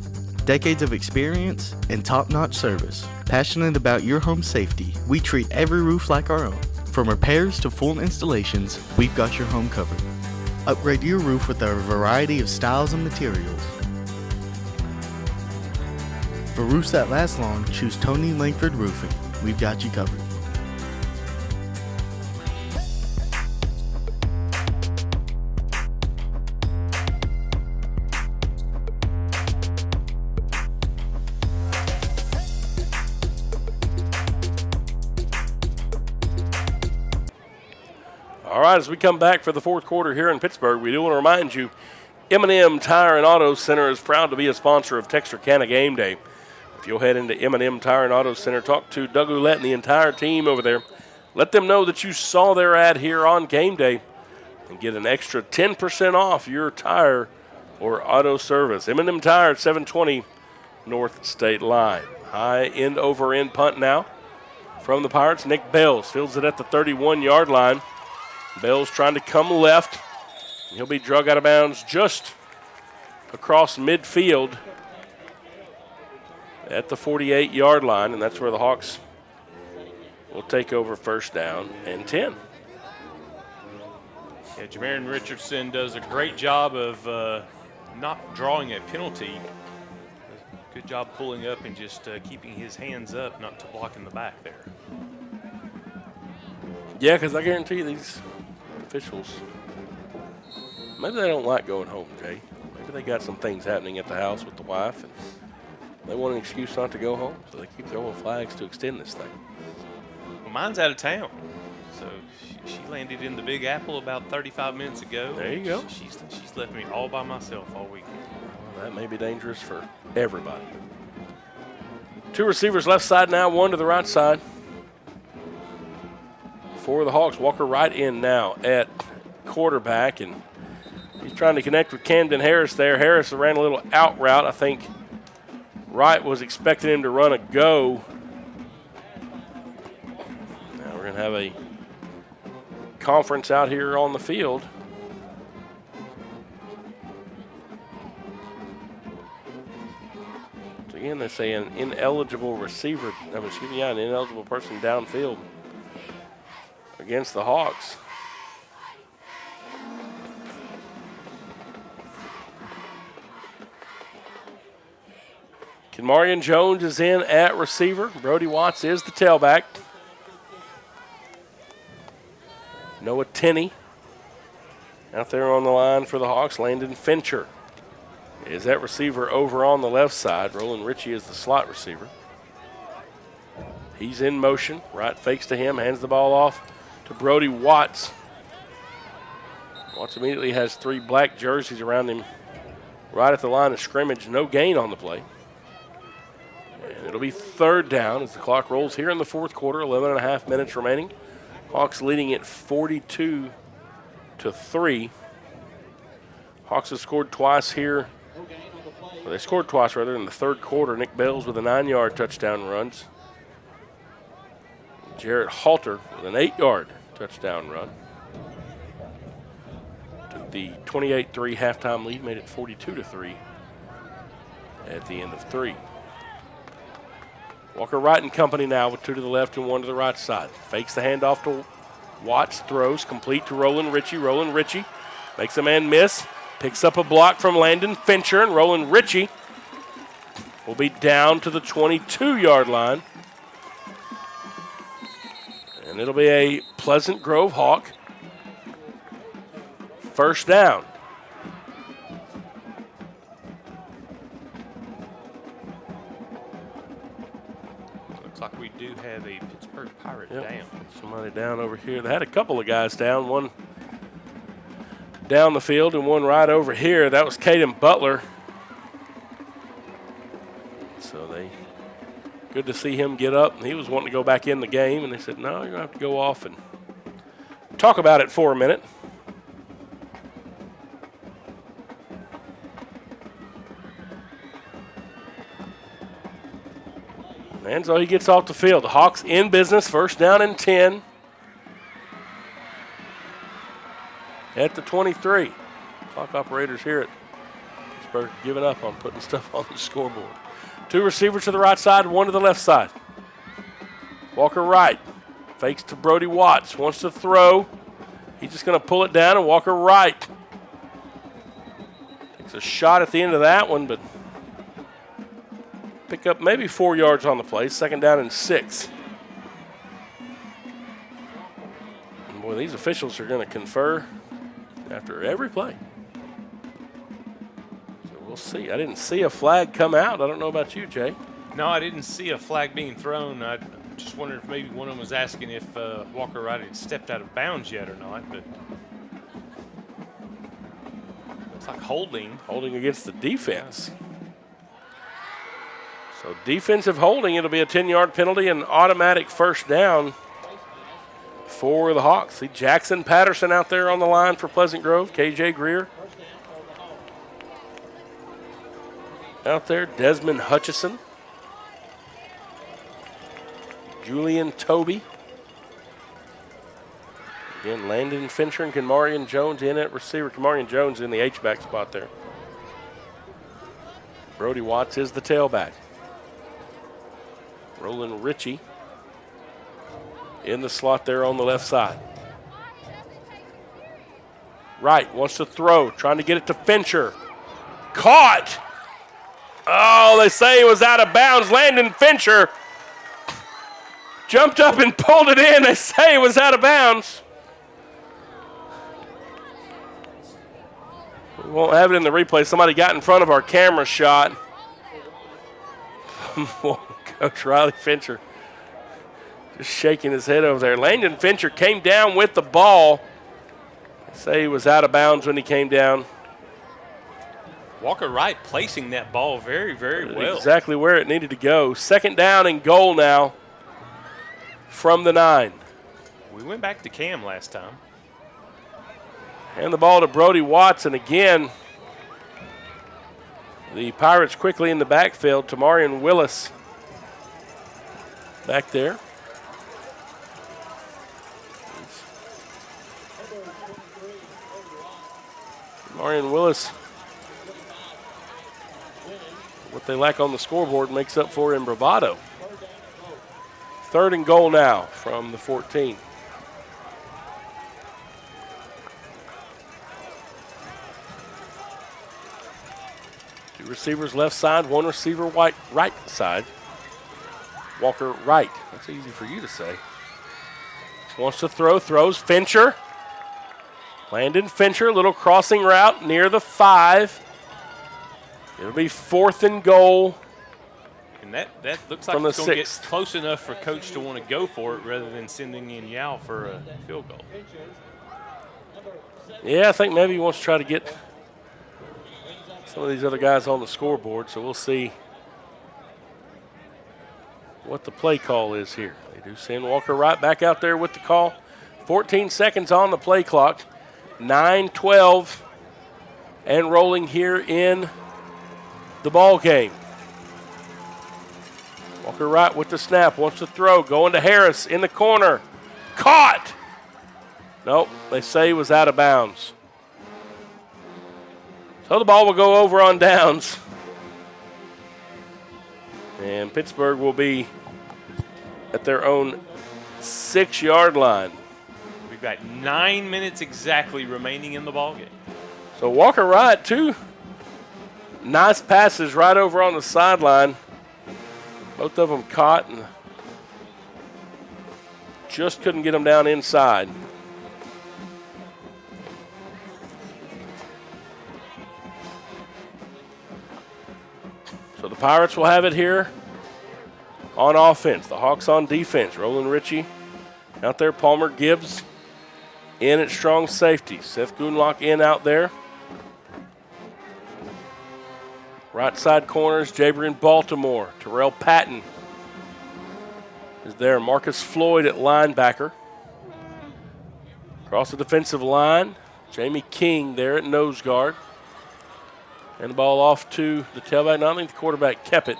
Decades of experience and top-notch service. Passionate about your home safety, we treat every roof like our own. From repairs to full installations, we've got your home covered. Upgrade your roof with our variety of styles and materials. For roofs that last long, choose Tony Langford Roofing. We've got you covered. All right, as we come back for the fourth quarter here in Pittsburg, we do want to remind you, M&M Tire and Auto Center is proud to be a sponsor of Texarkana Game Day. If you'll head into M&M Tire and Auto Center, talk to Doug Ouellette and the entire team over there. Let them know that you saw their ad here on Game Day and get an extra 10% off your tire or auto service. M&M Tire at 720 North State Line. High end over end punt now from the Pirates. Nick Bales fields it at the 31-yard line. Bell's trying to come left. He'll be drug out of bounds just across midfield at the 48-yard line, and that's where the Hawks will take over 1st down and 10. Yeah, Jamarian Richardson does a great job of not drawing a penalty. Good job pulling up and just keeping his hands up, not to blocking the back there. Yeah, because I guarantee you these officials, maybe they don't like going home, Jay. Maybe they got some things happening at the house with the wife, and they want an excuse not to go home, so they keep throwing flags to extend this thing. Well, mine's out of town, so she landed in the Big Apple about 35 minutes ago. There you go. She's left me all by myself all weekend. Well, that may be dangerous for everybody. 2 receivers left side now, 1 to the right side. For the Hawks, Walker right in now at quarterback, and he's trying to connect with Camden Harris there. Harris ran a little out route. I think Wright was expecting him to run a go. Now we're going to have a conference out here on the field. So again, they say an ineligible receiver, an ineligible person downfield against the Hawks. Kenmarian Jones is in at receiver. Brody Watts is the tailback. Noah Tenney out there on the line for the Hawks. Landon Fincher is at receiver over on the left side. Roland Ritchie is the slot receiver. He's in motion. Right fakes to him, hands the ball off to Brody Watts. Watts immediately has 3 black jerseys around him right at the line of scrimmage. No gain on the play. And it'll be 3rd down as the clock rolls here in the 4th quarter, 11 and a half minutes remaining. Hawks leading it 42-3. Hawks have scored twice here. Well, they scored twice, rather, in the 3rd quarter. Nick Bales with a 9-yard touchdown runs. Jarrett Halter with an 8-yard touchdown run. Took the 28-3 halftime lead, made it 42-3 at the end of 3. Walker Wright and company now with 2 to the left and 1 to the right side. Fakes the handoff to Watts, throws complete to Roland Ritchie. Roland Ritchie makes a man miss, picks up a block from Landon Fincher, and Roland Ritchie will be down to the 22-yard line. And it'll be a Pleasant Grove Hawk 1st down. Looks like we do have a Pittsburg Pirate down. Somebody down over here. They had a couple of guys down, one down the field and one right over here. That was Caden Butler. So good to see him get up. He was wanting to go back in the game, and they said, no, you're going to have to go off and talk about it for a minute. And so he gets off the field. The Hawks in business, 1st down and 10 at the 23. Clock operators here at Pittsburgh giving up on putting stuff on the scoreboard. 2 receivers to the right side, 1 to the left side. Walker Wright fakes to Brody Watts, wants to throw. He's just going to pull it down, and Walker Wright takes a shot at the end of that one, but pick up maybe 4 yards on the play. 2nd down and 6. And boy, these officials are going to confer after every play. So we'll see. I didn't see a flag come out. I don't know about you, Jay. No, I didn't see a flag being thrown. I just wondered if maybe one of them was asking if Walker Wright had stepped out of bounds yet or not. But looks like holding. Holding against the defense. So defensive holding, it'll be a 10-yard penalty and automatic 1st down for the Hawks. See Jackson Patterson out there on the line for Pleasant Grove. KJ Greer out there. Desmond Hutchison. Julian Toby. Again, Landon Fincher and Kenmarian Jones in at receiver. Kenmarian Jones in the H-back spot there. Brody Watts is the tailback. Roland Ritchie in the slot there on the left side. Wright wants to throw, trying to get it to Fincher. Caught! Oh, they say he was out of bounds. Landon Fincher jumped up and pulled it in. They say he was out of bounds. We won't have it in the replay. Somebody got in front of our camera shot. Coach Riley Fincher just shaking his head over there. Landon Fincher came down with the ball. They say he was out of bounds when he came down. Walker Wright placing that ball very, very well. Exactly where it needed to go. 2nd down and goal now from the 9. We went back to Cam last time. And the ball to Brody Watts, and again, the Pirates quickly in the backfield. Tamarian Willis back there. Marion Willis, what they lack on the scoreboard makes up for in bravado. 3rd and goal now from the 14. Two receivers left side, one receiver right side. Walker right. That's easy for you to say. Wants to throw, throws. Fincher. Landon Fincher, little crossing route near the 5. It'll be 4th and goal. And that looks like it's going to get close enough for Coach to want to go for it rather than sending in Yao for a field goal. Yeah, I think maybe he wants to try to get some of these other guys on the scoreboard, so we'll see what the play call is here. They do send Walker right back out there with the call. 14 seconds on the play clock. 9-12 and rolling here in the ball game. Walker right with the snap, wants to throw, going to Harris in the corner. Caught! Nope, they say he was out of bounds. So the ball will go over on downs. And Pittsburgh will be at their own 6-yard line. We've got 9 minutes exactly remaining in the ballgame. So Walker Wright, 2 nice passes right over on the sideline. Both of them caught and just couldn't get them down inside. So the Pirates will have it here on offense. The Hawks on defense. Roland Ritchie out there. Palmer Gibbs in at strong safety. Seth Goonlock in out there. Right side corners, Jabrian Baltimore. Terrell Patton is there. Marcus Floyd at linebacker. Across the defensive line, Jamie King there at nose guard. And the ball off to the tailback. I think the quarterback kept it.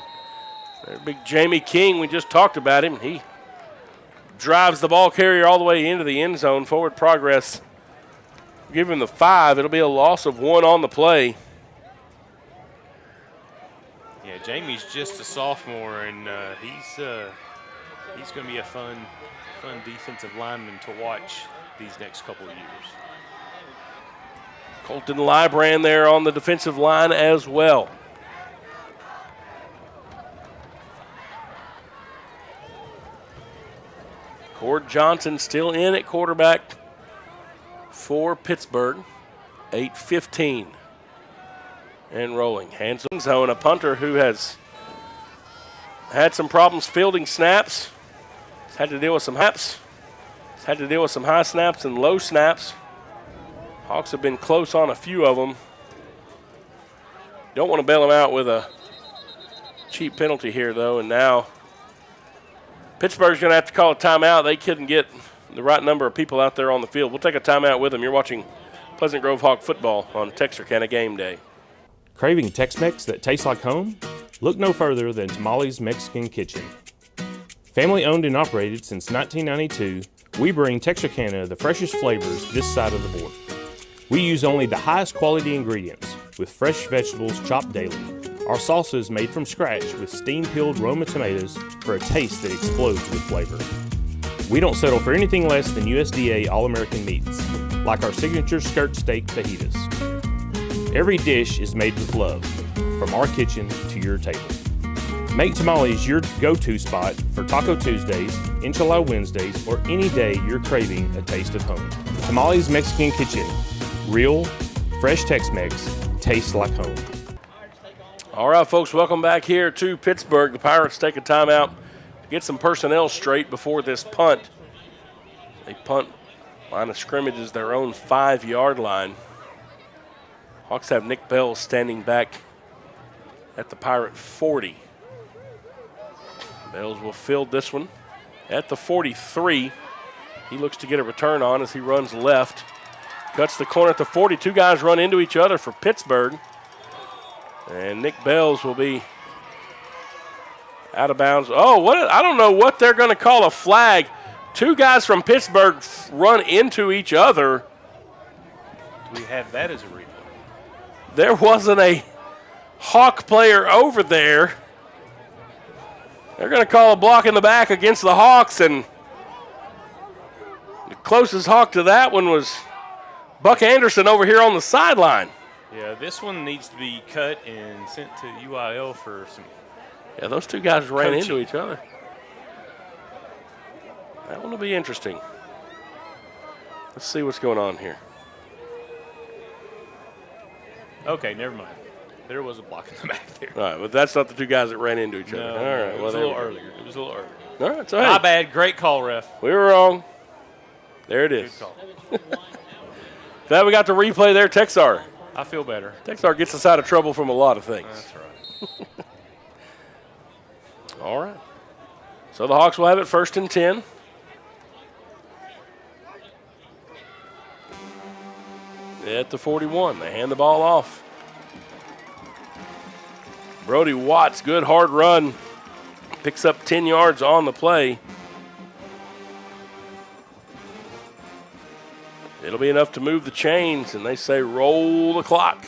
There's big Jamie King, we just talked about him. He drives the ball carrier all the way into the end zone. Forward progress. Give him the 5. It'll be a loss of 1 on the play. Yeah, Jamie's just a sophomore, and he's going to be a fun defensive lineman to watch these next couple of years. Colton Lybrand there on the defensive line as well. Cord Johnson still in at quarterback for Pittsburgh. 8:15 and rolling. Handsome zone, a punter who has had some problems fielding snaps. He's had to deal with some haps. He's had to deal with some high snaps and low snaps. Hawks have been close on a few of them. Don't want to bail him out with a cheap penalty here, though, and now Pittsburgh's going to have to call a timeout. They couldn't get the right number of people out there on the field. We'll take a timeout with them. You're watching Pleasant Grove Hawk football on Texarkana Game Day. Craving Tex-Mex that tastes like home? Look no further than Tamales Mexican Kitchen. Family owned and operated since 1992, we bring Texarkana the freshest flavors this side of the border. We use only the highest quality ingredients with fresh vegetables chopped daily. Our salsa is made from scratch with steam-peeled Roma tomatoes for a taste that explodes with flavor. We don't settle for anything less than USDA All-American meats, like our signature skirt steak fajitas. Every dish is made with love, from our kitchen to your table. Make Tamales your go-to spot for Taco Tuesdays, Enchilada Wednesdays, or any day you're craving a taste of home. Tamales Mexican Kitchen. Real, fresh Tex-Mex, tastes like home. All right, folks, welcome back here to Pittsburgh. The Pirates take a timeout to get some personnel straight before this punt. They punt. Line of scrimmage is their own 5-yard line. Hawks have Nick Bell standing back at the Pirate 40. Bells will field this one at the 43. He looks to get a return on as he runs left. Cuts the corner at the 40. 2 guys run into each other for Pittsburgh. And Nick Bells will be out of bounds. Oh, I don't know what they're going to call a flag. 2 guys from Pittsburgh run into each other. Do we have that as a replay? there wasn't a Hawk player over there. They're going to call a block in the back against the Hawks, and the closest Hawk to that one was Buck Anderson over here on the sideline. Yeah, this one needs to be cut and sent to UIL for some. Yeah, those two guys ran coaching. into each other. That one will be interesting. Let's see what's going on here. Okay, never mind. There was a block in the back there. All right, but that's not the two guys that ran into each other. No, All right, it was a little earlier. It was a little earlier. All right, so hey, My bad. Great call, ref. we were wrong. There it is. Good call. Glad we got to replay there, Texar. I feel better. Texar gets us out of trouble from a lot of things. That's right. All right. So the Hawks will have it 1st and 10. At the 41, they hand the ball off. Brody Watts, good hard run. Picks up 10 yards on the play. It'll be enough to move the chains, and they say roll the clock.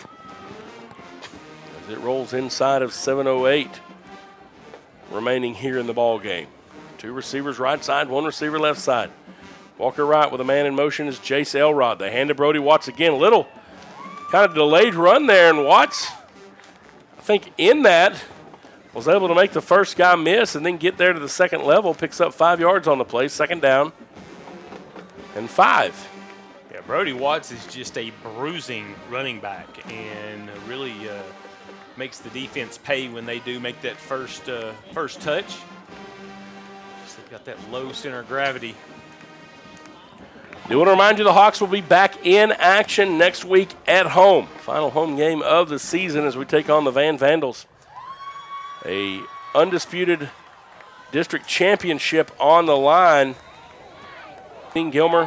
As it rolls inside of 7:08 remaining here in the ball game. 2 receivers right side, 1 receiver left side. Walker right with a man in motion is Jace Elrod. They hand to Brody Watts again. A little kind of delayed run there, and Watts, I think in that, was able to make the first guy miss and then get there to the second level. Picks up 5 yards on the play. 2nd down and 5. Yeah, Brody Watts is just a bruising running back and really makes the defense pay when they do make that first touch. Just they've got that low center of gravity. Do want to remind you the Hawks will be back in action next week at home. Final home game of the season as we take on the Van Vandals. A undisputed district championship on the line. Gilmer